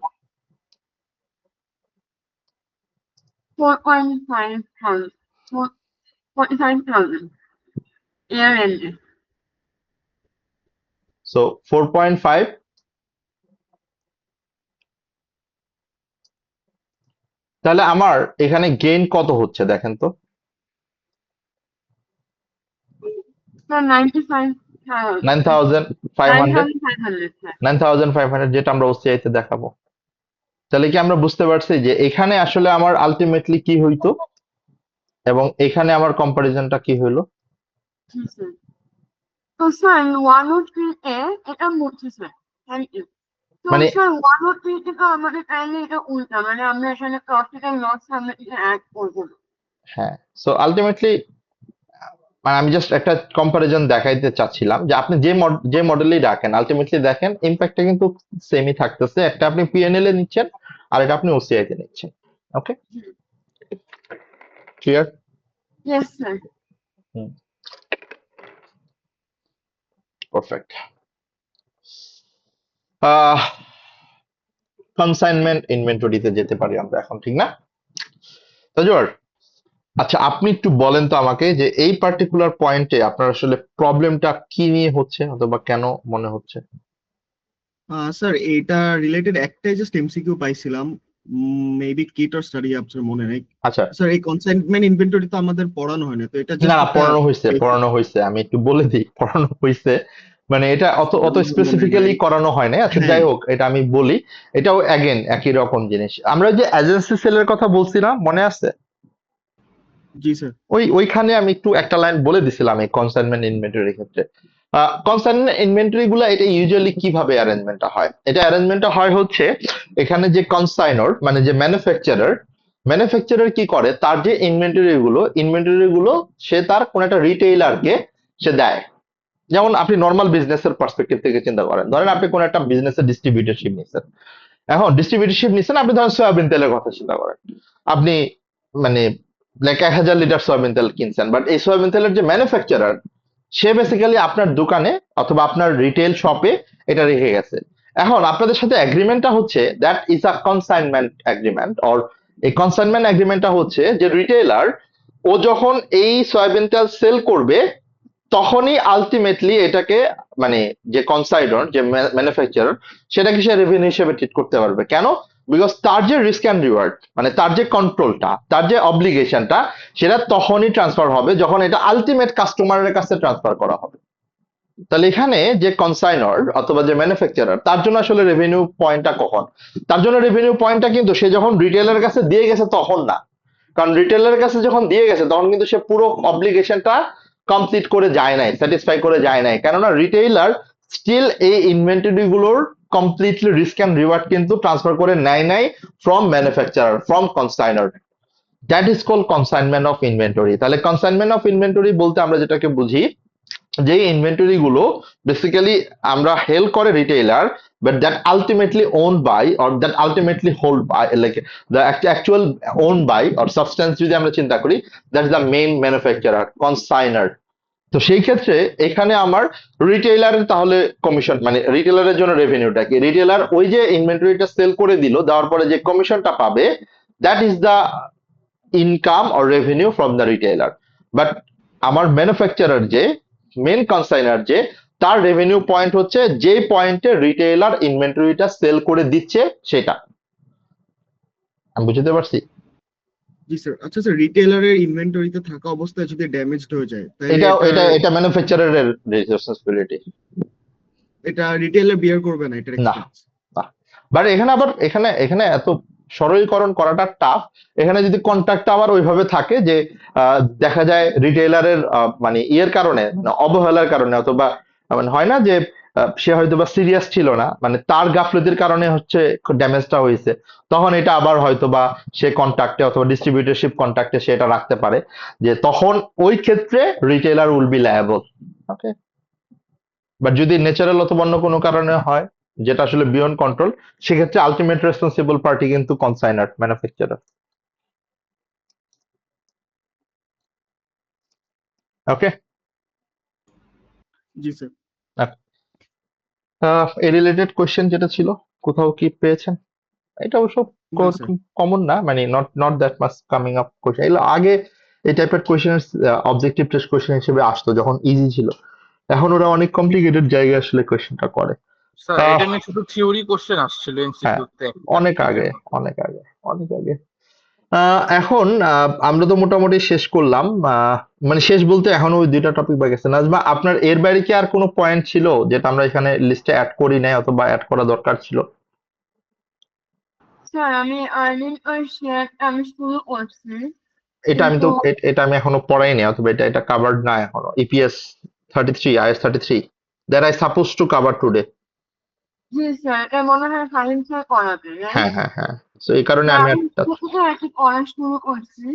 4.5,000 45,000 year end সো 4.5 তাহলে আমার এখানে গেইন কত হচ্ছে দেখেন তো? so 95 হ্যাঁ 9500 9500 হ্যাঁ 9500 যেটা আমরা ওসিআই তে দেখাবো। তাহলে কি আমরা বুঝতে পারছি যে এখানে আসলে আমার আলটিমেটলি কি হইতো এবং এখানে আমার কম্পারিজনটা কি হইলো? জি স্যার। তো স্যার 103A এটা মুছে স্যার, থ্যাংক ইউ। তো মানে স্যার 103 থেকে আমাদের চাইলে এটা উল্টা, মানে আমরা এখানে প্রফিট এন্ড লস আমরা এটা অ্যাড করবো না। হ্যাঁ, সো আলটিমেটলি মানে আমি জাস্ট একটা কম্পারিজন দেখাইতে চাচ্ছিলাম যে আপনি যে মডেলই রাখেন আলটিমেটলি দেখেন ইম্প্যাক্টটা কিন্তু সেমই থাকতেছে। একটা আপনি পিএনএল এ নিচ্ছেন আর এটা আপনি ওসিআই তে নিচ্ছেন। Okay, clear? Yes sir. Perfect. Consignment ইনভেন্টরিতে যেতে পারি আমরা এখন, ঠিক না তাজওয়ার? আচ্ছা, আপনি একটু বলেন তো আমাকে যে এই পার্টিকুলার পয়েন্টে আপনার আসলে প্রবলেমটা কি নিয়ে হচ্ছে অথবা কেন মনে হচ্ছে? স্যার এইটা রিলেটেড একটাই জাস্ট এমসিকিউ পাইছিলাম, মেবি কিট অর স্টাডি আপনার মনে নেই। আচ্ছা, স্যার এই কনসাইনমেন্ট ইনভেন্টরি তো আমাদের পড়ানো হয় না, তো এটা না জাস্ট না, একটা পড়ানো হয়েছে, আমি একটু বলে দিই পড়ানো হয়েছে। মানে এটা অত আমার মনে স্পেসিফিক্যালি নাই। করানো হয় না। আচ্ছা, হ্যাঁ যাই হোক, এটা আমি বলি। এটাও অ্যাগেন একই রকম জিনিস। আমরা যে এজেন্সি সেলের কথা বলছিলাম মনে আছে? জি স্যার। ওইখানে আমি একটু একটা লাইন বলে দিছিলাম এই কনসাইনমেন্ট ইনভেন্টরির ক্ষেত্রে। কনসাইনমেন্ট ইনভেন্টরি গুলা এটা ইউজুয়ালি কিভাবে অ্যারেঞ্জমেন্টটা হয়? এটা অ্যারেঞ্জমেন্টটা হয় হচ্ছে এখানে যে কনসাইনর মানে যে ম্যানুফ্যাকচারার কি করে, তার যে ইনভেন্টরি গুলো সে তার কোন একটা রিটেইলারকে সে দেয়। যেমন আপনি নর্মাল বিজনেসের পার্সপেক্টিভ থেকে চিন্তা করেন, ধরেন আপনি কোন একটা বিজনেসের ডিস্ট্রিবিউটরশিপ নিচ্ছেন। এখন ডিস্ট্রিবিউটরশিপ নিচ্ছেন, আপনি ধরেন সয়াবিন তেলের কথা চিন্তা করেন। আপনি মানে লাইক 1000 লিটার সয়াবিন তেল কিনছেন, বাট এই সয়াবিন তেলের যে ম্যানুফ্যাকচারার সে বেসিক্যালি আপনার দোকানে অথবা আপনার রিটেল শপে এটা রেখে গেছে। এখন আপনাদের সাথে এগ্রিমেন্টটা হচ্ছে that is a consignment agreement, or এই কনসাইনমেন্ট এগ্রিমেন্টটা হচ্ছে যে রিটেলার ও যখন এই সয়াবিন তেল সেল করবে তখনই আলটিমেটলি এটাকে মানে যে কনসাইনর যে ম্যানুফ্যাকচারার সেটাকে সে রেভিনিউ হিসেবে ট্রিট করতে পারবে। কেন? বিকজ তার যে রিস্ক অ্যান্ড রিওয়ার্ড মানে তার যে কন্ট্রোলটা, তার যে অব্লিগেশনটা, সেটা তখনই ট্রান্সফার হবে যখন এটা আলটিমেট কাস্টমারের কাছে ট্রান্সফার করা হবে। তাহলে এখানে যে কনসাইনর অথবা যে ম্যানুফ্যাকচারার তার জন্য আসলে রেভিনিউ পয়েন্টটা কখন? তার জন্য রেভিনিউ পয়েন্টটা কিন্তু সে যখন রিটেলারের কাছে দিয়ে গেছে তখন না। কারণ রিটেলারের কাছে যখন দিয়ে গেছে তখন কিন্তু সে পুরো অব্লিগেশনটা কমপ্লিট করে যায় নাই, স্যাটিসফাই করে যায় নাই। কেননা রিটেইলার স্টিল এই ইনভেন্টরি গুলোর কমপ্লিটলি রিস্ক অ্যান্ড রিওয়ার্ড কিন্তু ট্রান্সফার করে নেয় নাই from manufacturer, from consignor. That is called consignment of inventory. তাহলে কনসাইনমেন্ট অফ ইনভেন্টরি বলতে আমরা যেটাকে বুঝি, যে ইনভেন্টরি গুলো বেসিক্যালি আমরা হেল করে retailer, but that ultimately owned by or that ultimately hold by like the actual owned by or substance যদি আমরা চিন্তা করি, that is the main manufacturer consignor। তো সেই ক্ষেত্রে এখানে আমার রিটেইলারের তাহলে কমিশন মানে রিটেইলারের জন্য রেভিনিউটা কি? রিটেইলার ওই যে ইনভেন্টরিটা সেল করে দিল, দেওয়ার পরে যে কমিশনটা পাবে, that is the income or revenue from the retailer. But আমার ম্যানুফ্যাকচারার যে মেন কনসাইনার যে তার রেভিনিউ পয়েন্ট হচ্ছে যে পয়েন্টে রিটেইলার ইনভেন্টরিটা সেল করে দিচ্ছে সেটা। আমি বুঝতে পারছি? জি স্যার। আচ্ছা স্যার, রিটেলারের ইনভেন্টরিতে থাকা অবস্থায় যদি ড্যামেজড হয়ে যায় তাহলে এটা এটা এটা এটা ম্যানুফ্যাকচারারের রেসপন্সিবিলিটি এটা রিটেলার বিয়ার করবে না এটার না। এক্সপেন্স। বাট এখানে আবার এখানে এত সরলীকরণ করাটা টাফ। এখানে যদি কন্ট্রাক্টটা আবার ওইভাবে থাকে যে দেখা যায় রিটেইলারের মানে ইয়ের কারণে মানে অবহেলার কারণে অথবা মানে হয় না যে সে হয়তো বা সিরিয়াস ছিল না, মানে তার গাফলতির কারণে হচ্ছে ড্যামেজটা হয়েছে, তখন এটা আবার হয়তো বা সে কন্ট্রাক্টে অথবা ডিস্ট্রিবিউটরশিপ কন্ট্রাক্টে সেটা রাখতে পারে যে তখন ওই ক্ষেত্রে retailer will be liable. Okay, but যদি ন্যাচারাল অথবা অন্য কোনো কারণে হয় যেটা আসলে বিয়ন্ড কন্ট্রোল, সেক্ষেত্রে আলটিমেট রেসপন্সিবল পার্টি কিন্তু কনসাইনার ম্যানুফ্যাকচারার। ওকে, জি স্যার। এই রিলেটেড কোশ্চেন যেটা ছিল কোথাও কি পেয়েছেন? এটা অবশ্য না স্যার। কমন না, মানে not that much coming up question. এগুলো আগে এই টাইপের কোশ্চেন অবজেক্টিভ টেস্ট কোশ্চেন হিসেবে আসতো যখন ইজি ছিল। এখন ওরা অনেক কমপ্লিকেটেড জায়গায় আসলে কোশ্চেনটা করে। স্যার এটা নিয়ে শুধু থিওরি কোশ্চেন আসছিল হ্যাঁ, এমসিকিউ তে অনেক আগে অনেক আগে অনেক আগে। এখন আমরা তো মোটামুটি শেষ করলাম, মানে শেষ বলতে এখনো ওই দুইটা টপিক বাকি আছে। নাজমা, আপনার এর বাইরে কি আর কোনো পয়েন্ট ছিল যেটা আমরা এখানে লিস্টে অ্যাড করি নাই অথবা অ্যাড করা দরকার ছিল? স্যার আমি আর্নিং আর শেয়ার আমি শুরু করছি, এটা আমি কিন্তু তো এটা আমি এখনো পড়াইনি, অথবা এটা কাভার্ড না এখনো। EPS 33, is 33 that I suppose to cover today. G sir এটা মনে হয় ফাহিম স্যার করাবে, রাইট? হ্যাঁ, হ্যাঁ, হ্যাঁ। তো এই কারণে না আমি আমি একটা, এটা আর কি পড়া শুরু করছি,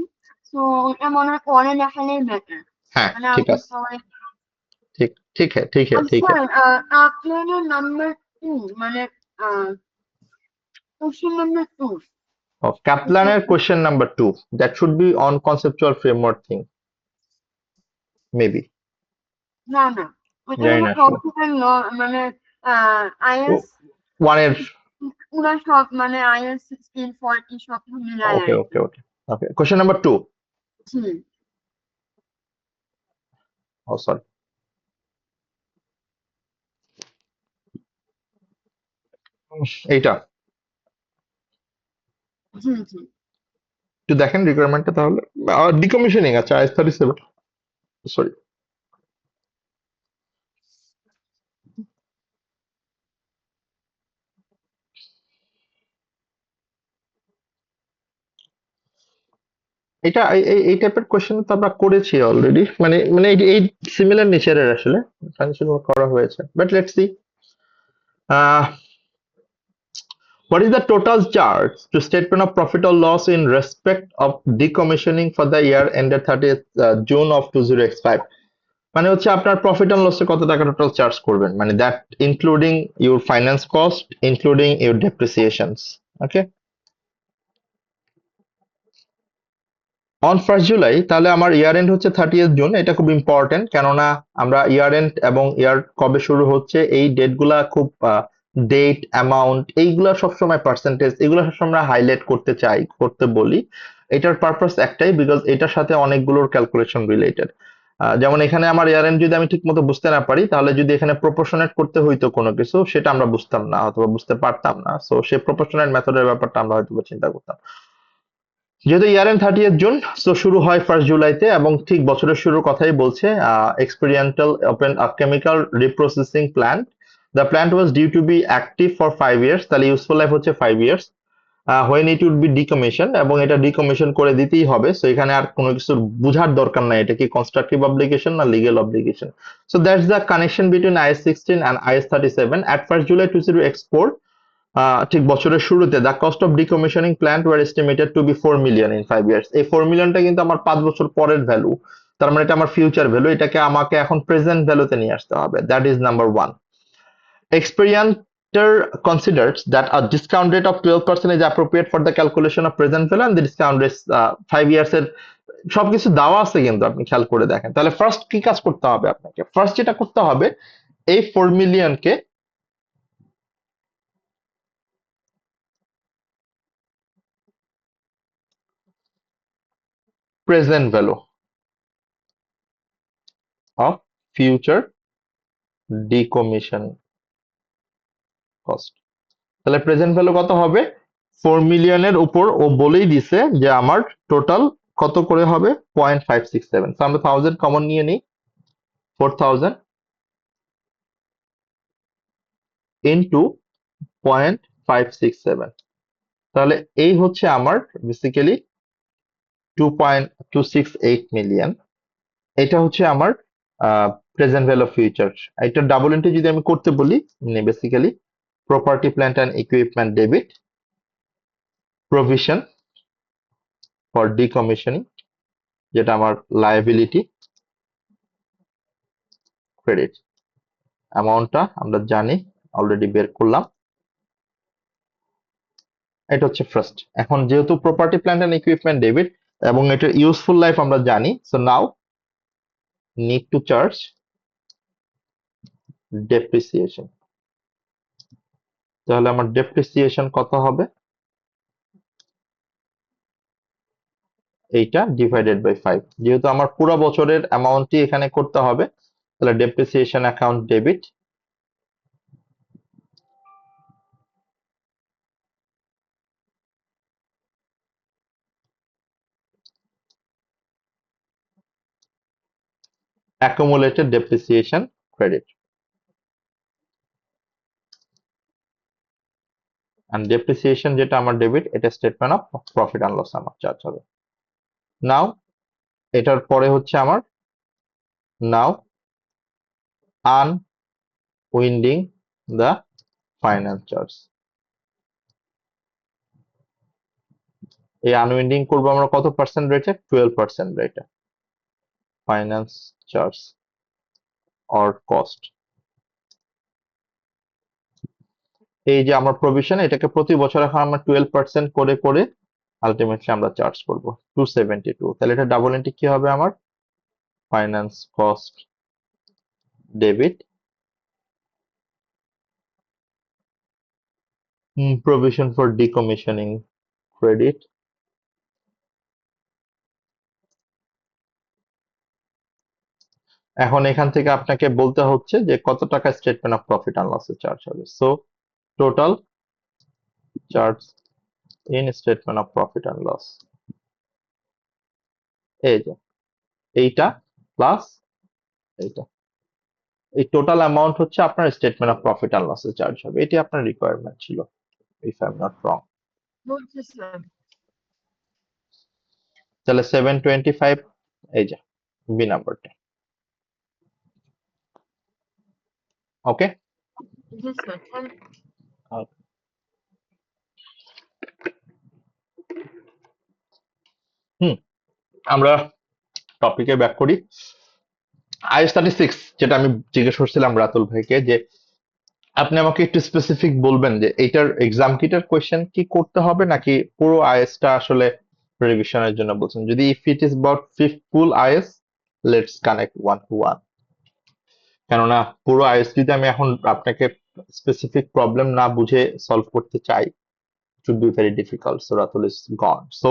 তো এটা মনে হয় পরে দেখালেই বেটার, হ্যাঁ মানে ঠিক আমি আছে, পরে। ঠিক ঠিক হ্যাঁ, ঠিক হ্যাঁ, আর ঠিক হ্যাঁ। স্যার আপনাদের নাম্বার 2 মানে question number 2 Kaplan question number 2, that should be on conceptual framework thing, maybe. না না ওটা জানি হলো না আসলে। প্রফিট ল, মানে ও, আইএস ওয়ান এর, পুরা সব মানে আইএস 1640 সব মিলায় ওকে আর কি। ওকে ওকে ওকে, কোশ্চেন নাম্বার 2। জি ও সরি, এইটা জি জি একটু দেখেন রিকোয়ারমেন্টটা তাহলে। ডিকমিশনিং, আচ্ছা, আইএস 37, সরি। এটা এই টাইপের কোশ্চেন তো আমরা করেছি অলরেডি, মানে এই সিমিলার নেচারের আসলে ফাইন্যান্সিয়াল করা হয়েছে, but let's see. What is the total charge to statement of profit or loss in respect of decommissioning for the year ended 30th June of 2025? মানে হচ্ছে আপনার প্রফিট অ্যান্ড লসে কত টাকা টোটাল চার্জ করবেন, মানে that including your finance cost, including your depreciations. Okay, on 1st July, তাহলে আমার ইয়ার এন্ড হচ্ছে 30th জুন। এটা খুব ইম্পর্টেন্ট, কেননা আমরা ইয়ার এন্ড এবং ইয়ার কবে শুরু হচ্ছে এই ডেট গুলা খুব, ডেট, অ্যামাউন্ট, এইগুলা সবসময় পার্সেন্টেজ, এগুলো সবসময় হাইলাইট করতে চাই, করতে বলি। এটার পারপাস একটাই, বিকজ এটার সাথে অনেকগুলোর ক্যালকুলেশন রিলেটেড। যেমন এখানে আমার ইয়ার এন্ড যদি আমি ঠিক মতো বুঝতে না পারি, তাহলে যদি এখানে প্রপোর্শনেট করতে হইতো কোনো কিছু, সেটা আমরা বুঝতাম না অথবা বুঝতে পারতাম না। সো সেই প্রপোর্শনেট মেথডের ব্যাপারটা আমরা হয়তো চিন্তা করতাম। যেহেতু ইয়ার এন্ড 30th জুন, সো শুরু হয় 1st জুলাইতে, এবং ঠিক বছরের শুরুর কথাই বলছে। Experimental open a chemical reprocessing plant, the plant was due to be active for 5 years, তাহলে ইউজফুল লাইফ হচ্ছে 5 years, when it would be decommission, এবং এটা ডিকমিশন করে দিতেই হবে। সো এখানে আর কোনো কিছু বুঝার দরকার নাই, এটা কি কনস্ট্রাকটিভ অব্লিগেশন না legal obligation. So that's the connection between IS 16 and IS 37 at 1st July 2024। ঠিক বছরের শুরুতে the cost of decommissioning plant were estimated to be 4 million in 5 years। এই 4 মিলিয়নটা কিন্তু আমার 5 বছর পরের ভ্যালু, তার মানে এটা আমার ফিউচার ভ্যালু, এটাকে আমাকে এখন প্রেজেন্ট ভ্যালুতে নিয়ে আসতে হবে। That is number 1। Experimenter considers that a discount rate of 12% is appropriate for the calculation of present value, and the discount rate 5 years এর সবকিছু দেওয়া আছে, কিন্তু আপনি খেয়াল করে দেখেন। তাহলে ফার্স্ট কি কাজ করতে হবে আপনাকে? ফার্স্ট যেটা করতে হবে, এই 4 মিলিয়নকে present value of future decommission cost, তাহলে প্রেজেন্ট ভ্যালু কত হবে? 4 মিলিয়নের উপর ও বলেই দিছে যে আমার টোটাল কত করে হবে, 0.567। তো আমরা 1000 কমন নিয়ে নিই, 4000 ইন্টু 0.567, তাহলে এই হচ্ছে আমার বেসিক্যালি 2.268 মিলিয়ন। এটা হচ্ছে আমার প্রেজেন্ট ভ্যালু অফ ফিউচার। এটা ডাবল এন্ট্রি যদি আমি করতে বলি, basically property plant and equipment debit, provision for decommissioning যেটা আমার লায়াবিলিটি, ক্রেডিট। অ্যামাউন্টটা আমরা জানি, অলরেডি বের করলাম। এটা হচ্ছে ফার্স্ট। এখন যেহেতু property plant and equipment debit এবং এটার ইউজফুল লাইফ আমরা জানি, so now need to charge depreciation. তাহলে আমার ডেপ্রিসিয়েশন কত হবে? এইটা ডিভাইডেড বাই 5, যেহেতু আমার পুরো বছরের অ্যামাউন্টই এখানে করতে হবে, তাহলে depreciation account debit, accumulated depreciation credit. And depreciation যেটা আমার ডেবিট, এটা statement of profit and loss আমার চার্জ হবে। নাও এটার পরে হচ্ছে আমার now unwinding the finance charge. এই আনউইন্ডিং করবো আমরা কত পার্সেন্ট রেটে? 12% রেটে ফাইন্যান্স চার্জ অর কস্ট। এই যে আমার প্রভিশন, এটাকে প্রতি বছর এখন আমরা 12% করে করে আলটিমেটলি আমরা চার্জ করবো 272। তাহলে এটা ডাবল এন্ট্রি কি হবে আমার? Finance cost debit, provision for decommissioning credit, এখন এখান থেকে আপনাকে বলতে হচ্ছে যে কত টাকা স্টেটমেন্ট অফ প্রফিট অ্যান্ড লসে চার্জ হবে। So total charge in statement of profit and loss, এই যে এইটা প্লাস এইটা, এই টোটাল অ্যামাউন্ট হচ্ছে আপনার স্টেটমেন্ট অফ প্রফিট অ্যান্ড লসে চার্জ হবে। এটি আপনার রিকোয়ারমেন্ট ছিল, if I am not wrong. বলছি স্যার। তাহলে 725, এই যে বি নাম্বারটা। ওকে, জি স্যার, থ্যাংক আমরা টপিকে ব্যাক করি। IS-36 যেটা আমি জিজ্ঞেস করছিলাম রাতুল ভাইকে, যে আপনি আমাকে একটু স্পেসিফিক বলবেন যে এইটার এক্সাম কিটার কোয়েশ্চেন কি করতে হবে নাকি পুরো আইএসটা আসলে রিভিশনের জন্য বলছেন? যদি if it is about full IS, let's connect one to one. কেননা পুরো আইএস যদি আমি এখন আপনাকে স্পেসিফিক প্রবলেম না বুঝে সলভ করতে চাই, it would be very difficult. So Ratul is gone. So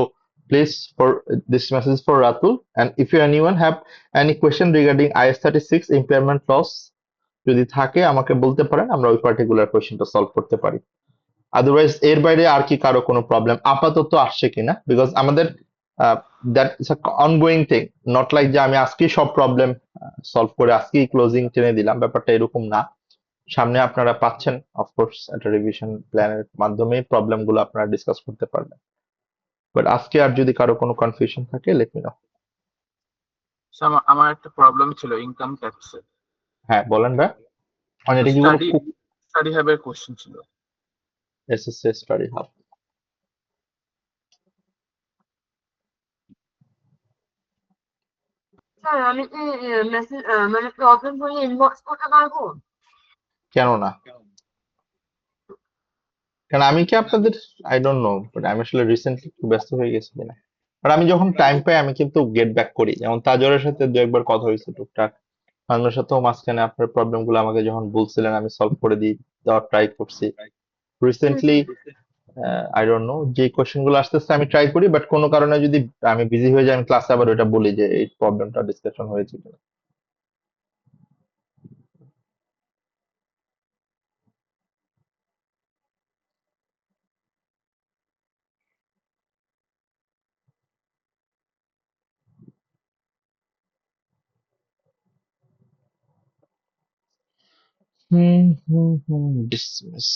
please, for this message for Ratul, and if you anyone have any question regarding IS-36 impairment loss, যদি থাকে আমাকে বলতে পারেন, আমরা ওই পার্টিকুলার কোয়েশ্চেনটা সলভ করতে পারি। আদারওয়াইজ এর বাইরে আর কি কারো কোনো প্রবলেম আপাতত আসছে কিনা, বিকজ আমাদের that is a ongoing thing, not like যে আমি আজকেই সব প্রবলেম সলভ করে আজকেই ক্লোজিং টেনে দিলাম, ব্যাপারটা এরকম না। সামনে আপনারা পাচ্ছেন অফকোর্স একটা রিভিশন প্ল্যানের মাধ্যমে প্রবলেম গুলো আপনারা ডিসকাস করতে পারবেন। বাট আজকে আর যদি কারো কোনো কনফিউশন থাকে, লেট মি নো। আমার একটা প্রবলেম ছিল ইনকাম ট্যাক্সে। হ্যাঁ বলেন ভাই, মানে এটা কি কোনো স্টাডি হাবের কোশ্চেন ছিল। SSC study hub? স্যার, আমি কি মেসেজ মানে প্রবলেম হলে ইনবক্স করতে পারবো? কেন না? কারণ আমি কি আপনাদের, আই ডোন্ট নো, বাট আমি আসলে রিসেন্টলি একটু ব্যস্ত হয়ে গেছি কিনা। আর আমি যখন টাইম পাই আমি কিন্তু গেট ব্যাক করি, যেমন তাজরের সাথে দু একবার কথা হয়েছে টুকটাক, আপনার সাথেও মাঝখানে আপনার প্রবলেম গুলো আমাকে যখন বলছিলেন আমি সলভ করে দেওয়ার ট্রাই করছি। রিসেন্টলি আই ডোন্ট নো, যে কোশ্চেন গুলো আসতেছে আমি ট্রাই করি, বাট কোনো কারণে যদি আমি বিজি হয়ে যাই আমি ক্লাসে আবার ওইটা বলি যে এই প্রবলেমটা ডিসকাশন হয়েছে কিনা। ডিসমিস।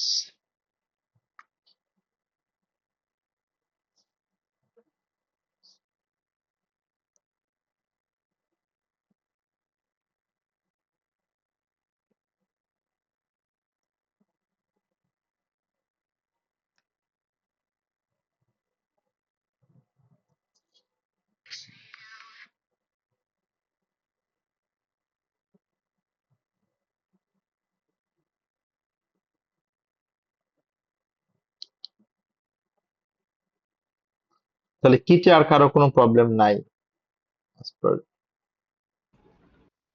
তাহলে কিটে আর কারো কোনো প্রবলেম নাই?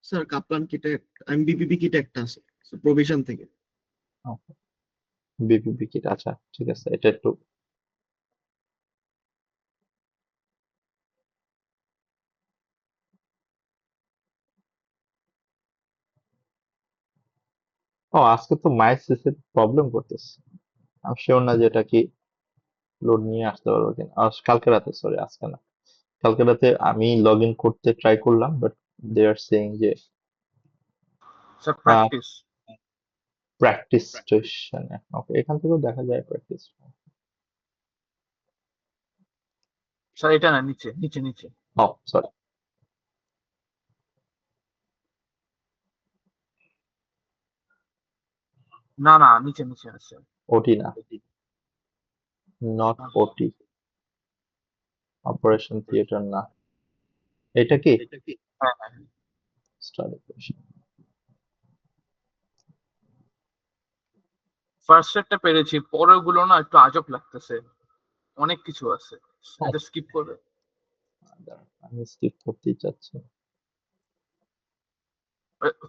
স্যার কাপ্লান কিটে, আমি বিপিপি কিটে একটা আছে প্রভিশন থেকে। বিপিপি কিট, আচ্ছা ঠিক আছে, এটা একটু ও আজকে তো মাই সিসের প্রবলেম করতেছে, আমি শিওর না যে এটা কি লোড নিয়ে আসতে পারবো কিনা। কালকে রাতে, সরি আজকে না, কালকে রাতে আমি লগ ইন করতে ট্রাই করলাম, বাট দে আর সেইং যে স্যার প্র্যাকটিস প্র্যাকটিস স্টেশনে, ওকে, এখান থেকেও দেখা যায় প্র্যাকটিস। স্যার এটা না, নিচে নিচে নিচে। ও সরি, না না, নিচে নিচে আছে। ওটি না, নট ওটি, অপারেশন থিয়েটার না, এটা কি হ্যাঁ হ্যাঁ। Study question? ফার্স্ট সেটটা পেরেছি, পরের গুলো না একটু আজব লাগতেছে, অনেক কিছু আছে, এটা স্কিপ করবে। আমি স্কিপ করতেই চাচ্ছি।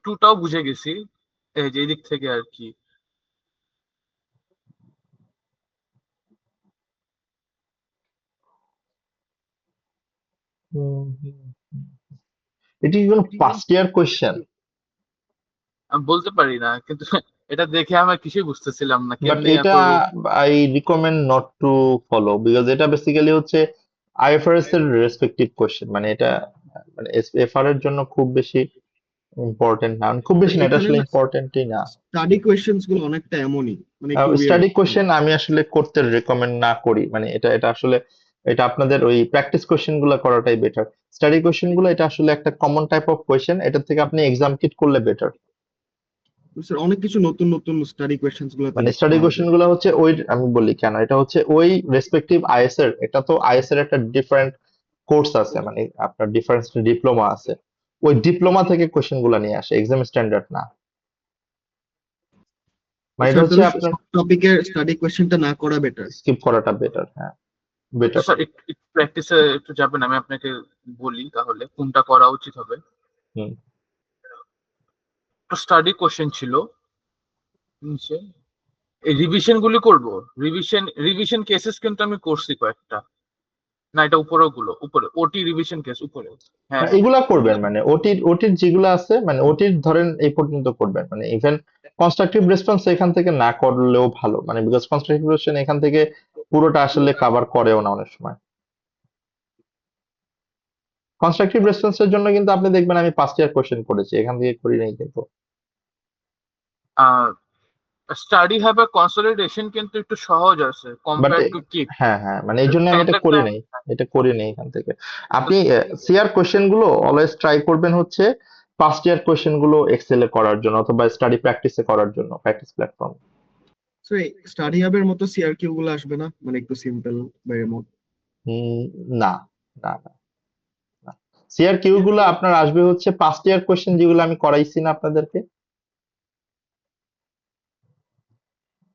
টুটাও বুঝে গেছি, এই যে এদিক থেকে আর কি। এটি কি কোনো পাস্ট ইয়ার কোয়েশ্চেন? আমি বলতে পারি না, কিন্তু এটা দেখে আমি কিছুই বুঝতেছিলাম না বাট কেমনে এটা I recommend not to follow, because এটা বেসিক্যালি হচ্ছে আইএফআরএস এর রেসপেক্টিভ কোয়েশ্চেন, মানে এটা মানে এফআর এর জন্য খুব বেশি ইম্পর্টেন্ট না, খুব বেশি না, এটা আসলে ইম্পর্টেন্টই না। স্টাডি কোয়েশ্চেন্স গুলো অনেকটা এমনই, মানে একটু স্টাডি weird। কোয়েশ্চেন আমি আসলে করতে রেকমেন্ড না করি, মানে এটা আসলে এটা আপনাদের ওই প্র্যাকটিস কোয়েশ্চেন গুলো করাটাই বেটার। স্টাডি কোয়েশ্চেন গুলো এটা আসলে একটা কমন টাইপ অফ কোয়েশ্চেন, এটা থেকে আপনি এক্সাম কিট করলে বেটার। স্যার অনেক কিছু নতুন নতুন স্টাডি কোয়েশ্চেন্স গুলো মানে স্টাডি কোয়েশ্চেন গুলো হচ্ছে ওই, আমি বলি কেন, এটা হচ্ছে ওই রেসপেক্টিভ আইএস এর, এটা তো আইএস এর একটা ডিফারেন্ট কোর্স আছে, মানে আপনার ডিফারেন্ট ডিপ্লোমা আছে, ওই ডিপ্লোমা থেকে কোয়েশ্চেন গুলো নিয়ে আসে, এক্সাম স্ট্যান্ডার্ড না। মানে এটা হচ্ছে আপনার টপিকের স্টাডি কোয়েশ্চেনটা না করা বেটার। স্কিপ করাটা বেটার, হ্যাঁ বেটার। স্যার প্র্যাকটিসে একটু যাবেন, আমি আপনাকে বলি তাহলে কোনটা করা উচিত হবে। হুম। স্টাডি কোশ্চেন ছিল নিচে, এই রিভিশন গুলি করবো, রিভিশন কেসেস কিন্তু আমি করছি কয়েকটা। না এটা উপরেও গুলো, উপরে ওটি রিভিশন কেস উপরে। হ্যাঁ এগুলা করবেন, মানে ওটির যেগুলো আছে, মানে ওটির ধরেন এই পর্যন্ত করবেন, মানে ইভেন কনস্ট্রাকটিভ রেসপন্স এখান থেকে না করলেও ভালো, মানে বিকজ কনস্ট্রাকটিভ রেসপন্স এখান থেকে পুরোটা আসলে কভার করেও না অনেক সময়। কনস্ট্রাকটিভ রেসপন্সের জন্য কিন্তু আপনি দেখবেন আমি পাস্ট ইয়ার কোশ্চেন করেছি, এখান থেকে করি নাই কিন্তু। স্টাডি হ্যাভ এ কনসলিডেশন কিন্তু একটু সহজ আছে বাট কম্পেয়ার টু কিট। হ্যাঁ হ্যাঁ, মানে এই জন্য আমি এটা করি নাই, এটা করি নাই এখান থেকে। আপনি সিআর কোশ্চেন গুলো অলওয়েজ ট্রাই করবেন হচ্ছে পাস্ট ইয়ার কোশ্চেন গুলো এক্সেলে করার জন্য অথবা স্টাডি প্র্যাকটিসে করার জন্য, প্র্যাকটিস প্ল্যাটফর্ম। সো স্টাডি হাবের মতো সিআরকিউ গুলো আসবে না, মানে একটু সিম্পল বা এমন? না না না, সিআর কিউ গুলো আপনার আসবে হচ্ছে পাস্ট ইয়ার কোশ্চেন যেগুলো আমি করাইছি না আপনাদেরকে,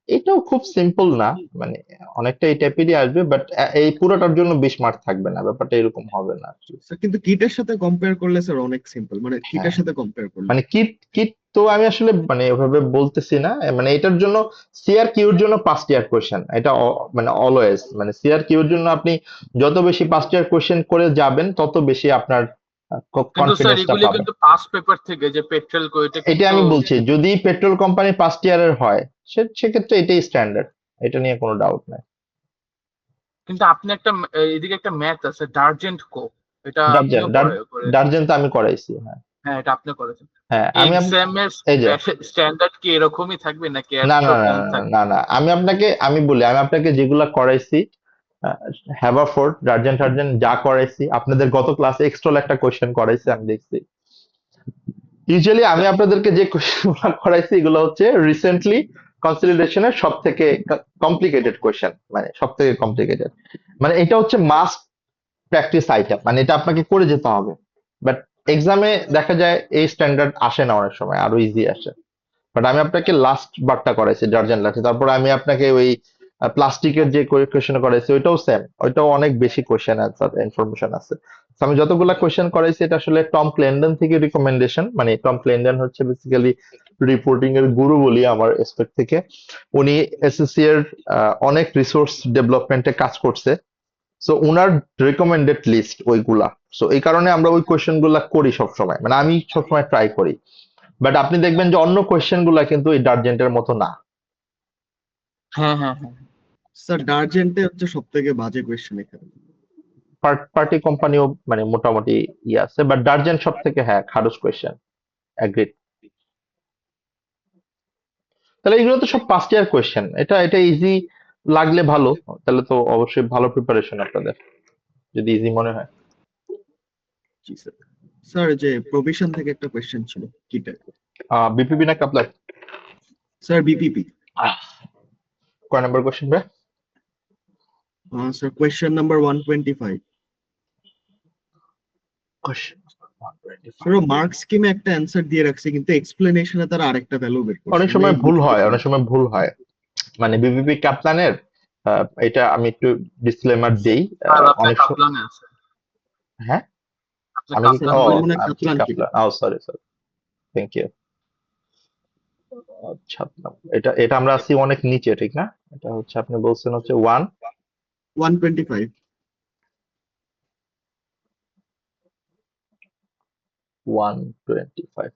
এটাও খুব সিম্পল না, মানে অনেকটা এই টাইপেরই আসবে, বাট এই পুরোটার জন্য 20 মার্ক থাকবে না, ব্যাপারটা এরকম হবে না আর কি। স্যার কিন্তু কিটের সাথে কম্পেয়ার করলে স্যার অনেক সিম্পল, মানে কিটের হ্যাঁ। সাথে কম্পেয়ার করলে। মানে কিট তো আমি আসলে মানে ওভাবে বলতেছি না, মানে এটার জন্য সিআর কিউর জন্য পাস্ট ইয়ার কোশ্চেন, এটা মানে অলওয়েজ, মানে সিআর কিউর জন্য আপনি যত বেশি পাস্ট ইয়ার কোশ্চেন করে যাবেন তত বেশি আপনার কিন্তু স্যার কনফিডেন্সটা এগুলি পাবেন। কিন্তু পাস পেপার থেকে যে পেট্রোল এটা আমি বলছি, যদি পেট্রোল কোম্পানি ফার্স্ট ইয়ারের হয় সেক্ষেত্রে এটাই স্ট্যান্ডার্ড, এটা নিয়ে কোনো ডাউট নাই। কিন্তু আপনি একটা এদিকে একটা ম্যাথ আছে ডার্জেন্ট কো, এটা ডার্জেন তো আমি করাইছি, হ্যাঁ হ্যাঁ এটা আপনি করেছেন। হ্যাঁ, আমি এক্সাম এর এই যে স্ট্যান্ডার্ড কি এরকমই থাকবে নাকি না একটু না না কম না, থাকবে? না না, আমি আপনাকে যেগুলা করাইছি, হ্যাভারফোর্ড ডার্জেন যা করাইছি, আপনাদের গত ক্লাসে এক্সট্রা একটা কোশ্চেন করাইছি আমি দেখছি। ইউজুয়ালি আমি আপনাদেরকে যে কোশ্চেন করাইছি এগুলো হচ্ছে রিসেন্টলি কনসলিডেশনের সব থেকে কমপ্লিকেটেড কোশ্চেন, মানে সব থেকে কমপ্লিকেটেড, মানে এটা হচ্ছে মাস্ট প্র্যাকটিস আইটেম, মানে এটা আপনাকে করে যেতে হবে। বাট এক্সামে দেখা যায় এই স্ট্যান্ডার্ড আসে না, অনেক সময় আরো ইজি আসে। বাট আমি আপনাকে লাস্ট বারটা করাইছি ডার্জেন লাঠি, তারপর আমি আপনাকে ওই প্লাস্টিকের যে কোয়েশ্চেন করাইছি ওইটাও সেম, ওইটাও অনেক বেশি কোয়েশ্চেন অ্যান্সার ইনফরমেশন আছে। So আমি যতগুলা কোয়েশ্চেন করাইছি এটা আসলে টম ক্লেন্ডন থেকে রিকমেন্ডেশন, মানে টম ক্লেন্ডন হচ্ছে বেসিক্যালি রিপোর্টিং এর গুরু বলি আমার এসপেক্ট থেকে। উনি এসএসসি এর অনেক রিসোর্স ডেভেলপমেন্টে কাজ করছে, সো উনার রিকমেন্ডেড লিস্ট ওইগুলা। সো এই কারণে আমরা ওই কোয়েশ্চেন গুলা করি সবসময়, মানে আমি সবসময় ট্রাই করি। বাট আপনি দেখবেন যে অন্য কোয়েশ্চেন গুলা কিন্তু এই ডার্জেন্টের মতো না। হ্যাঁ হ্যাঁ হ্যাঁ স্যার ডার্জেন্টে হচ্ছে সব থেকে বাজে কোয়েশ্চেন এখানে। পার্টি কোম্পানিও মানে মোটামুটি ইয়ে আছে, বাট ডার্জেন সব থেকে হ্যাঁ খারুস কোয়েশ্চেন, অ্যাগ্রিড। তাহলে এগুলো তো সব পাস্ট ইয়ার কোয়েশ্চেন, এটা এটা ইজি লাগলে ভালো, তাহলে তো অবশ্যই ভালো প্রিপারেশন আপনাদের, যদি ইজি মনে হয়। জি স্যার। স্যার যে প্রভিশন থেকে একটা কোয়েশ্চেন ছিল কিটে। বিপিবি না কাপলার? Sir BPP. কয় নাম্বার কোয়েশ্চেন ভাই? Sir question number 125। Sir mark স্কিমে একটা অ্যান্সার দিয়ে রাখছে, কিন্তু এক্সপ্লেনেশনে তারা আরেকটা ভ্যালু বের করছে। অনেক আমি সময় ভুল হয়, বুঝতেছি না। অনেক সময় ভুল হয়, মানে বিপিপি কাপলানের এটা আমি একটু ডিসক্লেমার দেই। আর আপনার অনেক কাপলানে আছে, হ্যাঁ আপনার আমি কি স্যার ও কাপলান আমার বই। মনে হয় আমি কি কাপলান কিটে। কাপলান, ও সরি সরি, থ্যাংক ইউ। আচ্ছা, এটা এটা আমরা আছি অনেক নিচে, ঠিক না? এটা হচ্ছে আপনি বলছেন হচ্ছে 125। 125।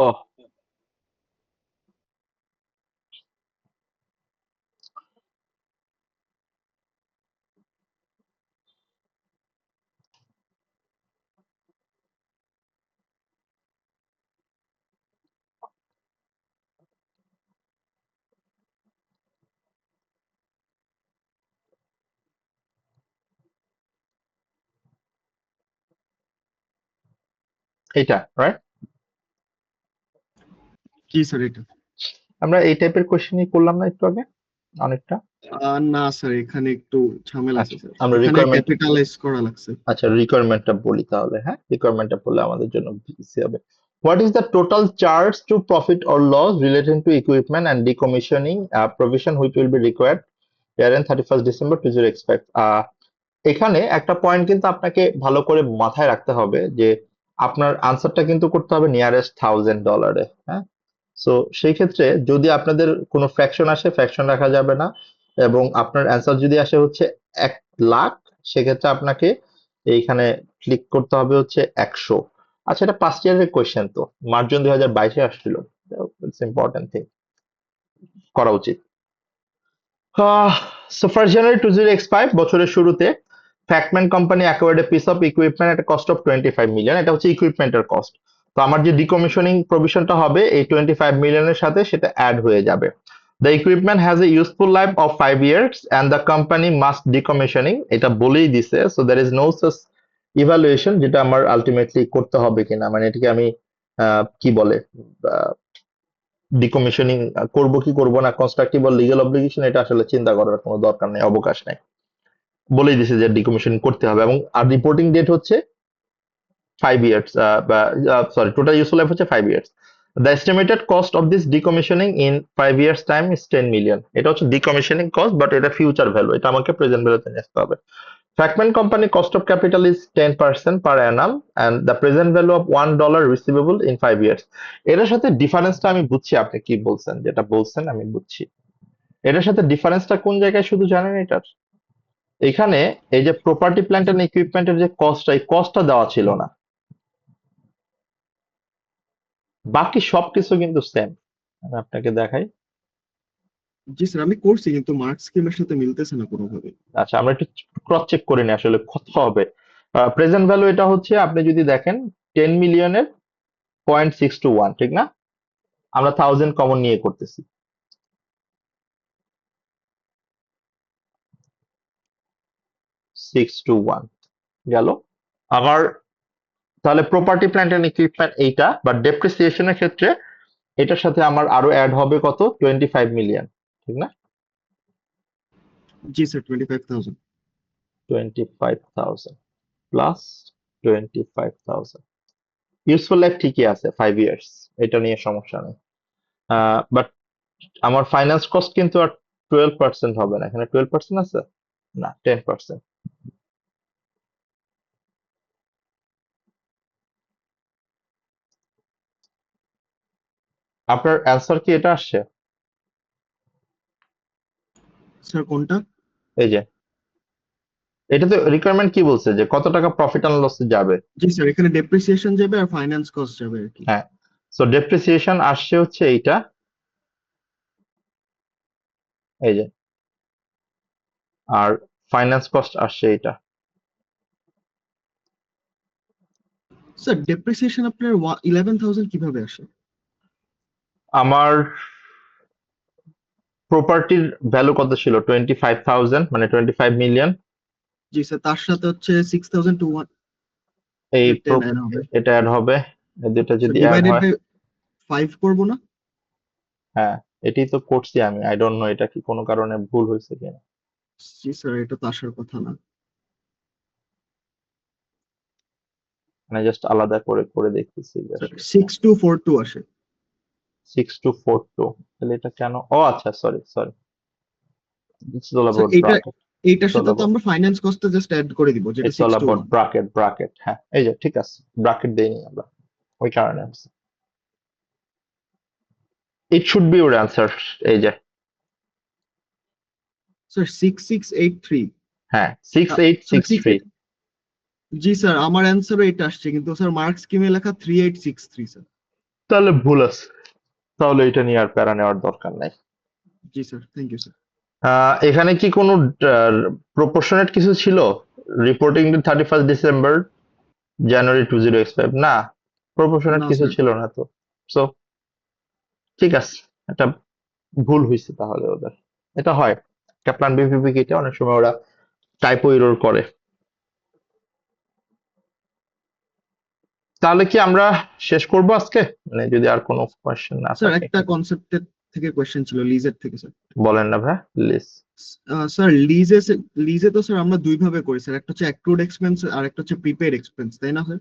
ও এটা রাইট। জি স্যার এটা। আমরা এই টাইপের কোশ্চেনই করলাম না একটু আগে অনেকটা? না স্যার, এখানে একটু ঝামেলা আছে আচ্ছা, স্যার, আমরা এখানে রিকোয়ারমেন্ট, ক্যাপিটালাইজ করা লাগছে। আচ্ছা রিকোয়ারমেন্টটা বলি তাহলে, হ্যাঁ রিকোয়ারমেন্টটা বললে আমাদের জন্য ইজি হবে। What is the total charge to profit or loss related to equipment and decommissioning provision which will be required year end 31st December 2025? এখানে একটা পয়েন্ট কিন্তু আপনাকে ভালো করে মাথায় রাখতে হবে যে আপনার আনসারটা কিন্তু করতে হবে নিয়ারেস্ট $1000, হ্যাঁ। সো সেই ক্ষেত্রে যদি আপনাদের কোনো ফ্র্যাকশন আসে, ফ্র্যাকশন রাখা যাবে না, এবং আপনার অ্যান্সার যদি আসে হচ্ছে 1 লাখ, সেক্ষেত্রে আপনাকে এইখানে ক্লিক করতে হবে হচ্ছে 100। আচ্ছা, এটা পাস্ট ইয়ারের কোয়েশ্চেন, তো মার্চ 2022-এ আসছিল, ইটস ইম্পর্টেন্ট থিং, করা উচিত। সো 1st জানুয়ারি 2025 বছরের শুরুতে Factman company acquired a piece of equipment at cost of 25 million. এটা হচ্ছে ইকুইপমেন্টের কস্ট। তো আমার যে ডিকমিশনিং প্রভিশনটা হবে এই 25 মিলিয়নের সাথে সেটা অ্যাড হয়ে যাবে। The equipment has a useful life of 5 years and the company must decommissioning, এটা বলেই দিছে। So there is no such evaluation, যেটা আমার আলটিমেটলি করতে হবে কিনা, মানে এটাকে আমি কি বলে ডিকমিশনিং করব কি করব না, কনস্ট্রাকটিভ বা লিগ্যাল অব্লিগেশন, এটা আসলে চিন্তা করার কোনো দরকার নেই, অবকাশ নেই, বলেই দিছে যে ডিকমিশনিং করতে হবে। এবং আর রিপোর্টিং ডেট হচ্ছে 5 years, sorry total useful life হচ্ছে 5 years. The estimated cost of this decommissioning in 5 years time is 10 million. এটা হচ্ছে ডিকমিশনিং কস্ট, বাট এটা ফিউচার ভ্যালু, এটা আমাকে প্রেজেন্ট ভ্যালুতে নিয়ে আসতে হবে। Factman Company cost of capital is 10% per annum and the present value of $1 receivable in 5 years. এটার সাথে ডিফারেন্সটা আমি বুঝছি, আপনি কি বলছেন, যেটা বলছেন আমি বুঝছি। এটার সাথে ডিফারেন্সটা কোন জায়গায় শুধু জানেন এটার? এখানে এই যে প্রপার্টি প্ল্যান্ট এন্ড ইকুইপমেন্টের যে কস্টটা, এই কস্টটা দেওয়া ছিল না, বাকি সবকিছু কিন্তু সেম। আমি আপনাকে দেখাই। জি স্যার আমি করছি, কিন্তু মার্ক স্কিমের সাথে মিলতেছে না কোনোভাবে। আচ্ছা, আমরা একটু ক্রস চেক করে নিই আসলে কত হবে। প্রেজেন্ট ভ্যালু এটা হচ্ছে, আপনি যদি দেখেন 10 মিলিয়নের 0.621, ঠিক না? আমরা 1000 কমন নিয়ে করতেছি। 621 গেল আমার। তাহলে প্রপার্টি প্ল্যান্ট এন্ড ইকুইপমেন্ট এইটা, বাট ডেপ্রিসিয়েশনের ক্ষেত্রে এটার সাথে আমার আরো অ্যাড হবে কত, 25 মিলিয়ন, ঠিক না? জি স্যার 25,000। 25,000 প্লাস 25,000। ইউজফুল লাইফ ঠিকই আছে 5 ইয়ার্স, এটা নিয়ে সমস্যা নেই। বাট আমার ফাইন্যান্স কস্ট কিন্তু আর 12% হবে না, এখানে 12% আছে না, 10%। আপনার অ্যান্সার কি এটা আসছে? স্যার কোনটা? এই যে এটা তো রিকোয়ারমেন্ট কি বলছে যে কত টাকা প্রফিট অ্যান্ড লস যাবে। জি স্যার, এখানে ডেপ্রিসিয়েশন যাবে আর ফাইন্যান্স কস্ট যাবে আর কি। হ্যাঁ, সো ডেপ্রিসিয়েশন আসছে হচ্ছে এইটা, এই যে, আর ফাইন্যান্স কস্ট আসছে এইটা। স্যার ডেপ্রিসিয়েশন আপনার 11,000 কিভাবে আসে? আমার প্রপার্টির ভ্যালু কত ছিল? 25,000, মানে 25 মিলিয়ন। জি স্যার, তার সাথে হচ্ছে 6,210 এই অ্যাড হবে। এটা অ্যাড হবে, এই দুটো স্যার যদি অ্যাড ডিভাইডেড হয়, বাই 5 করব না? হ্যাঁ এটাই তো করছি আমি। আই ডোন্ট নো এটা কি কোনো কারণে ভুল হয়েছে কিনা। জি স্যার, এটা তো আসার কথা না। মানে জাস্ট আলাদা করে করে দেখতেছি যে স্যার আসলে 6242 আসে। 6242, তাহলে এটা কেন? ও আচ্ছা, sorry sorry, it's all sir about এইটার ব্র্যাকেট। এইটার সাথে তো আমরা ফাইন্যান্স কস্টটা জাস্ট অ্যাড করে দিব, যেটা ইটস অল অ্যাবাউট 621। ব্র্যাকেট, হ্যাঁ এই যে ঠিক আছে, ব্র্যাকেট দেইনি আমরা, ওই কারণে আছে। It should be your answer, এই যে, স্যার 6683। হ্যাঁ 6863। জি স্যার, আমার অ্যান্সারও এটা আসছে, কিন্তু স্যার মার্ক স্কিমে লেখা 3863 স্যার। তাহলে ভুল আছে, তাহলে এটা নিয়ে আর প্যারা নেওয়ার দরকার নাই। জি স্যার, থ্যাংক ইউ স্যার। এখানে কি কোনো প্রপোর্শনেট কিছু ছিল? রিপোর্টিং 31 ডিসেম্বর জানুয়ারি 2025, না প্রপোর্শনেট না কিছু স্যার। ছিল না তো। সো ঠিক আছে, এটা ভুল হয়েছে তাহলে ওদের। এটা হয় ক্যাপলান বিপিপি কিটে অনেক সময় ওরা টাইপো এরর করে। তাহলে কি আমরা শেষ করব আজকে, মানে যদি আর কোনো কোয়েশ্চেন না স্যার থাকে? একটা কনসেপ্টের থেকে কোয়েশ্চেন ছিল, লিজের থেকে স্যার। বলেন না ভাই প্লিজ। স্যার লিজে তো স্যার আমরা দুই ভাবে করি স্যার, একটা হচ্ছে অ্যাক্রুড এক্সপেন্স আর একটা হচ্ছে প্রিপেড এক্সপেন্স, তাই না স্যার?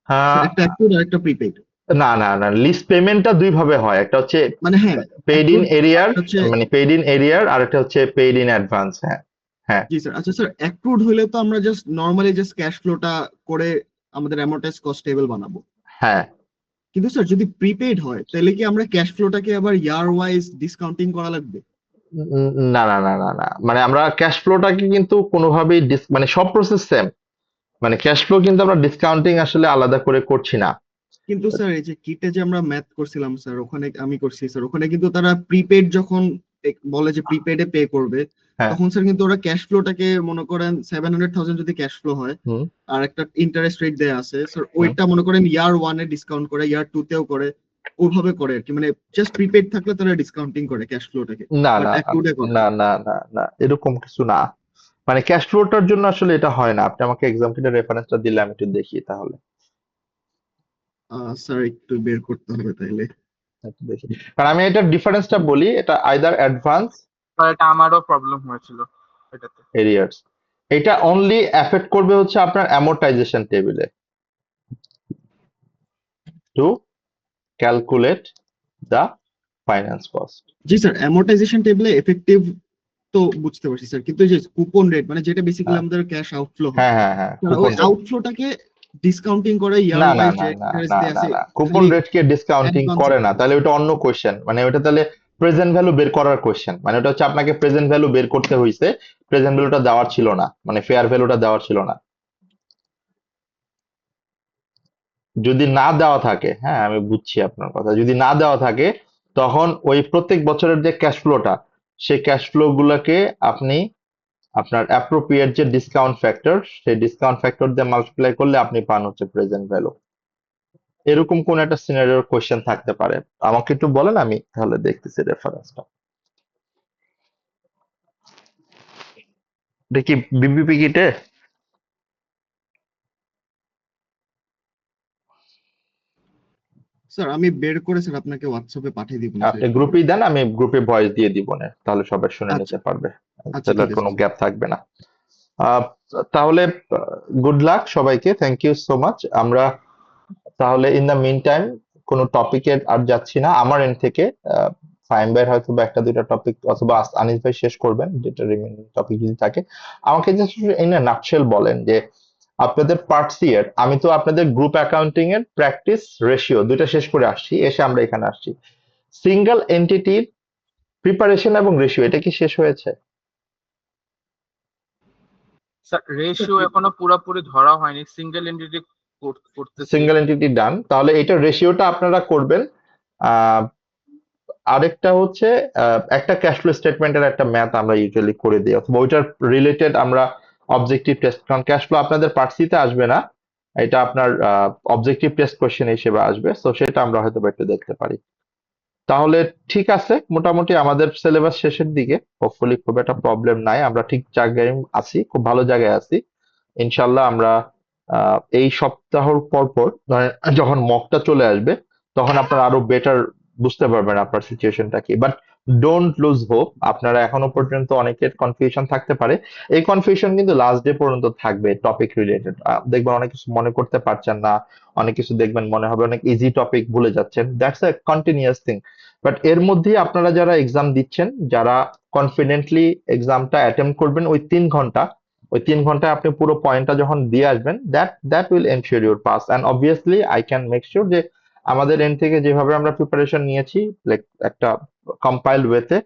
স্যার একটা অ্যাক্রুড আর একটা প্রিপেড। না না না, লিস্ট পেমেন্টটা দুই ভাবে হয়, একটা হচ্ছে মানে হ্যাঁ, পেইড ইন accrued এরিয়ার, হচ্ছে। মানে পেইড ইন এরিয়ার, আর একটা হচ্ছে পেইড ইন অ্যাডভান্স। হ্যাঁ হ্যাঁ জি স্যার, আচ্ছা স্যার, অ্যাক্রুড হলে তো আমরা জাস্ট নর্মালি জাস্ট ক্যাশ ফ্লোটা করে আমাদের অ্যামোর্টাইজ কস্ট টেবিল বানাবো। হ্যাঁ। কিন্তু স্যার যদি প্রিপেড হয় তাহলে কি আমরা ক্যাশ ফ্লোটাকে আবার ইয়ার ওয়াইজ ডিসকাউন্টিং করা লাগবে? না না না না না, মানে আমরা ক্যাশ ফ্লোটাকে কিন্তু কোনোভাবেই মানে সব প্রসেস সেম, মানে ক্যাশ ফ্লো কিন্তু আমরা ডিসকাউন্টিং আসলে আলাদা করে করছি না। কিন্তু স্যার এই যে কিটে যে আমরা ম্যাথ করছিলাম স্যার, ওখানে আমি করছি স্যার, ওখানে কিন্তু তারা প্রিপেড যখন বলে যে প্রিপেডে পে করবে, হ্যাঁ। তখন স্যার কিন্তু ওরা ক্যাশ ফ্লোটাকে মনে করেন 700,000 যদি ক্যাশ ফ্লো হয়, হুম। আর একটা ইন্টারেস্ট রেট দেয়া আছে স্যার, ওইটা মনে করেন ইয়ার ওয়ানে ডিসকাউন্ট করে, ইয়ার টু তেও করে, ওইভাবে করে আর কি। মানে জাস্ট প্রিপেড থাকলে তারা ডিসকাউন্টিং করে ক্যাশ ফ্লোটাকে, না বাট না অ্যাক্রুডে করে না না না না, এরকম কিছু না। মানে ক্যাশ ফ্লোটার জন্য আসলে এটা হয় না। আপনি আমাকে এক্সাম কিটের রেফারেন্সটা দিলে আমি একটু দেখি তাহলে। স্যার একটু বের করতে হবে তাইলে। একটু দেখি, কারণ আমি এটা ডিফারেন্সটা বলি, এটা আইদার অ্যাডভান্স আর এটা আমারও প্রবলেম হয়েছিল এটাতে। এরিয়ার্স, এটা অনলি এফেক্ট করবে হচ্ছে আপনার অ্যামোর্টাইজেশন টেবিলে to calculate the finance cost. G sir, amortisation টেবিলে এফেক্টিভ তো বুঝতে পারছি স্যার, কিন্তু এই যে কুপন রেট মানে যেটা বেসিক্যালি হ্যাঁ। আমাদের ক্যাশ আউটফ্লো হয়, হ্যাঁ হ্যাঁ হ্যাঁ, স্যার, ওই কুপন রেট। আউটফ্লোটাকে ডিসকাউন্টিং করে ইয়ার না না ওয়াইজ না যে না ইন্টারেস্ট না দেয়া না আছে না, কুপন খালি রেটকে ডিসকাউন্টিং অ্যাডভান্স। করে না, তাহলে ওটা অন্য কোয়েশ্চেন। মানে ওটা তাহলে প্রেজেন্ট ভ্যালু বের করার কোয়েশ্চেন, মানে ওটা হচ্ছে আপনাকে প্রেজেন্ট ভ্যালু বের করতে হয়েছে, প্রেজেন্ট ভ্যালুটা দেওয়ার ছিল না, মানে ফেয়ার ভ্যালুটা দেওয়ার ছিল না। যদি না দেওয়া থাকে, হ্যাঁ আমি বুঝছি আপনার কথা, যদি না দেওয়া থাকে তখন ওই প্রত্যেক বছরের যে ক্যাশ ফ্লোটা, সেই ক্যাশ ফ্লো গুলাকে আপনি আপনার অ্যাপ্রোপ্রিয়েট যে ডিসকাউন্ট ফ্যাক্টর, সেই ডিসকাউন্ট ফ্যাক্টর দিয়ে মাল্টিপ্লাই করলে আপনি পান হচ্ছে প্রেজেন্ট ভ্যালু। এরকম কোন একটা সিনারিওর কোশ্চেন থাকতে পারে, আমাকে একটু বলেন, আমি তাহলে দেখতেছি রেফারেন্সটা। দেখি বিবিপি কিটে। স্যার আমি বের করে স্যার আপনাকে হোয়াটসঅ্যাপে পাঠিয়ে দিব না আপনি গ্রুপেই দেন, আমি গ্রুপে ভয়েস দিয়ে দিব না, তাহলে সবাই শুনে আচ্ছা নিতে পারবে, আচ্ছা, তাহলে ঠিক আর আছে কোনো স্যার। গ্যাপ থাকবে না। আহ, তাহলে গুড লাক সবাইকে, থ্যাংক ইউ সো মাচ। আমরা তাহলে ইন দ্য মিন টাইম কোনো টপিকে আর যাচ্ছি না আমার এন্ড থেকে। ফাইম ভাই হয়তো বা একটা দুইটা টপিক অথবা আনিস ভাই শেষ করবেন, যেটা রিমেইনিং টপিক যদি থাকে। আমাকে জাস্ট ইন এ নাটশেল বলেন যে আপনাদের পার্ট সি এর, আমি তো আপনাদের গ্রুপ অ্যাকাউন্টিং এর প্র্যাকটিস রেশিও দুইটা শেষ করে আসছি, এসে আমরা এখানে আসছি। সিঙ্গেল এন্টিটির প্রিপারেশন এবং রেশিও এটা কি শেষ হয়েছে? স্যার রেশিও এখনো পুরোপুরি ধরা হয়নি, সিঙ্গেল এন্টিটি করতেছি। সিঙ্গেল এন্টিটি ডান, তাহলে এটা রেশিওটা আপনারা করবেন। আহ, আরেকটা হচ্ছে একটা ক্যাশ ফ্লো স্টেটমেন্টের একটা ম্যাথ আমরা ইউজুয়ালি করে দিই, অথবা ওইটার রিলেটেড আমরা অবজেক্টিভ টেস্ট, কারণ ক্যাশ ফ্লো আপনাদের পার্সিতে আসবে না, এটা আপনার অবজেক্টিভ টেস্ট কোশ্চেন হিসেবে আসবে, তো সেটা আমরা হয়তো বা একটু দেখতে পারি। তাহলে ঠিক আছে, মোটামুটি আমাদের সিলেবাস শেষের দিকে, হোপফুলি খুব একটা প্রবলেম নাই, আমরা ঠিক জায়গায় আছি, খুব ভালো জায়গায় আছি। ইনশাল্লাহ আমরা এই সপ্তাহর পর পর ধরেন যখন মকটা চলে আসবে, তখন আপনারা আরো বেটার বুঝতে পারবেন আপনার সিচুয়েশনটা কি। বাট ডোন্ট লুজ হোপ, আপনারা এখনো পর্যন্ত অনেকের কনফিউশন থাকতে পারে, এই কনফিউশন কিন্তু লাস্ট ডে পর্যন্ত থাকবে টপিক রিলেটেড। দেখবেন অনেক কিছু মনে করতে পারছেন না, অনেক কিছু দেখবেন মনে হবে অনেক ইজি টপিক ভুলে যাচ্ছেন, that's a continuous thing. But এর মধ্যেই আপনারা যারা এক্সাম দিচ্ছেন, যারা কনফিডেন্টলি এক্সামটা অ্যাটেম্প করবেন ওই 3 ঘন্টায় আপনি পুরো পয়েন্টটা যখন দিয়ে আসবেন, that will ensure your pass. And obviously I can make sure যে আমাদের এন্ড থেকে যেভাবে আমরা প্রিপারেশন নিয়েছি, লাইক একটা কম্পাইলড ওয়েতে,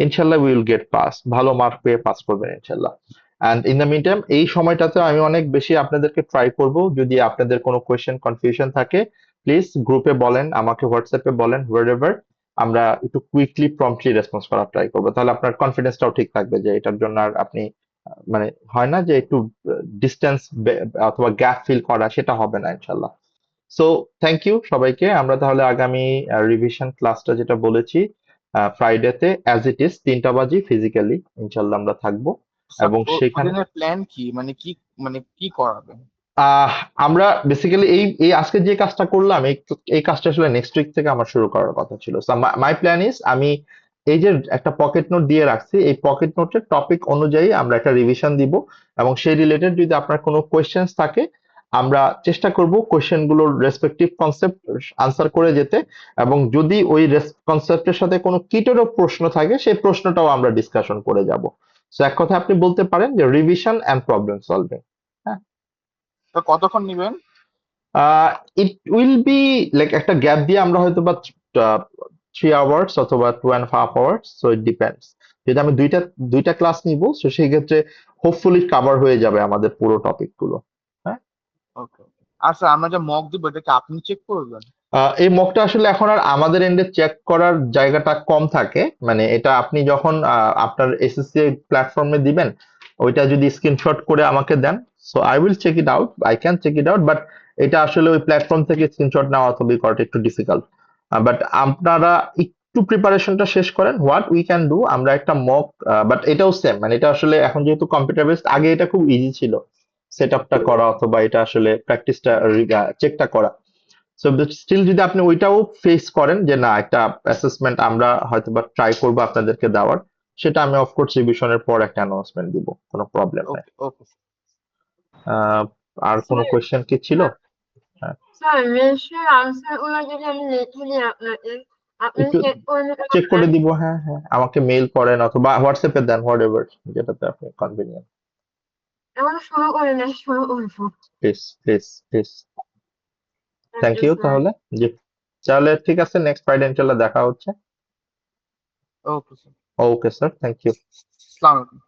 ইনশাল্লাহ উইল গেট পাস, ভালো মার্ক পেয়ে পাস করবেন ইনশাল্লাহ। And in the mean time এই সময়টাতে আমি অনেক বেশি আপনাদেরকে ট্রাই করব, যদি আপনাদের কোনো কোয়েশ্চেন কনফিউশন থাকে প্লিজ গ্রুপে বলেন, আমাকে হোয়াটসঅ্যাপে বলেন, হোয়াটএভার, আমরা একটু কুইকলি প্রম্পটলি রেসপন্স করার ট্রাই করবো, তাহলে আপনার কনফিডেন্সটাও ঠিক থাকবে যে এটার জন্য আর আপনি মানে হয় না যে একটু ডিস্টেন্স অথবা গ্যাপ ফিল করা, সেটা হবে না ইনশাল্লাহ। সো থ্যাংক ইউ সবাইকে। আমরা তাহলে আগামী রিভিশন ক্লাসটা যেটা বলেছি ফ্রাইডেতে অ্যাজ ইট ইজ 3টা বাজে ফিজিক্যালি ইনশাল্লাহ আমরা থাকবো, এবং সেখানে ওদিনের প্ল্যান কি, মানে কি করাবেন? আহ আমরা বেসিক্যালি এই আজকে যে কাজটা করলাম, এই কাজটা আসলে নেক্সট উইক থেকে আমার শুরু করার কথা ছিল। মাই প্ল্যান ইজ, আমি এই যে একটা পকেট নোট দিয়ে রাখছি, এই পকেট নোটের টপিক অনুযায়ী আমরা একটা রিভিশন দিব, এবং সেই রিলেটেড যদি আপনার কোনো কোয়েশ্চেন্স থাকে, আমরা চেষ্টা করব কোয়েশ্চেন গুলোর রেসপেক্টিভ কনসেপ্ট আনসার করে যেতে, এবং যদি ওই কনসেপ্টের সাথে কোনো কিটেরও প্রশ্ন থাকে, সেই প্রশ্নটাও আমরা ডিসকাশন করে যাব। সো এক কথা আপনি বলতে পারেন যে রিভিশন অ্যান্ড প্রবলেম সলভিং। তো কতক্ষণ নিবেন? ইট উইল বি লাইক একটা গ্যাপ দিয়ে আমরা হয়তো বা 3 আওয়ার্স অথবা 2.5 আওয়ার্স, সো ইট ডিপেন্ডস। যদি আমি দুইটা ক্লাস নিব, তো সেই ক্ষেত্রে হোপফুলি কভার হয়ে যাবে আমাদের পুরো টপিক গুলো। হ্যাঁ, ওকে। আর স্যার আমরা যে মক দিব এটাকে আপনি চেক করবেন? এই মকটা আসলে এখন আর আমাদের এন্ডে চেক করার জায়গাটা কম থাকে, মানে এটা আপনি যখন আপনার এসএসসি প্ল্যাটফর্মে দিবেন, ওইটা যদি স্ক্রিনশট করে আমাকে দেন, so I will check it out, I can check it out, but এটা আসলে ওই প্ল্যাটফর্ম থেকে স্ক্রিনশট নেওয়া অথবা করাটা একটু ডিফিকাল্ট। বাট আপনারা একটু প্রিপারেশনটা শেষ করেন, হোয়াট উই ক্যান ডু, আমরা একটা মক, বাট এটাও সেম, মানে এটা আসলে এখন যেহেতু কম্পিউটার বেসড, আগে এটা খুব ইজি ছিল সেট আপটা করা, অথবা এটা আসলে প্র্যাকটিসটা চেকটা করা। সো স্টিল যদি আপনি ওইটাও ফেস করেন যে না, একটা অ্যাসেসমেন্ট আমরা হয়তো বা ট্রাই করবো আপনাদেরকে দেওয়ার, সেটা আমি অফকোর্স রিভিশনের পর একটা অ্যানাউন্সমেন্ট দিব, কোনো প্রবলেম নাই। ওকে ওকে। আহ, আর কোনো কোয়েশ্চেন কি ছিল? হ্যাঁ, স্যার রেশিওর আনসার গুলো যদি আমি লিখে দিই আপনাকে, আপনি একটু চেক করে নিতে চেক করে পারবেন? দিব, হ্যাঁ হ্যাঁ, আমাকে মেইল করেন অথবা হোয়াটসঅ্যাপে দেন, হোয়াটএভার, যেটাতে আপনি কনভিনিয়েন্ট। এখন শুরু করে নেই, শুরু করবো। Please please please, thank thank you you. Sir. তাহলে জি, তাহলে ঠিক আছে, নেক্সট ফ্রাইডে ইনশাল্লাহ দেখা হচ্ছে। Okay sir. Okay sir, thank you. আসসালামু আলাইকুম।